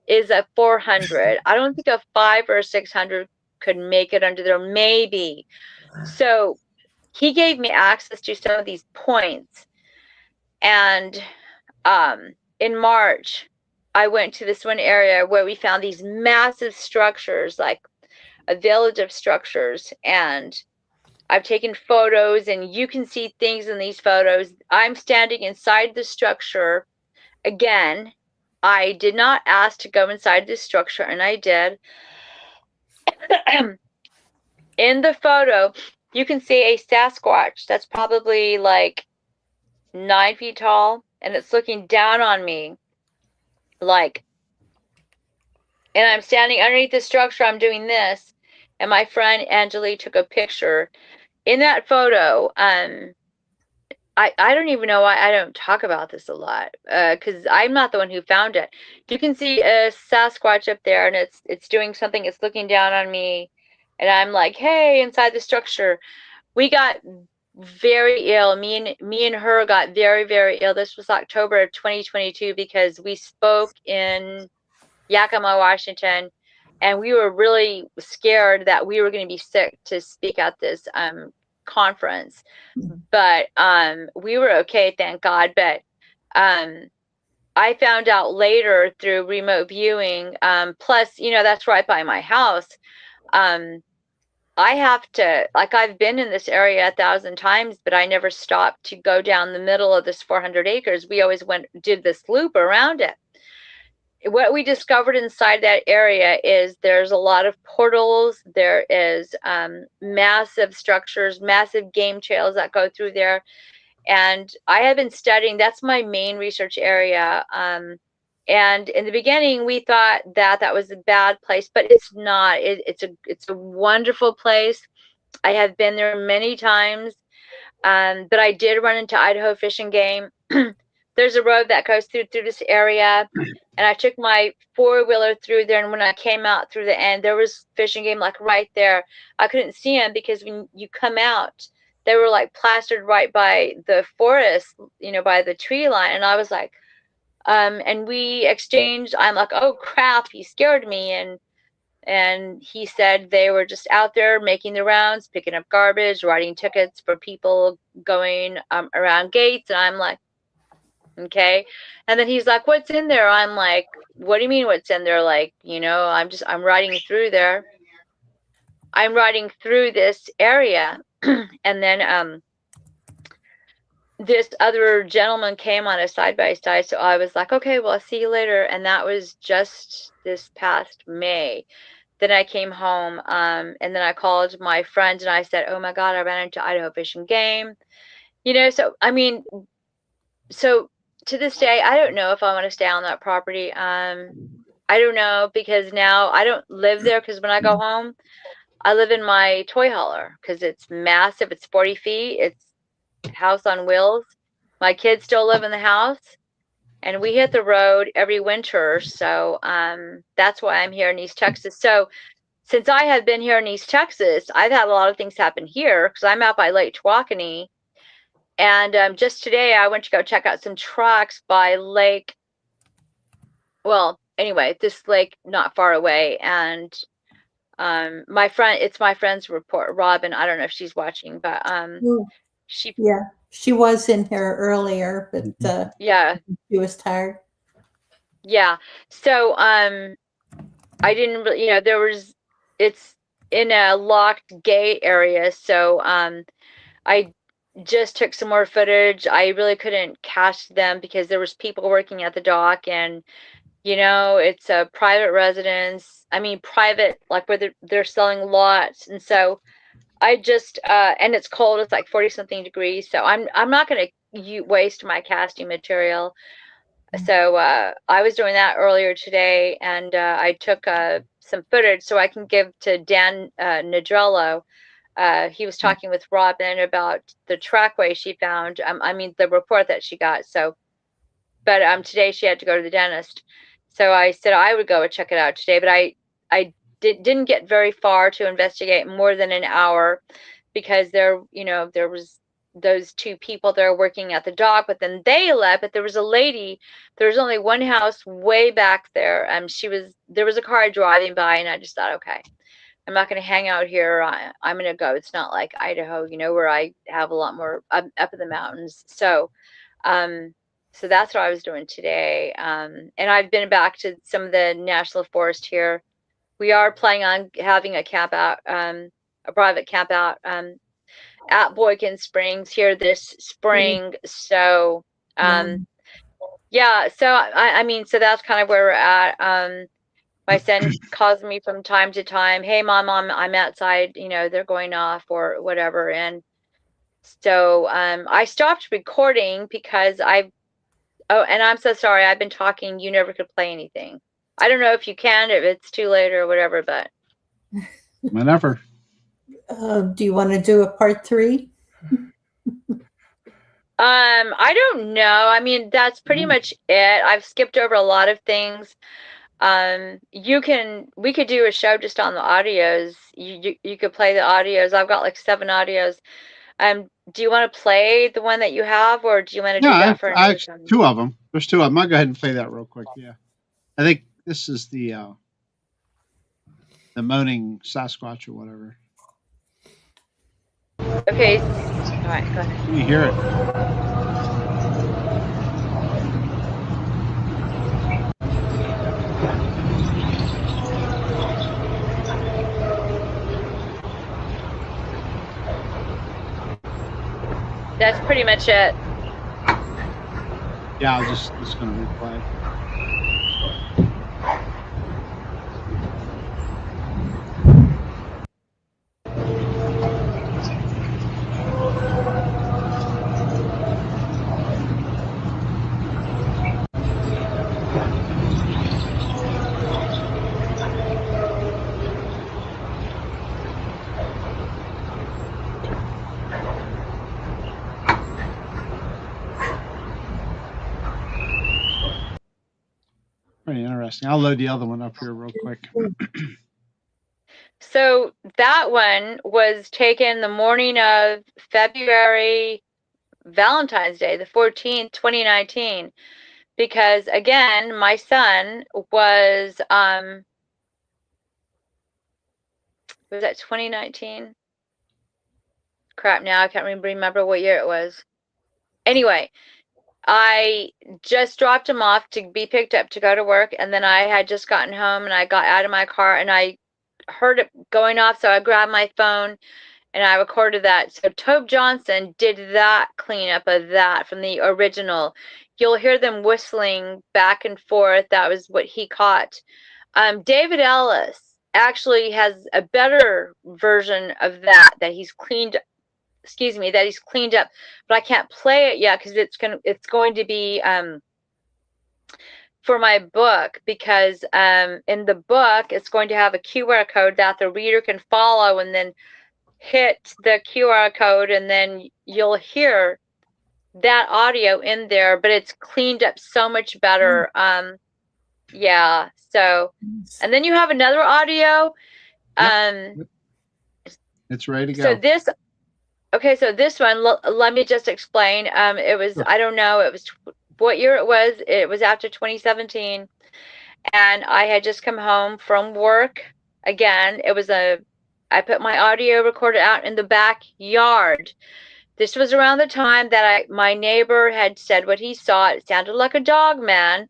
is a 400. I don't think a 5 or 600 could make it under there, maybe. So he gave me access to some of these points. And in March, I went to this one area where we found these massive structures, like a village of structures, and I've taken photos, and you can see things in these photos. I'm standing inside the structure. Again, I did not ask to go inside this structure, and I did. In the photo, you can see a Sasquatch that's probably like 9 feet tall, and it's looking down on me. And I'm standing underneath the structure. I'm doing this, and my friend Angelique took a picture. In that photo, I don't even know why I don't talk about this a lot, because I'm not the one who found it. You can see a Sasquatch up there, and it's doing something. It's looking down on me, and I'm like, hey, inside the structure. We got very ill. Me and her got very, very ill. This was October of 2022, because we spoke in Yakima, Washington, and we were really scared that we were going to be sick to speak at this conference. But we were okay, thank God. But I found out later through remote viewing, plus, that's right by my house. I have to, I've been in this area 1,000 times, but I never stopped to go down the middle of this 400 acres. We always did this loop around it. What we discovered inside that area is there's a lot of portals. There is massive structures, massive game trails that go through there. And I have been studying, that's my main research area. And in the beginning, we thought that was a bad place, but it's not. It's a wonderful place. I have been there many times, but I did run into Idaho Fish and Game. There's a road that goes through this area, and I took my 4-wheeler through there, and when I came out through the end, there was Fish and Game right there. I couldn't see them because when you come out, they were plastered right by the forest, by the tree line, and I was like, and we exchanged. I'm like, oh crap, he scared me, and he said they were just out there making the rounds, picking up garbage, writing tickets for people going around gates, and I'm like, okay. And then he's like, what's in there? I'm like, what do you mean what's in there? I'm riding through there. I'm riding through this area. And then this other gentleman came on a side-by-side. So I was like, okay, well, I'll see you later. And that was just this past May. Then I came home, and then I called my friend, and I said, oh my God, I ran into Idaho Fish and Game. So to this day, I don't know if I want to stay on that property. I don't know, because now I don't live there, because when I go home, I live in my toy hauler because it's massive. It's 40 feet. It's house on wheels. My kids still live in the house, and we hit the road every winter. So that's why I'm here in East Texas. So since I have been here in East Texas, I've had a lot of things happen here because I'm out by Lake Tawakoni. And just today, I went to go check out some tracks by Lake. Well, anyway, this lake not far away, and my friend, it's my friend's report, Robin. I don't know if she's watching, but she, Yeah, she was in here earlier, but yeah, she was tired. yeah. So I didn't really, you know, it's in a locked gate area, so I just took some more footage. I really couldn't catch them because there was people working at the dock, and you know, it's a private residence. I mean, private, like where they're selling lots, and so I just and it's cold. It's like 40 something degrees, so I'm not going to waste my casting material. So I was doing that earlier today, and I took some footage so I can give to Dan Nadrello. He was talking with Robin about the trackway she found. I mean, the report that she got. So, but today she had to go to the dentist. So I said I would go and check it out today, but I didn't get very far to investigate, more than an hour, because there was those two people there working at the dock, but then they left. But there was a lady. There was only one house way back there. There was a car driving by, and I just thought, okay, I'm not going to hang out here. I'm going to go. It's not like Idaho, you know, where I have a lot more up in the mountains. So, so that's what I was doing today. And I've been back to some of the national forest here. We are planning on having a camp out, a private camp out at Boykin Springs here this spring. So, yeah. So I mean, so that's kind of where we're at. My son calls me from time to time. Hey, mom, I'm outside. You know, they're going off or whatever. And so I stopped recording because oh, and I'm so sorry. I've been talking. You never could play anything. I don't know if you can, if it's too late or whatever, but. Whenever. Do you want to do a part 3? I don't know. I mean, that's pretty much it. I've skipped over a lot of things. We could do a show just on the audios. You could play the audios. I've got like 7 audios. Do you want to play the one that you have, or do you want to do that for another time? 2 of them. There's 2 of them. I'll go ahead and play that real quick. Yeah, I think this is the moaning Sasquatch or whatever. Okay. All right. Go ahead. You hear it? That's pretty much it. Yeah, I was just going to replay. Pretty interesting. I'll load the other one up here real quick. So that one was taken the morning of February, Valentine's Day, the 14th, 2019, because again, my son was that 2019? Crap, now I can't remember what year it was. Anyway, I just dropped him off to be picked up to go to work, and then I had just gotten home and I got out of my car and I heard it going off, so I grabbed my phone and I recorded that. So Tobe Johnson did that cleanup of that from the original. You'll hear them whistling back and forth. That was what he caught. David Ellis actually has a better version of that he's cleaned. Excuse me, that he's cleaned up, but I can't play it yet because it's going to be for my book, because in the book it's going to have a QR code that the reader can follow and then hit the QR code, and then you'll hear that audio in there, but it's cleaned up so much better. Yeah, so, and then you have another audio Yep. It's ready to go. So this, okay, so this one, let me just explain. It was, Sure. I don't know, it was what year it was. It was after 2017, and I had just come home from work. Again, I put my audio recorder out in the backyard. This was around the time that my neighbor had said what he saw. It sounded like a dog man.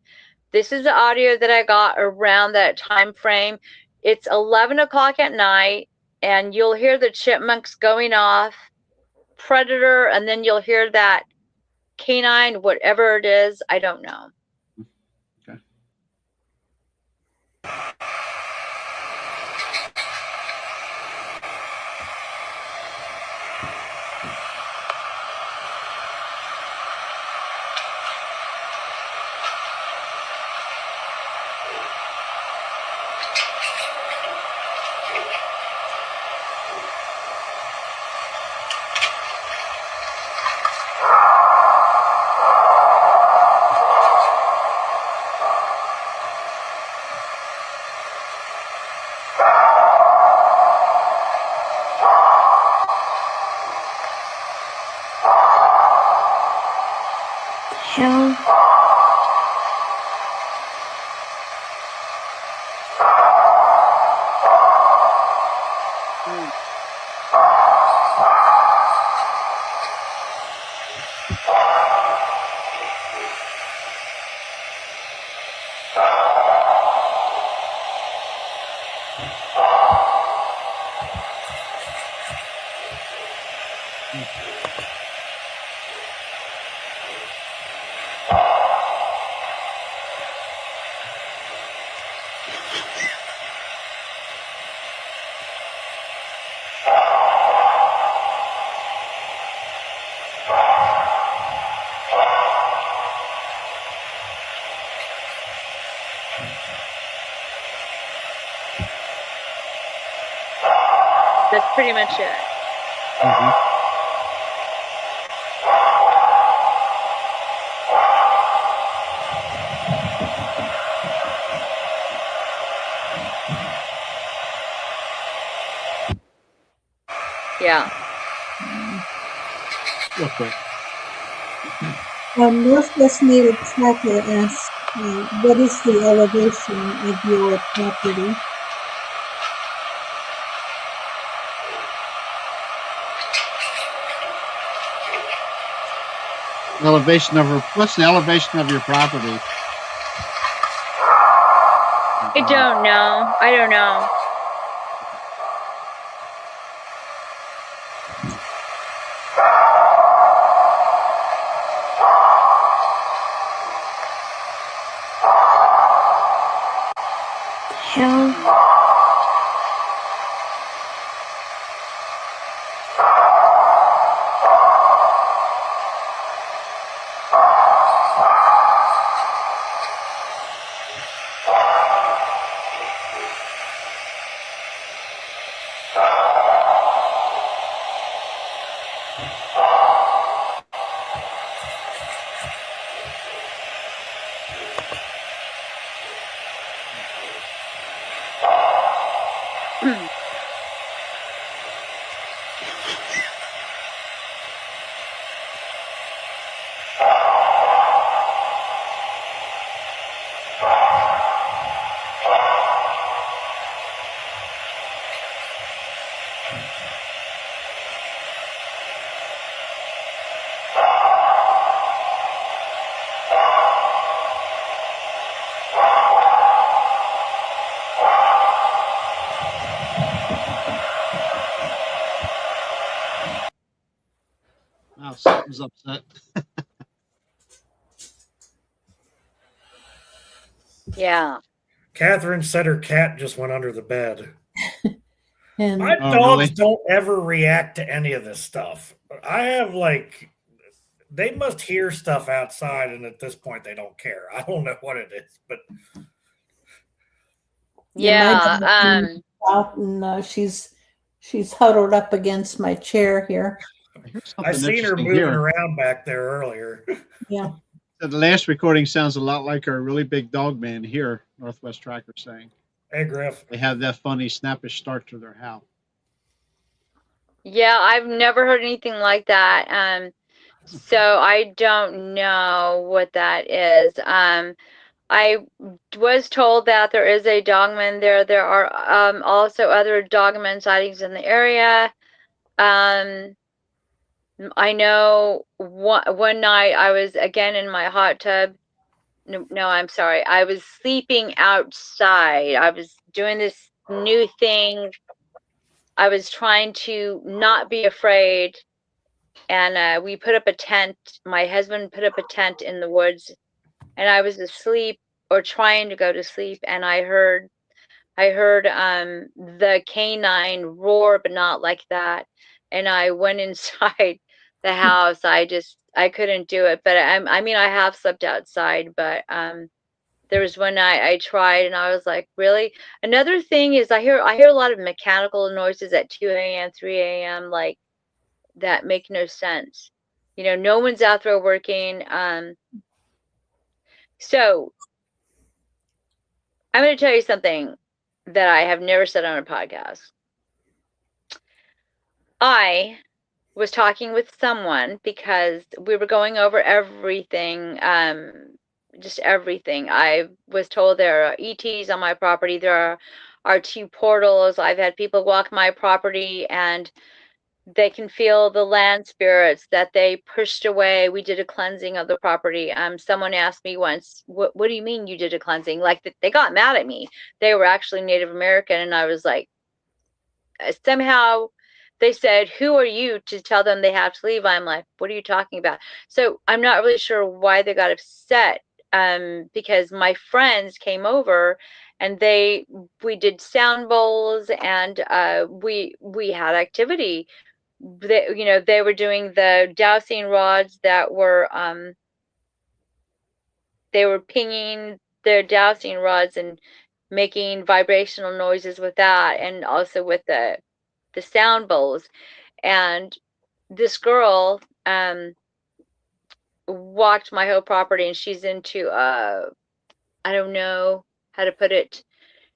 This is the audio that I got around that time frame. It's 11 o'clock at night, and you'll hear the chipmunks going off, predator, and then you'll hear that canine, whatever it is, I don't know. Okay. Hell. That's pretty much it. Mhm. Yeah. Real quick. Northwest Native Tracker asks, what is the elevation of your property? Elevation of what's the elevation of your property? I don't know. I don't know. Hell. Wow, something's upset. Yeah. Catherine said her cat just went under the bed. And My Oh, dogs really? don't ever react to any of this stuff. I have they must hear stuff outside, and at this point, they don't care. I don't know what it is, but Yeah. out and she's huddled up against my chair here. I hear I something seen her interesting moving here. around back there earlier. Yeah. The last recording sounds a lot like our really big dog man here, Northwest Tracker saying. Hey, Griff. They have that funny snappish start to their howl. Yeah, I've never heard anything like that. So I don't know what that is. I was told that there is a dogman there. There are also other dogman sightings in the area. I know one night I was again in my hot tub. No, I'm sorry. I was sleeping outside. I was doing this new thing. I was trying to not be afraid. And we put up a tent. My husband put up a tent in the woods, and I was asleep or trying to go to sleep, and I heard the canine roar, but not like that. And I went inside the house. I couldn't do it. But I mean, I have slept outside, but there was one night I tried, and I was like, really? Another thing is I hear a lot of mechanical noises at 2 a.m., 3 a.m. like that make no sense. You know, no one's out there working. So I'm going to tell you something that I have never said on a podcast. I was talking with someone because we were going over everything, just everything. I was told there are ETs on my property. There are 2 portals. I've had people walk my property and they can feel the land spirits that they pushed away. We did a cleansing of the property. Someone asked me once, what do you mean you did a cleansing? Like they got mad at me. They were actually Native American, and I was like, somehow they said, who are you to tell them they have to leave? I'm like, what are you talking about? So I'm not really sure why they got upset, because my friends came over and we did sound bowls, and we had activity. They were doing the dowsing rods that were they were pinging their dowsing rods and making vibrational noises with that, and also with the sound bowls. And this girl walked my whole property, and she's into I don't know how to put it.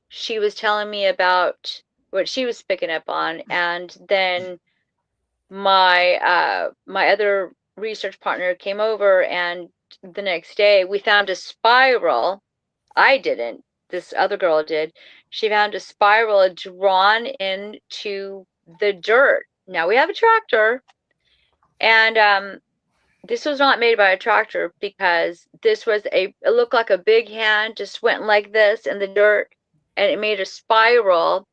She was telling me about what she was picking up on, and then my other research partner came over, and the next day we found a spiral. I didn't. This other girl did. She found a spiral drawn into the dirt. Now we have a tractor, and this was not made by a tractor, because this was it looked like a big hand just went like this in the dirt, and it made a spiral.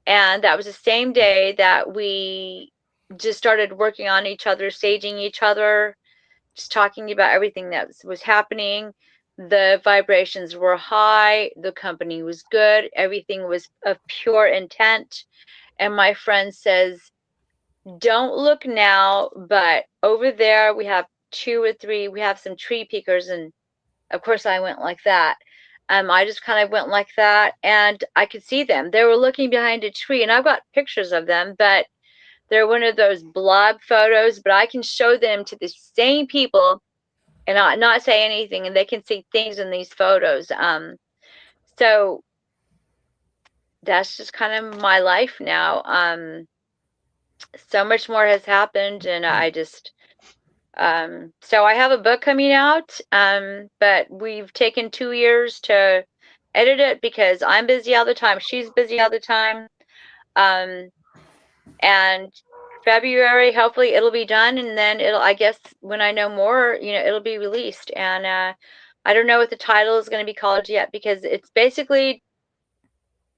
And that was the same day that we just started working on each other, saging each other, just talking about everything that was happening. The vibrations were high. The company was good. Everything was of pure intent. And my friend says, don't look now, but over there we have 2 or 3, we have some tree peekers. And of course I went like that. I just kind of went like that, and I could see them. They were looking behind a tree, and I've got pictures of them, but they're one of those blob photos, but I can show them to the same people and not say anything, and they can see things in these photos. So that's just kind of my life now. So much more has happened, and I just so I have a book coming out, but we've taken 2 years to edit it because I'm busy all the time. She's busy all the time. And February, hopefully it'll be done, and then I guess when I know more, it'll be released. And I don't know what the title is going to be called yet, because it's basically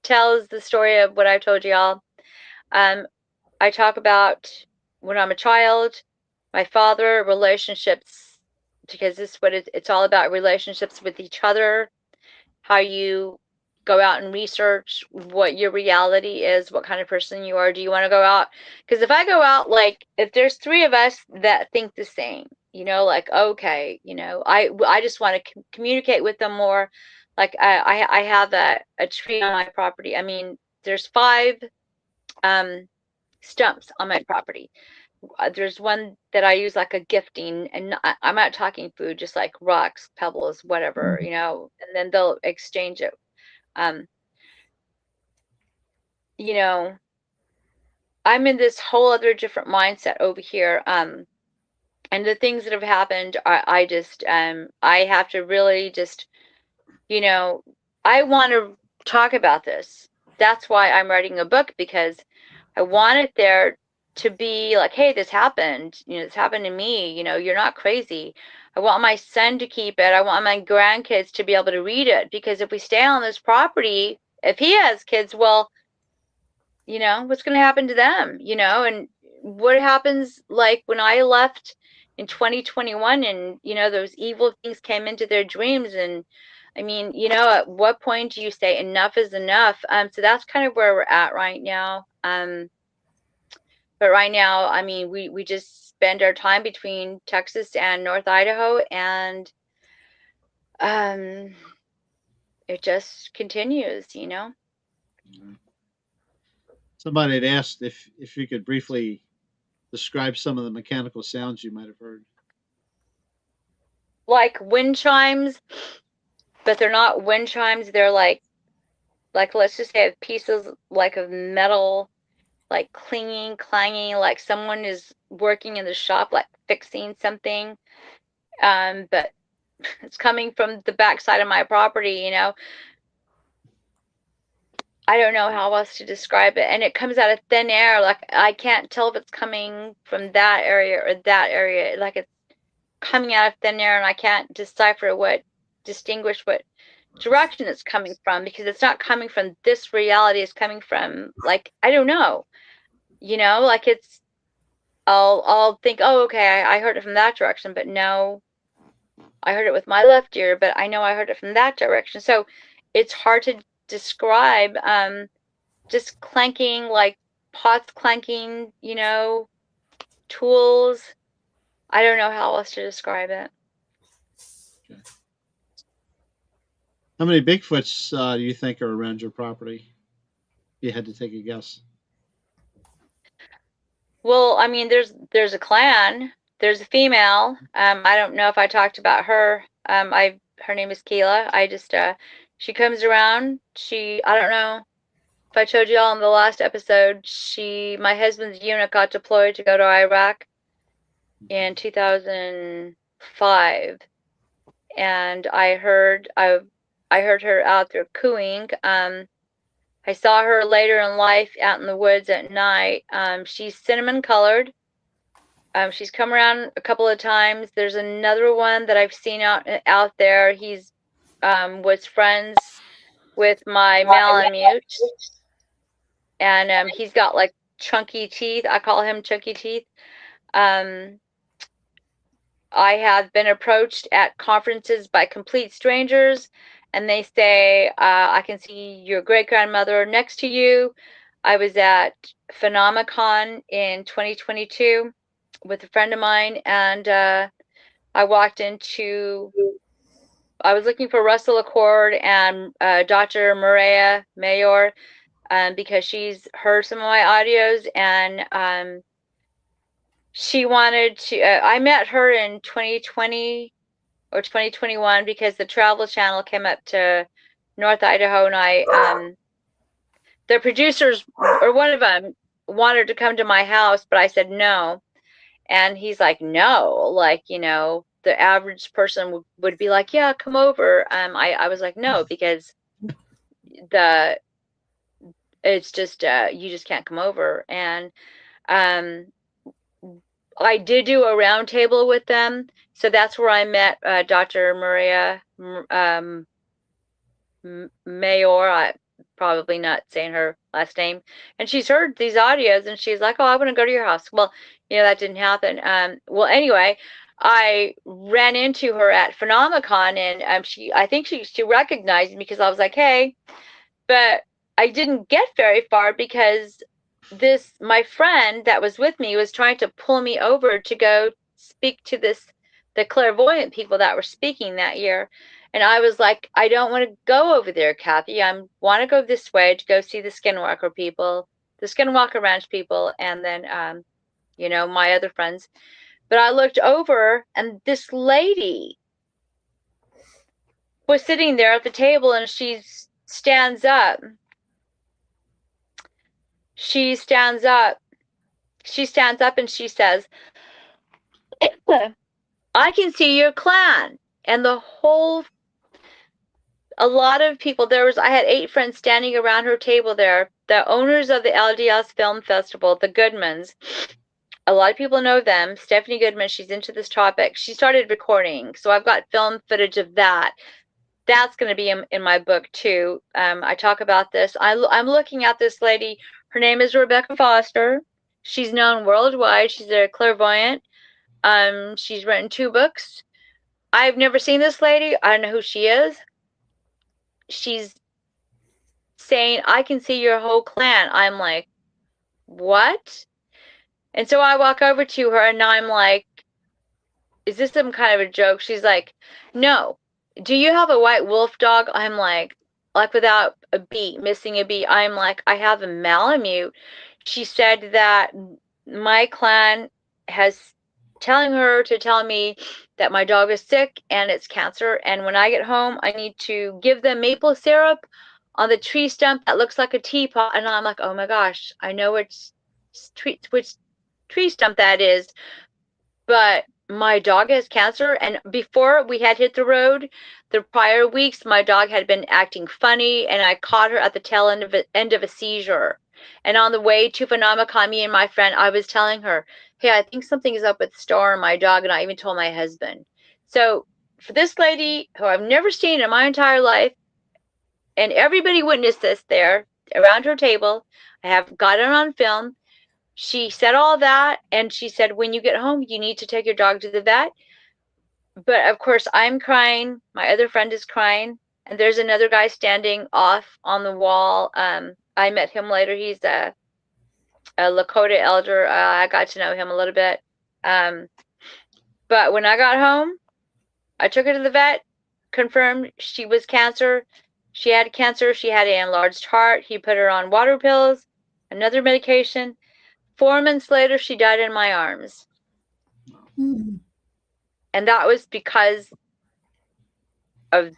tells the story of what I've told y'all. I talk about when I'm a child, my father, relationships, because this is what it's all about, relationships with each other, how you go out and research what your reality is, what kind of person you are. Do you want to go out? Because if I go out, like, if there's 3 of us that think the same, like, okay, I just want to communicate with them more. Like I have a tree on my property. I mean, there's 5 stumps on my property. There's one that I use like a gifting, and I'm not talking food, just like rocks, pebbles, whatever, and then they'll exchange it. you know, I'm in this whole other different mindset over here. And the things that have happened, I just, I have to really just, you know, I want to talk about this. That's why I'm writing a book, because I want it there to be like, hey, this happened. You know, this happened to me. You know, you're not crazy. I want my son to keep it. I want my grandkids to be able to read it, because if we stay on this property, if he has kids, well, you know, what's going to happen to them, you know, and what happens like when I left in 2021 and, you know, those evil things came into their dreams. And I mean, you know, at what point do you say enough is enough? So that's kind of where we're at right now. But right now, I mean, we just spend our time between Texas and North Idaho, and um, it just continues, you know. Somebody had asked if you could briefly describe some of the mechanical sounds you might have heard. Like wind chimes, but they're not wind chimes. They're like let's just say pieces like of metal, like clinging, clanging, like someone is working in the shop, like fixing something. But it's coming from the backside of my property, you know. I don't know how else to describe it. And it comes out of thin air. Like I can't tell if it's coming from that area or that area. Like it's coming out of thin air, and I can't distinguish what direction it's coming from, because it's not coming from this reality. It's coming from, like, I don't know, you know, like it's, I'll think, oh, okay, I heard it from that direction, but no, I heard it with my left ear, but I know I heard it from that direction. So it's hard to describe. Just clanking, like pots clanking, you know, tools. I don't know how else to describe it. Okay. How many Bigfoots do you think are around your property? If you had to take a guess. Well, I mean, there's a clan. There's a female. I don't know if I talked about her. Her name is Keela. I just she comes around. I don't know if I told you all in the last episode. My husband's unit got deployed to go to Iraq in 2005, and I heard her out there cooing. I saw her later in life out in the woods at night. She's cinnamon colored. She's come around a couple of times. There's another one that I've seen out there. He's was friends with my Malamute, and he's got like chunky teeth. I call him chunky teeth. I have been approached at conferences by complete strangers, and they say, I can see your great grandmother next to you. I was at Phenomicon in 2022 with a friend of mine, and I was looking for Russell Accord and Dr. Maria Mayor, because she's heard some of my audios, and she wanted to, I met her in 2020 or 2021 because the Travel Channel came up to North Idaho, and the producers, or one of them, wanted to come to my house, but I said no. And he's like, no, like, you know, the average person would be like, yeah, come over. I was like, no, because it's just, you just can't come over. And I did do a round table with them. So that's where I met Dr. Maria Mayor. I probably not saying her last name. And she's heard these audios, and she's like, oh, I want to go to your house. Well, you know, that didn't happen. Well, anyway, I ran into her at Phenomicon, and I think she recognized me, because I was like, hey, but I didn't get very far, because my friend that was with me was trying to pull me over to go speak to the clairvoyant people that were speaking that year. And I was like, I don't want to go over there, Kathy. I want to go this way to go see the Skinwalker people, the Skinwalker Ranch people, and then, you know, my other friends. But I looked over, and this lady was sitting there at the table, and she stands up. she stands up. She stands up and she says, I can see your clan. And a lot of people, I had 8 friends standing around her table there, the owners of the LDS Film Festival, the Goodmans. A lot of people know them. Stephanie Goodman, she's into this topic. She started recording, so I've got film footage of that. That's going to be in my book too. I talk about this. I'm looking at this lady. Her name is Rebecca Foster. She's known worldwide. She's a clairvoyant. She's written 2 books. I've never seen this lady. I don't know who she is. She's saying, I can see your whole clan. I'm like, what? And so I walk over to her and I'm like, is this some kind of a joke? She's like, no. Do you have a white wolf dog? I'm like without a beat, missing a beat. I'm like, I have a Malamute. She said that my clan has telling her to tell me that my dog is sick and it's cancer. And when I get home, I need to give them maple syrup on the tree stump that looks like a teapot. And I'm like, oh my gosh, I know which tree stump that is. But my dog has cancer, and before we had hit the road, the prior weeks, my dog had been acting funny, and I caught her at the tail end of a seizure. And on the way to Phenomicon, me and my friend, I was telling her, hey, I think something is up with Star, my dog, and I even told my husband. So for this lady, who I've never seen in my entire life, and everybody witnessed this there around her table, I have got it on film. She said all that, and she said, when you get home, you need to take your dog to the vet. But of course, I'm crying. My other friend is crying. And there's another guy standing off on the wall. I met him later. He's a Lakota elder. I got to know him a little bit. But when I got home, I took her to the vet, confirmed she was cancer. She had cancer. She had an enlarged heart. He put her on water pills, another medication. 4 months later, she died in my arms. Mm. And that was because of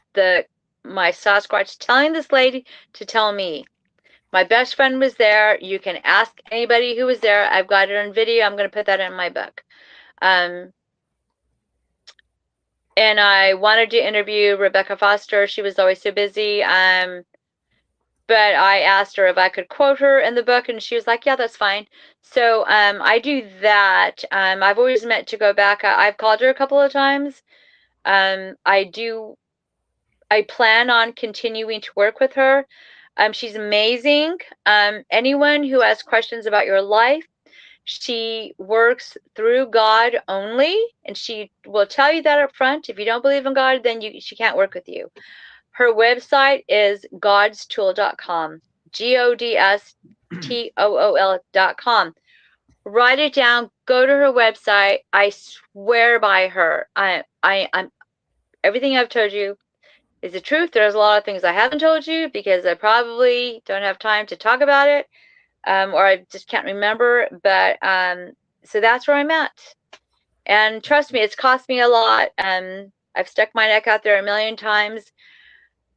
my Sasquatch telling this lady to tell me. My best friend was there. You can ask anybody who was there. I've got it on video. I'm going to put that in my book. And I wanted to interview Rebecca Foster. She was always so busy. But I asked her if I could quote her in the book, and she was like, yeah, that's fine. So I do that. I've always meant to go back. I've called her a couple of times. I plan on continuing to work with her. She's amazing. Anyone who has questions about your life, she works through God only, and she will tell you that up front. If you don't believe in God, then she can't work with you. Her website is godstool.com, GODSTOOL.com. Write it down. Go to her website. I swear by her. I'm everything I've told you is the truth. There's a lot of things I haven't told you because I probably don't have time to talk about it, or I just can't remember. But so that's where I'm at. And trust me, it's cost me a lot. I've stuck my neck out there a million times.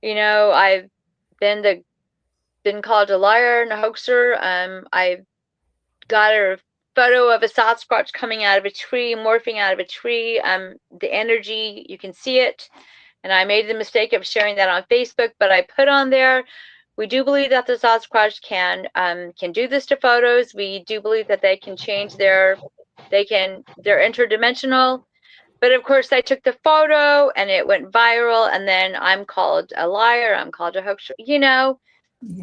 You know, I've been called a liar and a hoaxer. I've got a photo of a Sasquatch coming out of a tree, morphing out of a tree. The energy, you can see it. And I made the mistake of sharing that on Facebook, but I put on there, we do believe that the Sasquatch can do this to photos. We do believe that they can change they're interdimensional. But of course, I took the photo and it went viral, and then I'm called a liar. I'm called a hoaxer,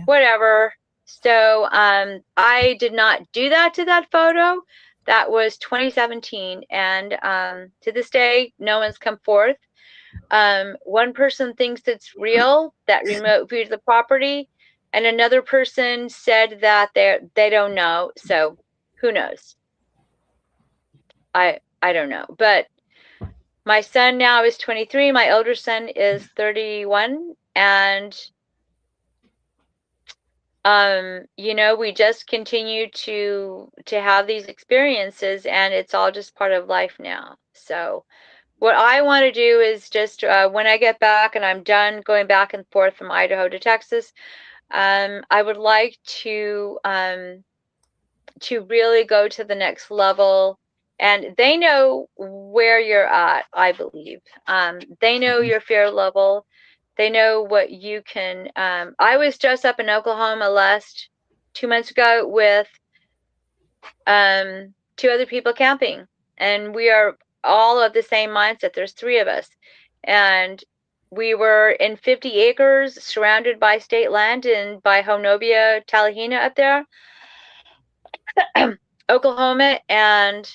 whatever. So I did not do that to that photo. That was 2017. And to this day, no one's come forth. One person thinks it's real, that remote viewed the property, and another person said that they don't know. So who knows? I don't know. But my son now is 23. My older son is 31. And, we just continue to have these experiences, and it's all just part of life now. So what I want to do is just when I get back and I'm done going back and forth from Idaho to Texas, I would like to to really go to the next level. And they know where you're at, I believe. They know your fear level. They know what you can. I was just up in Oklahoma 2 months ago with 2 other people camping, and we are all of the same mindset. There's 3 of us, and we were in 50 acres surrounded by state land and by Honobia, Talihina up there, Oklahoma, and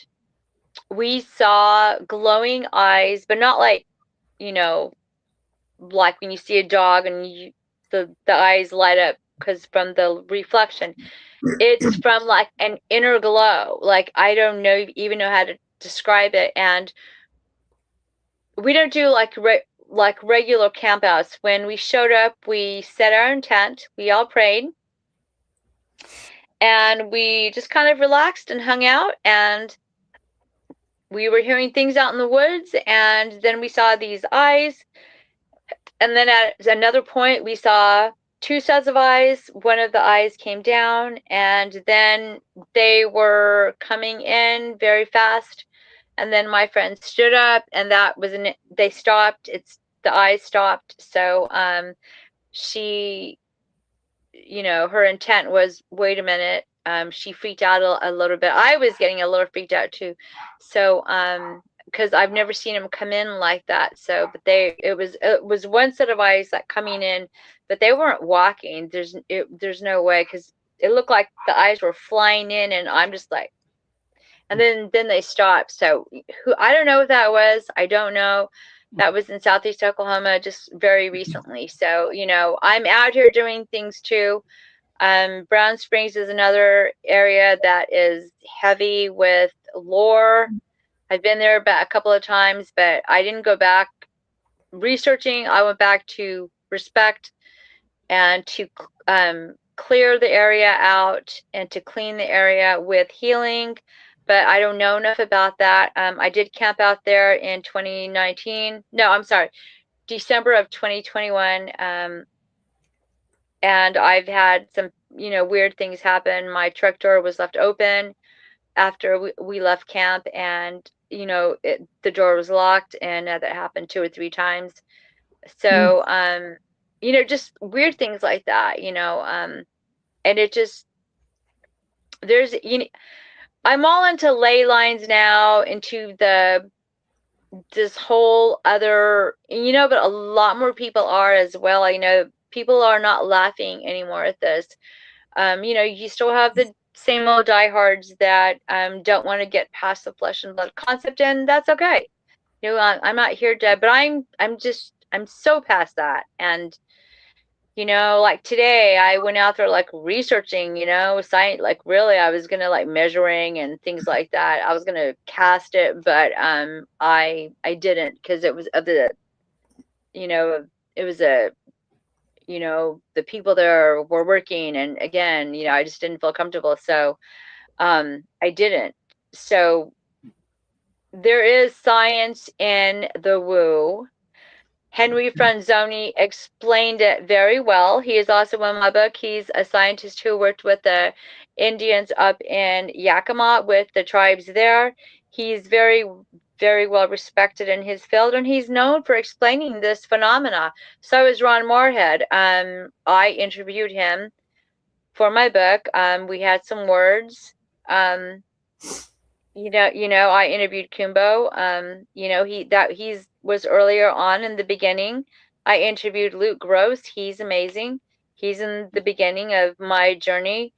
we saw glowing eyes, but not like, you know, like when you see a dog and the eyes light up because from the reflection. It's from like an inner glow. Like I don't even know how to describe it. And we don't do like regular campouts. When we showed up, we set our intent. We all prayed, and we just kind of relaxed and hung out. And we were hearing things out in the woods. And then we saw these eyes. And then at another point, we saw 2 sets of eyes. One of the eyes came down, and then they were coming in very fast. And then my friend stood up, and that was they stopped. The eyes stopped. So she, her intent was, wait a minute. She freaked out a little bit. I was getting a little freaked out too. So because I've never seen them come in like that. So, but it was one set of eyes that coming in, but they weren't walking. There's no way, because it looked like the eyes were flying in, and I'm just like, and then they stopped. So I don't know what that was. I don't know. That was in Southeast Oklahoma just very recently. So, I'm out here doing things too. Brown Springs is another area that is heavy with lore. I've been there a couple of times, but I didn't go back researching. I went back to respect and to clear the area out and to clean the area with healing. But I don't know enough about that. I did camp out there in 2019. No, I'm sorry, December of 2021. And I've had some, weird things happen. My truck door was left open after we left camp, and the door was locked, and that happened 2 or 3 times. So just weird things like that, and it just, there's, I'm all into ley lines now, into this whole other, but a lot more people are as well. I know people are not laughing anymore at this. You still have the same old diehards that don't want to get past the flesh and blood concept, and that's okay. I'm not here to, but I'm so past that. And like today, I went out there like researching, science, like really, I was gonna like measuring and things like that. I was gonna cast it, but I didn't, because it was the the people there were working, and again, I just didn't feel comfortable, so I didn't. So there is science in the woo. Henry Franzoni explained it very well. He is also in my book. He's a scientist who worked with the Indians up in Yakima, with the tribes there. He's very, very well respected in his field, and he's known for explaining this phenomena. So is Ron Moorhead. I interviewed him for my book. We had some words. I interviewed Kumbo. He was earlier on in the beginning. I interviewed Luke Gross. He's amazing. He's in the beginning of my journey,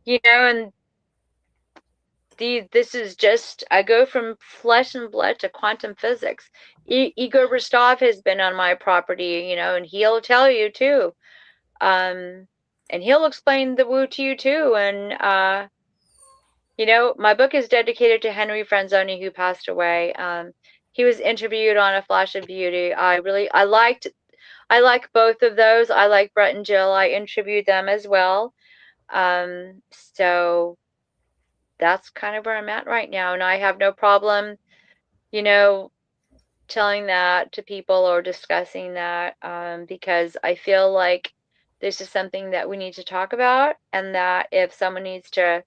and this is just, I go from flesh and blood to quantum physics. Igor Rostov has been on my property, and he'll tell you too. And he'll explain the woo to you too. And, my book is dedicated to Henry Franzoni, who passed away. He was interviewed on A Flash of Beauty. I like both of those. I like Brett and Jill. I interviewed them as well. So that's kind of where I'm at right now. And I have no problem, telling that to people or discussing that, because I feel like this is something that we need to talk about, and that if someone needs to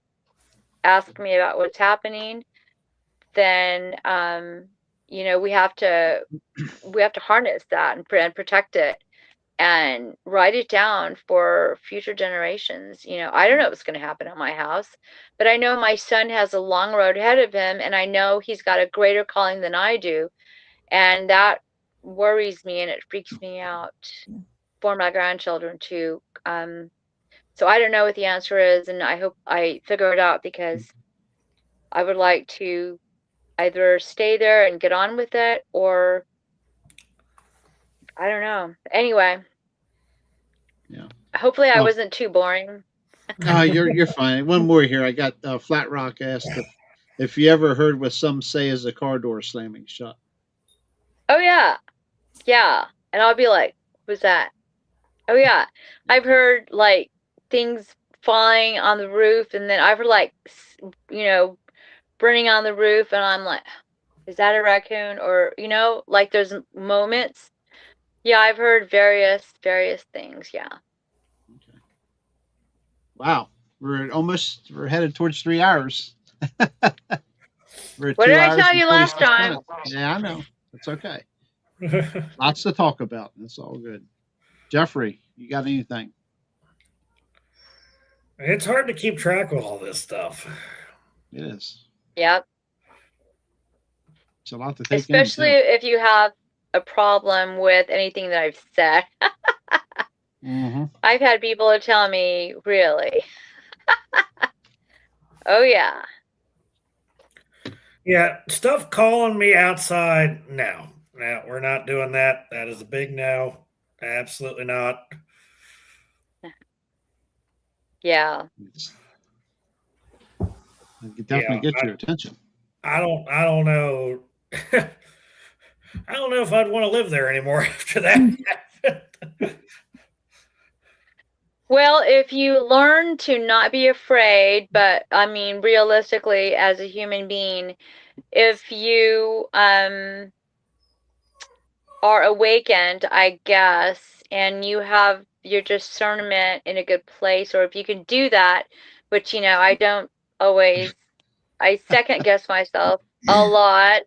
ask me about what's happening, then we have to harness that and protect it and write it down for future generations. I don't know what's going to happen at my house, but I know my son has a long road ahead of him, and I know he's got a greater calling than I do, and that worries me and it freaks me out for my grandchildren too. So I don't know what the answer is, and I hope I figure it out, because I would like to either stay there and get on with it, or I don't know. Anyway. Yeah. Hopefully I wasn't too boring. You're fine. One more here. I got Flat Rock asked if you ever heard what some say is a car door slamming shut. Oh yeah. Yeah. And I'll be like, what's that? Oh yeah. I've heard like things falling on the roof, and then I've heard like, burning on the roof, and I'm like, is that a raccoon? Or, like there's moments. Yeah, I've heard various things. Yeah. Okay. Wow. We're headed towards 3 hours. We're at What 2 did I hours tell and you last 46 time? minutes. Yeah, I know. It's okay. Lots to talk about. It's all good. Jeffrey, you got anything? It's hard to keep track of all this stuff. It is. Yep. It's a lot to take Especially in. if you have a problem with anything that I've said. Mm-hmm. I've had people tell me, really? Oh, yeah. Yeah, stuff calling me outside, no. No, we're not doing that. That is a big no. Absolutely not. Yeah. It could definitely get your attention. I don't know. I don't know if I'd want to live there anymore after that. Well, if you learn to not be afraid, but I mean, realistically, as a human being, if you are awakened, I guess, and you have your discernment in a good place, or if you can do that, which, I don't always, I second guess myself a lot.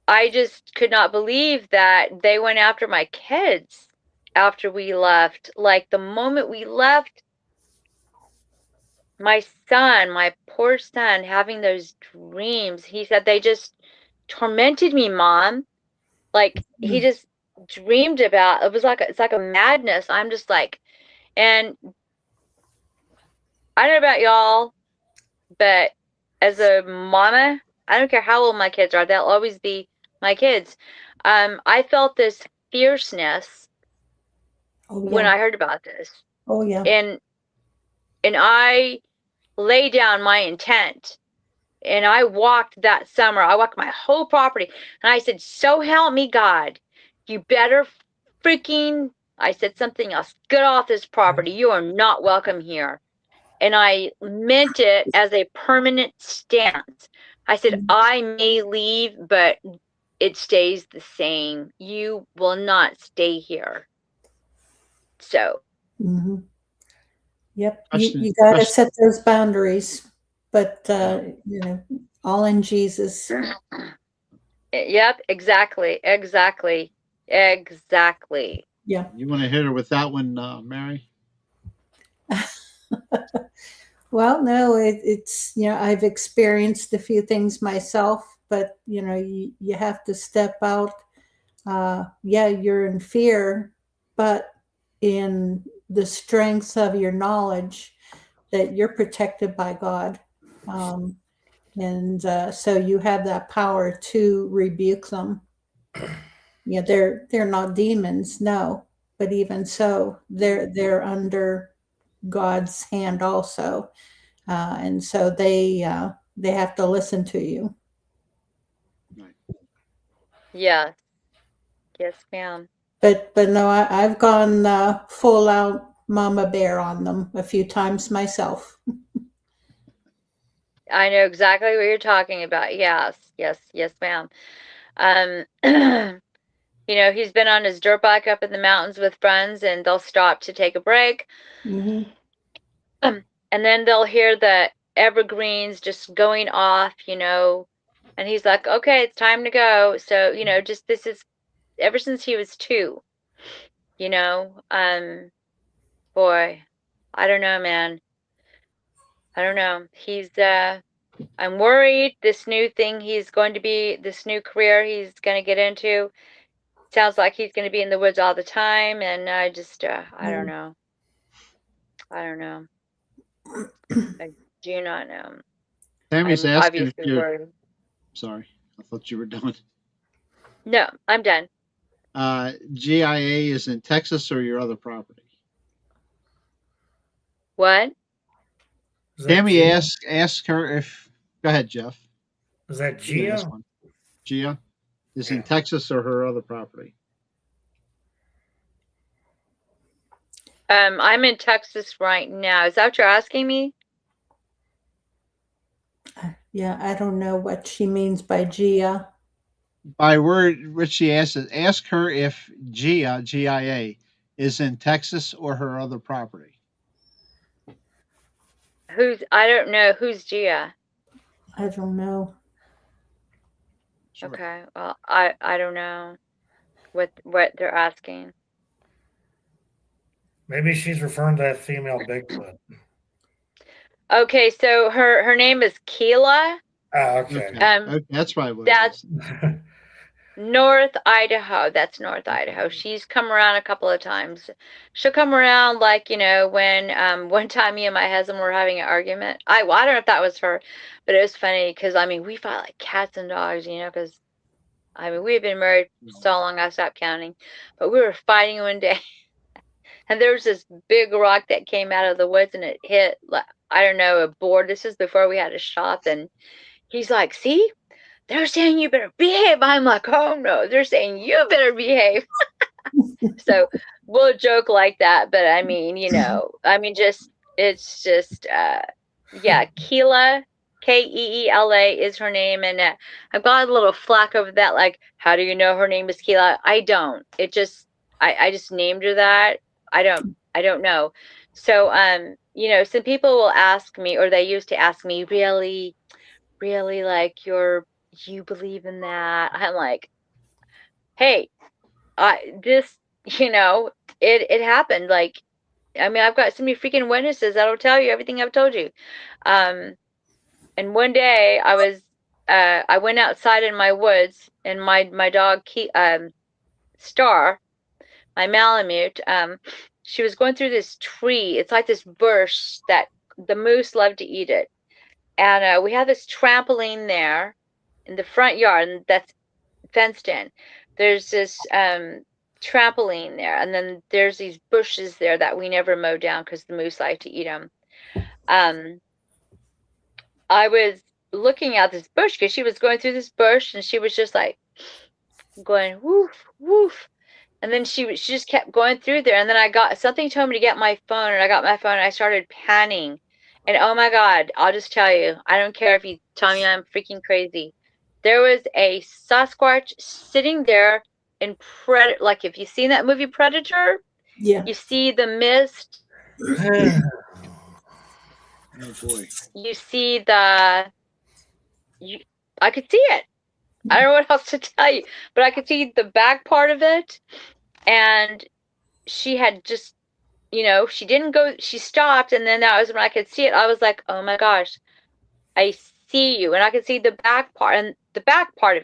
I just could not believe that they went after my kids after we left. Like the moment we left, my son, my poor son, having those dreams, he said they just tormented me, Mom. Like he just dreamed about, it's like a madness. I'm just like, and I don't know about y'all, but as a mama, I don't care how old my kids are, they'll always be my kids. I felt this fierceness when I heard about this. Oh yeah. And I lay down my intent, and I walked that summer. I walked my whole property, and I said, so help me God, you better freaking, I said something else, get off this property. You are not welcome here. And I meant it as a permanent stance. I said, I may leave, but it stays the same. You will not stay here. So. Mm-hmm. Yep. You got to set those boundaries, but, all in Jesus. Yep. Exactly. Yeah. You want to hit her with that one, Mary? Well, no, it's, I've experienced a few things myself, but, you have to step out. You're in fear, but in the strength of your knowledge that you're protected by God. So you have that power to rebuke them. Yeah, they're not demons, no, but even so, they're under God's hand also, and so they have to listen to you. Yes, ma'am. But no, I've gone full out mama bear on them a few times myself. I know exactly what you're talking about. Yes, ma'am. He's been on his dirt bike up in the mountains with friends, and they'll stop to take a break. Mm-hmm. And then they'll hear the evergreens just going off, and he's like, okay, it's time to go. So, just this is ever since he was 2, boy, I don't know, man. I don't know. I'm worried this new thing this new career he's going to get into, sounds like he's going to be in the woods all the time. And I just, I don't know. I don't know. I do not know. Tammy's I'm asking if obviously you're. worried. Sorry, I thought you were done. No, I'm done. GIA is in Texas or your other property? What? Is that Tammy Gia? ask her if. Go ahead, Jeff. Is that You can ask Gia? one. Gia is in Yeah. Texas or her other property? I'm in Texas right now. Is that what you're asking me? Yeah, I don't know what she means by Gia. By word, what she asked is ask her if GIA is in Texas or her other property. I don't know. Who's Gia? I don't know. Sure. Okay. Well, I don't know what they're asking. Maybe she's referring to that female Bigfoot. Okay, so her name is Keela. Oh, okay. Okay, that's probably what That's it is. North Idaho. That's North Idaho. She's come around a couple of times. She'll come around like, when one time me and my husband were having an argument. I don't know if that was her, but it was funny because we fought like cats and dogs, because we had been married so long I stopped counting. But we were fighting one day. And there was this big rock that came out of the woods and it hit, I don't know, a board. This is before we had a shop. And he's like, see, they're saying you better behave. I'm like, oh no, they're saying you better behave. So we'll joke like that. But it's just, yeah, Keela, Keela is her name. And I've got a little flack over that. Like, how do you know her name is Keela? I don't. I just named her that. I don't know. So, some people will ask me, or they used to ask me, really, like you believe in that? I'm like, hey, it happened. Like, I've got so many freaking witnesses that'll tell you everything I've told you. And one day I went outside in my woods and my dog, Star, my Malamute, she was going through this tree. It's like this bush that the moose love to eat it. And we have this trampoline there in the front yard, and that's fenced in. There's this trampoline there, and then there's these bushes there that we never mow down because the moose like to eat them. I was looking at this bush because she was going through this bush, and she was just like going woof woof. And then she just kept going through there. And then something told me to get my phone, and I got my phone and I started panning. And oh my God, I'll just tell you, I don't care if you tell me I'm freaking crazy. There was a Sasquatch sitting there in like if you've seen that movie Predator, Yeah. you see the mist. Oh boy. You see I could see it. I don't know what else to tell you, but I could see the back part of it. And she had just, she didn't go, she stopped. And then that was when I could see it. I was like, oh my gosh, I see you. And I could see the back part of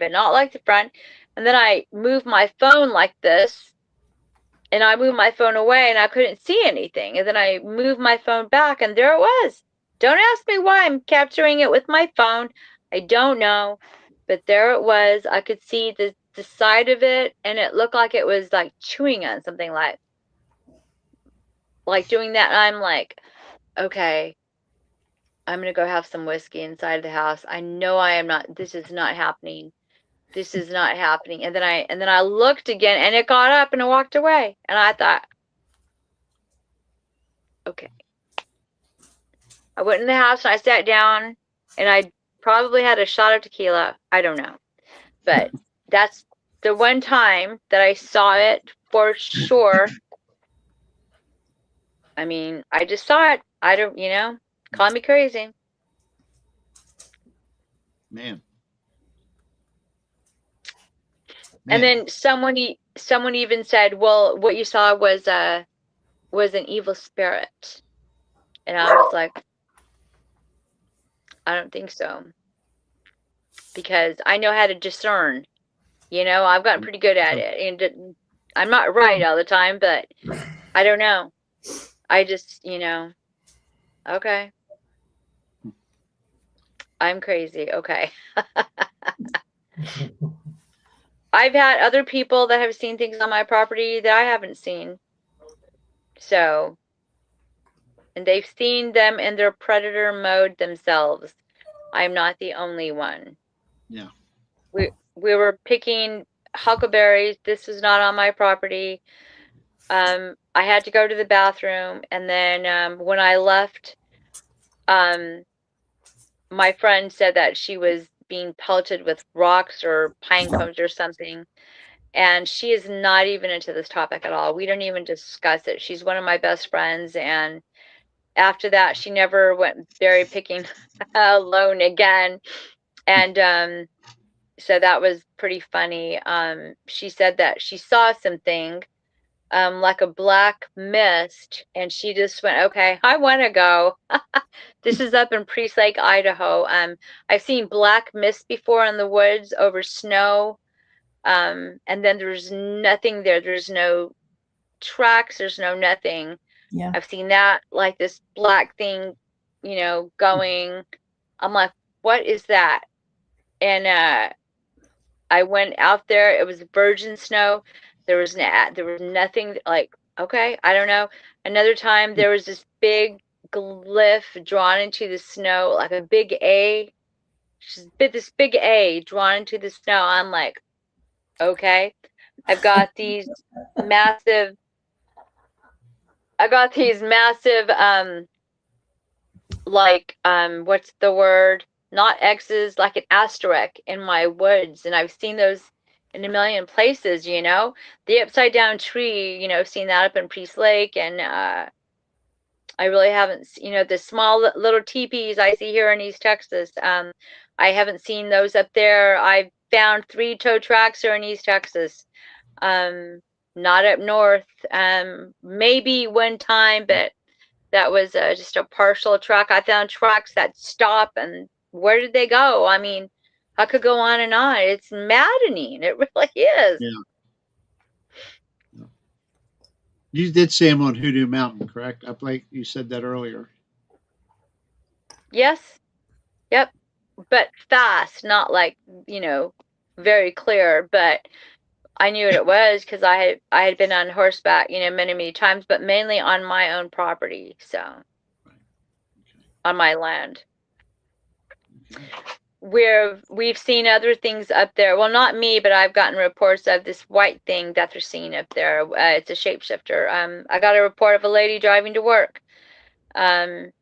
it, not like the front. And then I moved my phone like this, and I moved my phone away and I couldn't see anything. And then I moved my phone back and there it was. Don't ask me why I'm capturing it with my phone. I don't know. But there it was. I could see the side of it, and it looked like it was like chewing on something, like doing that. And I'm like, okay, I'm going to go have some whiskey inside of the house. I know I am not, this is not happening. This is not happening. And then I looked again, and it got up and it walked away. And I thought, okay. I went in the house and I sat down, and I probably had a shot of tequila. I don't know. But that's the one time that I saw it for sure. I just saw it. I don't, call me crazy. Man. And then someone even said, well, what you saw was an evil spirit. And I was like, I don't think so. Because I know how to discern. You know, I've gotten pretty good at it. And I'm not right all the time, but I don't know. I just, okay. I'm crazy. Okay. I've had other people that have seen things on my property that I haven't seen. So, and they've seen them in their predator mode themselves. I'm not the only one. Yeah. We were picking huckleberries. This was not on my property. I had to go to the bathroom, and then when I left, my friend said that she was being pelted with rocks or pine cones or something. And she is not even into this topic at all. We don't even discuss it. She's one of my best friends. And after that, she never went berry picking alone again. And so that was pretty funny. She said that she saw something like a black mist, and she just went, okay, I want to go. This is up in Priest Lake, Idaho. I've seen black mist before in the woods over snow. And then there's nothing there. There's no tracks. There's no nothing. Yeah. I've seen that, like this black thing, going. I'm like, what is that? And I went out there. It was virgin snow. There was nothing. Like, okay, I don't know. Another time there was this big glyph drawn into the snow, like a big A. This big A drawn into the snow. I'm like, okay. I've got these massive, what's the word? Not X's, like an asterisk in my woods. And I've seen those in a million places, The upside down tree, seen that up in Priest Lake. And I really haven't, the small little teepees I see here in East Texas. I haven't seen those up there. I've found 3 tow tracks here in East Texas. Not up north. Maybe one time, but that was just a partial track. I found tracks that stop, and where did they go? I mean, I could go on and on. It's maddening. It really is. Yeah. You did see him on Hoodoo Mountain, correct? Up like you said that earlier. Yes. Yep. But fast, not like, very clear, but I knew what it was because I had been on horseback, many times, but mainly on my own property, so on my land. We've seen other things up there. Well, not me, but I've gotten reports of this white thing that they're seeing up there. It's a shapeshifter. I got a report of a lady driving to work, and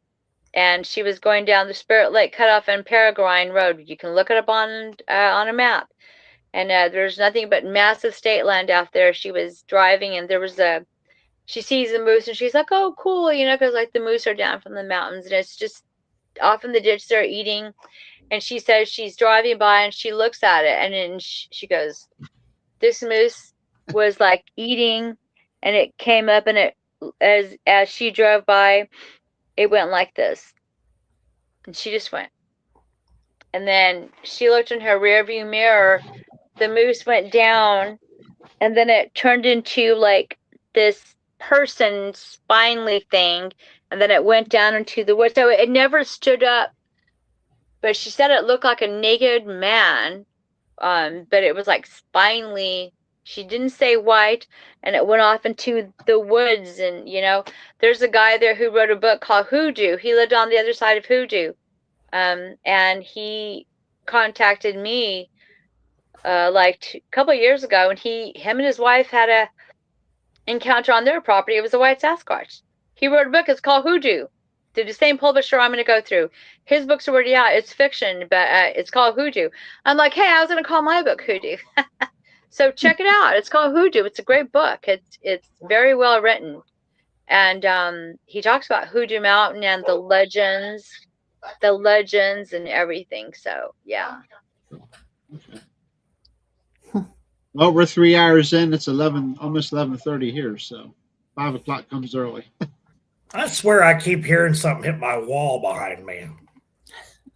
she was going down the Spirit Lake Cutoff and Peregrine Road. You can look it up on a map. And there's nothing but massive state land out there. She was driving, and she sees the moose, and she's like, oh, cool, because like the moose are down from the mountains, and it's just off in the ditch they're eating. And she says she's driving by, and she looks at it, and then she goes, this moose was like eating, and it came up, and it as she drove by, it went like this. And she just went. And then she looked in her rearview mirror. The moose went down, and then it turned into like this person spinely thing, and then it went down into the woods. So it never stood up, but she said it looked like a naked man, but it was like spinely. She didn't say white, and it went off into the woods. And there's a guy there who wrote a book called Hoodoo. He lived on the other side of Hoodoo, and he contacted me a couple of years ago, and him and his wife had a encounter on their property. It was a white Sasquatch. He wrote a book. It's called Hoodoo. They're the same publisher I'm going to go through. His book's already out. It's fiction, but it's called Hoodoo. I'm like, hey, I was going to call my book Hoodoo. So check it out. It's called Hoodoo. It's a great book. It's very well written. And he talks about Hoodoo Mountain and the legends the legends and everything. So yeah. Okay. Well, we're 3 hours in. It's 11, almost 11:30 here, so 5 o'clock comes early. I swear I keep hearing something hit my wall behind me.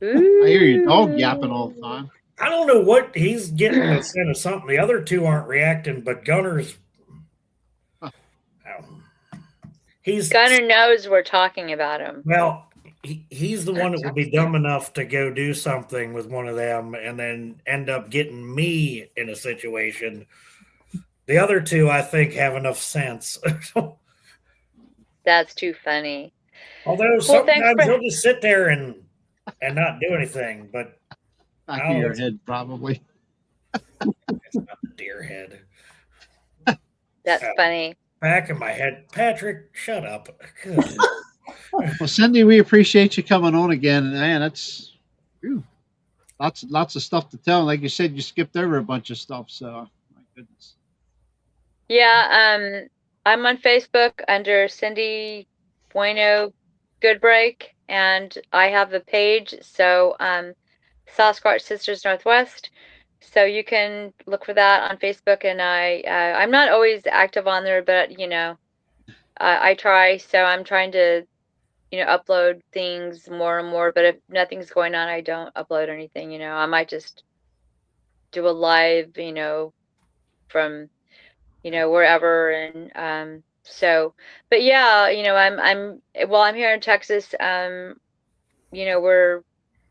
I hear your dog yapping all the time. I don't know what he's getting a scent of something. The other two aren't reacting, but Gunner's. He's Gunner knows we're talking about him. well. He's the one that would be dumb enough to go do something with one of them and then end up getting me in a situation. The other two, I think, have enough sense. That's too funny. Although sometimes he'll just sit there and not do anything. But back of your head, probably. It's not the deer head. That's funny. Back of my head, Patrick. Shut up. Good. Well, Cindy, we appreciate you coming on again. And man, that's lots of stuff to tell. Like you said, you skipped over a bunch of stuff. So, my goodness. Yeah, I'm on Facebook under Cindy Goodbrake, and I have a page. So, Sasquatch Sisters Northwest. So you can look for that on Facebook, and I'm not always active on there, but you know, I try. So I'm trying to, you know, upload things more and more. But if nothing's going on, I don't upload anything. You know, I might just do a live, you know, from, you know, wherever. And so, but yeah, you know, I'm here in Texas. You know, we're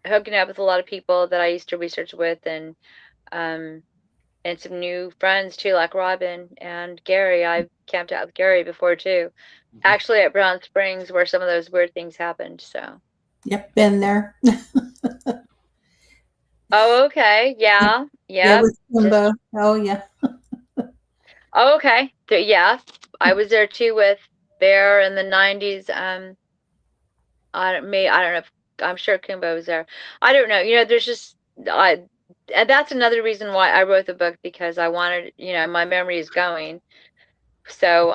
hooking up with a lot of people that I used to research with, and some new friends too, like Robin and Gary. I've camped out with Gary before too, actually at Brown Springs, where some of those weird things happened. So. Yep, been there. Oh, okay. Yeah. Yeah, with Kimbo. Oh, yeah. Oh, okay. Yeah, I was there too with Bear in the 90s. I don't know if I'm sure Kimbo was there. I don't know. You know, there's just and that's another reason why I wrote the book, because I wanted, you know, my memory is going. So,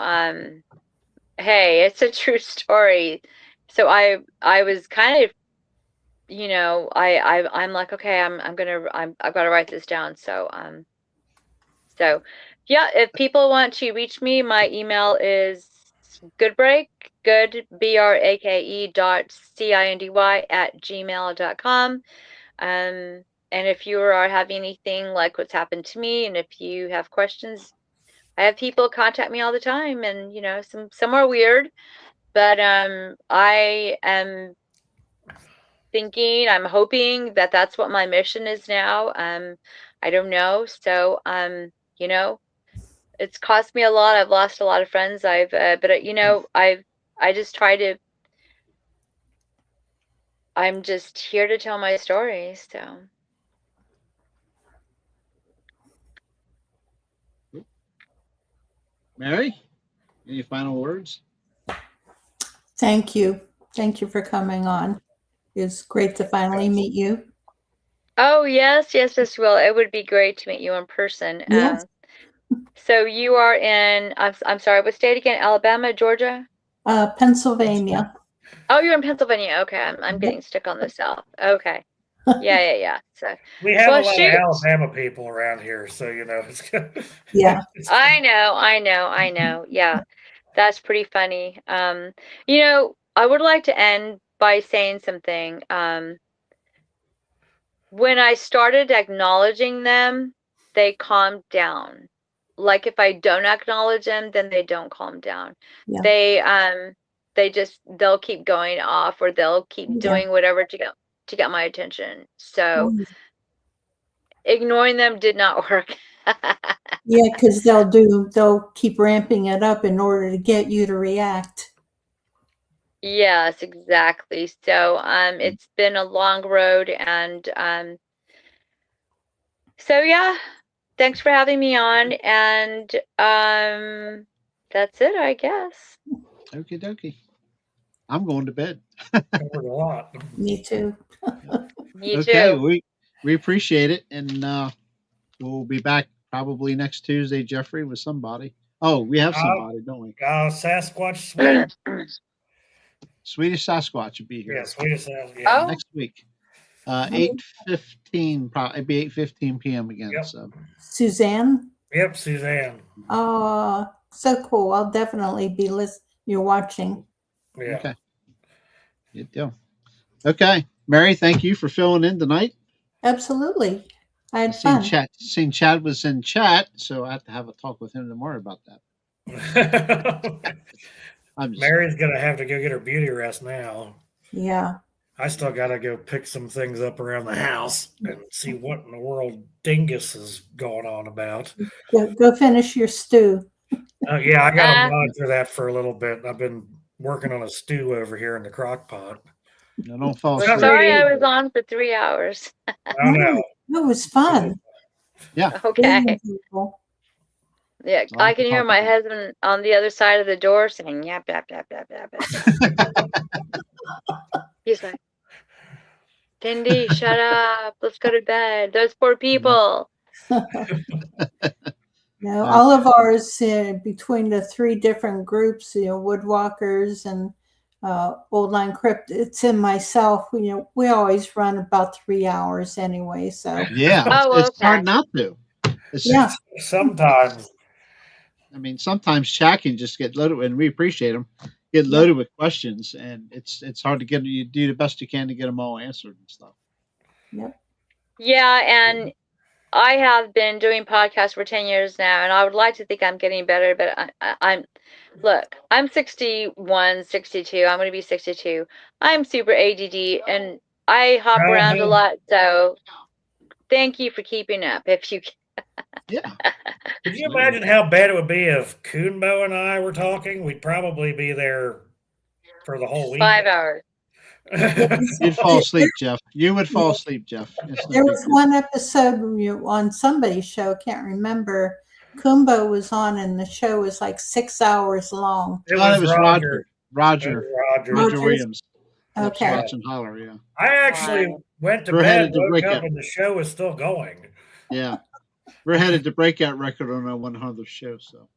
hey, it's a true story. So I was kind of, you know, I'm like, okay, I've got to write this down. So, so yeah, if people want to reach me, my email is Goodbrake, BRAKE .CINDY@gmail.com. And if you are having anything like what's happened to me, and if you have questions, I have people contact me all the time, and you know, some are weird, but I am thinking, I'm hoping that that's what my mission is now. I don't know. So you know, it's cost me a lot. I've lost a lot of friends. But you know, I just try to. I'm just here to tell my story. So. Mary, any final words? Thank you. Thank you for coming on. It's great to finally meet you. Oh, yes, Will. It would be great to meet you in person. Yes. So you are in, I'm sorry, what state again? Alabama, Georgia? Pennsylvania. Oh, you're in Pennsylvania. Okay, I'm getting stuck on the South. Okay. Yeah. So we have a lot of Alabama people around here, so you know. Yeah. I know. Yeah, that's pretty funny. You know, I would like to end by saying something. When I started acknowledging them, they calmed down. Like if I don't acknowledge them, then they don't calm down. Yeah. They'll keep going off, or they'll keep doing whatever to get my attention. So ignoring them did not work. Yeah, because they'll keep ramping it up in order to get you to react. Yes, exactly. So it's been a long road, and so yeah, thanks for having me on, and that's it, I guess. Okie dokie. I'm going to bed. Covered a lot. Me too. Me okay, too. we appreciate it, and we'll be back probably next Tuesday, Jeffrey, with somebody. Oh, we have somebody, don't we? Sasquatch Swing. Swedish Sasquatch will be here. Yeah, Swedish House. Yeah. Oh. Next week. 8:15, probably. It'd be 8:15 p.m. again. Yep. So Suzanne? Yep, Suzanne. So cool. I'll definitely be you're watching. Yeah. okay. Good deal. Okay. Mary, thank you for filling in tonight. Absolutely. I had Seen fun. Chad was in chat, so I have to have a talk with him tomorrow about that. I'm just Mary's gonna have to go get her beauty rest now. Yeah. I still gotta go pick some things up around the house and see what in the world Dingus is going on about. Go finish your stew. Yeah, I gotta monitor that for a little bit. I've been working on a stew over here in the crock pot. don't fall Well, asleep. Sorry, I was on for 3 hours. I know. It was fun. Okay. Meeting people. Yeah, Well, I can hear my husband on the other side of the door saying, yap, yap, yap, yap, yap, yap. He's like, Cindy, shut up. Let's go to bed. Those poor people. No, all of ours between the 3 different groups, woodwalkers and Old Line Crypt, it's in myself. We always run about 3 hours anyway. So Yeah, Oh, it's okay. hard not to. yeah, Sometimes. I mean, sometimes chat can just get loaded, and we appreciate them. Get loaded with questions, and it's hard to get. You do the best you can to get them all answered and stuff. Yeah, and I have been doing podcasts for 10 years now, and I would like to think I'm getting better, but I'm 61, 62. I'm going to be 62. I'm super ADD, and I hop around a lot, so thank you for keeping up. If you Yeah. Could you imagine how bad it would be if Kunbo and I were talking? We'd probably be there for the whole week. 5 hours. You'd fall asleep, Jeff. You would fall asleep, Jeff. there was one episode on somebody's show, can't remember. Kumbo was on, and the show was like 6 hours long. It was Roger. Roger Williams. Okay. Watching Holler, yeah. I actually went to We're bed, headed to woke breakout. up, and the show was still going. Yeah. We're headed to breakout record on our 100th show, so.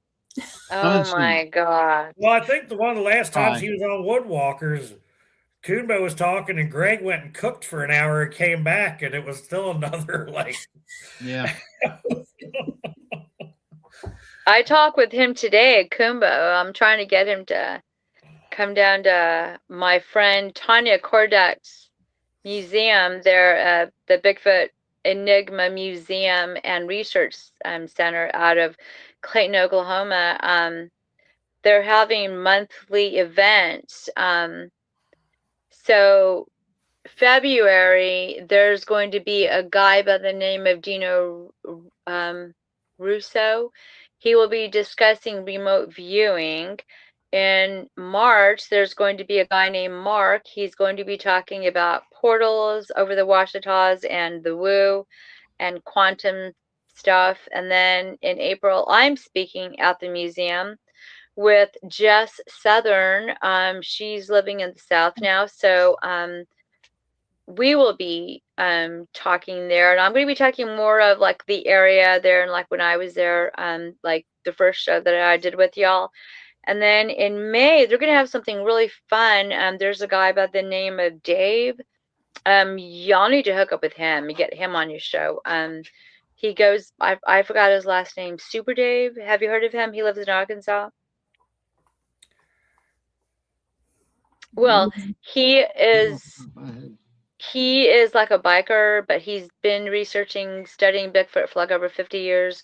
Oh my God. Well, I think one of the last times he was on Woodwalkers, Kunbo was talking, and Greg went and cooked for an hour and came back, and it was still another Yeah. I talked with him today at Kumbo. I'm trying to get him to come down to my friend Tanya Kordak's museum there, the Bigfoot Enigma Museum and Research Center out of Clayton, Oklahoma. They're having monthly events. So February, there's going to be a guy by the name of Dino Russo. He will be discussing remote viewing. In March, there's going to be a guy named Mark. He's going to be talking about portals over the Washitas and the Woo and quantum stuff. And then in April, I'm speaking at the museum with Jess Southern. She's living in the South now. So we will be talking there, and I'm going to be talking more of like the area there and like when I was there, like the first show that I did with y'all. And then in May, they're going to have something really fun. There's a guy by the name of Dave. Y'all need to hook up with him and get him on your show. He goes, I forgot his last name, Super Dave. Have you heard of him? He lives in Arkansas. Well, he is like a biker, but he's been researching, studying Bigfoot for like over 50 years.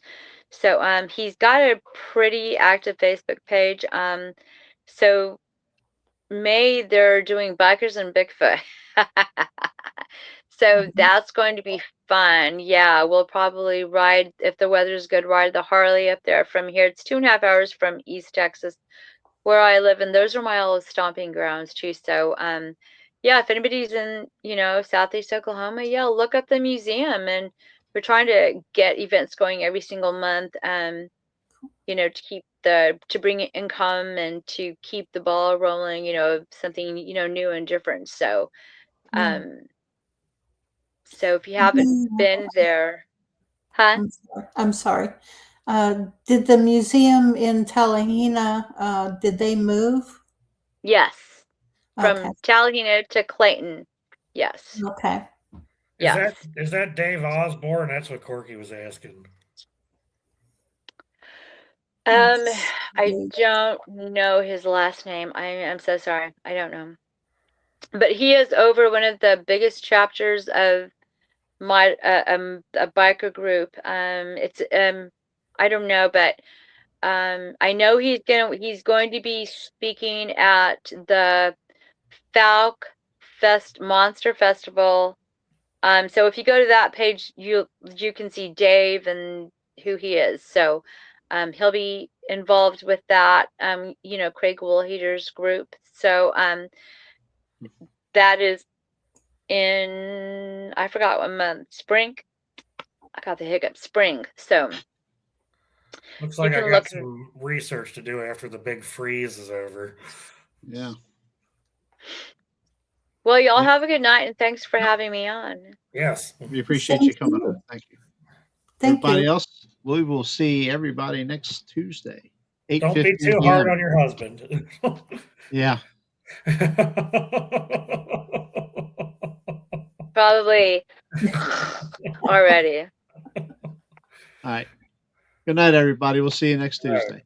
So he's got a pretty active Facebook page. So May, they're doing bikers and Bigfoot. So that's going to be fun. Yeah, we'll probably ride, if the weather's good, ride the Harley up there from here. It's 2.5 hours from East Texas, where I live, and those are my old stomping grounds too. So yeah, if anybody's in, Southeast Oklahoma, yeah, look up the museum. And we're trying to get events going every single month, to keep to bring in income and to keep the ball rolling, something, new and different. So, so if you haven't been there, huh? I'm sorry. Did the museum in Tallahena, did they move? Yes. from Okay. Talihina to Clayton. Yes. Okay. Yes. Is that Dave Osborne? That's what Corky was asking. I don't know his last name. I'm so sorry. I don't know. But he is over one of the biggest chapters of my a biker group. It's I don't know, but I know he's going to be speaking at the Falk Fest Monster Festival. So if you go to that page, you can see Dave and who he is. So he'll be involved with that. You know, Craig Woolheater's group. So that is in, I forgot what month, spring. I got the hiccup, spring. So Looks you like I can got look. some research to do after the big freeze is over. Yeah. Well, y'all Yeah. have a good night, and thanks for having me on. Yes. We appreciate Same you to coming you. on. Thank you. Thank Everybody you. else, we will see everybody next Tuesday, Don't be 8:15 too p.m. hard on your husband. Yeah. Probably already. All right. Good night, everybody. We'll see you next Tuesday.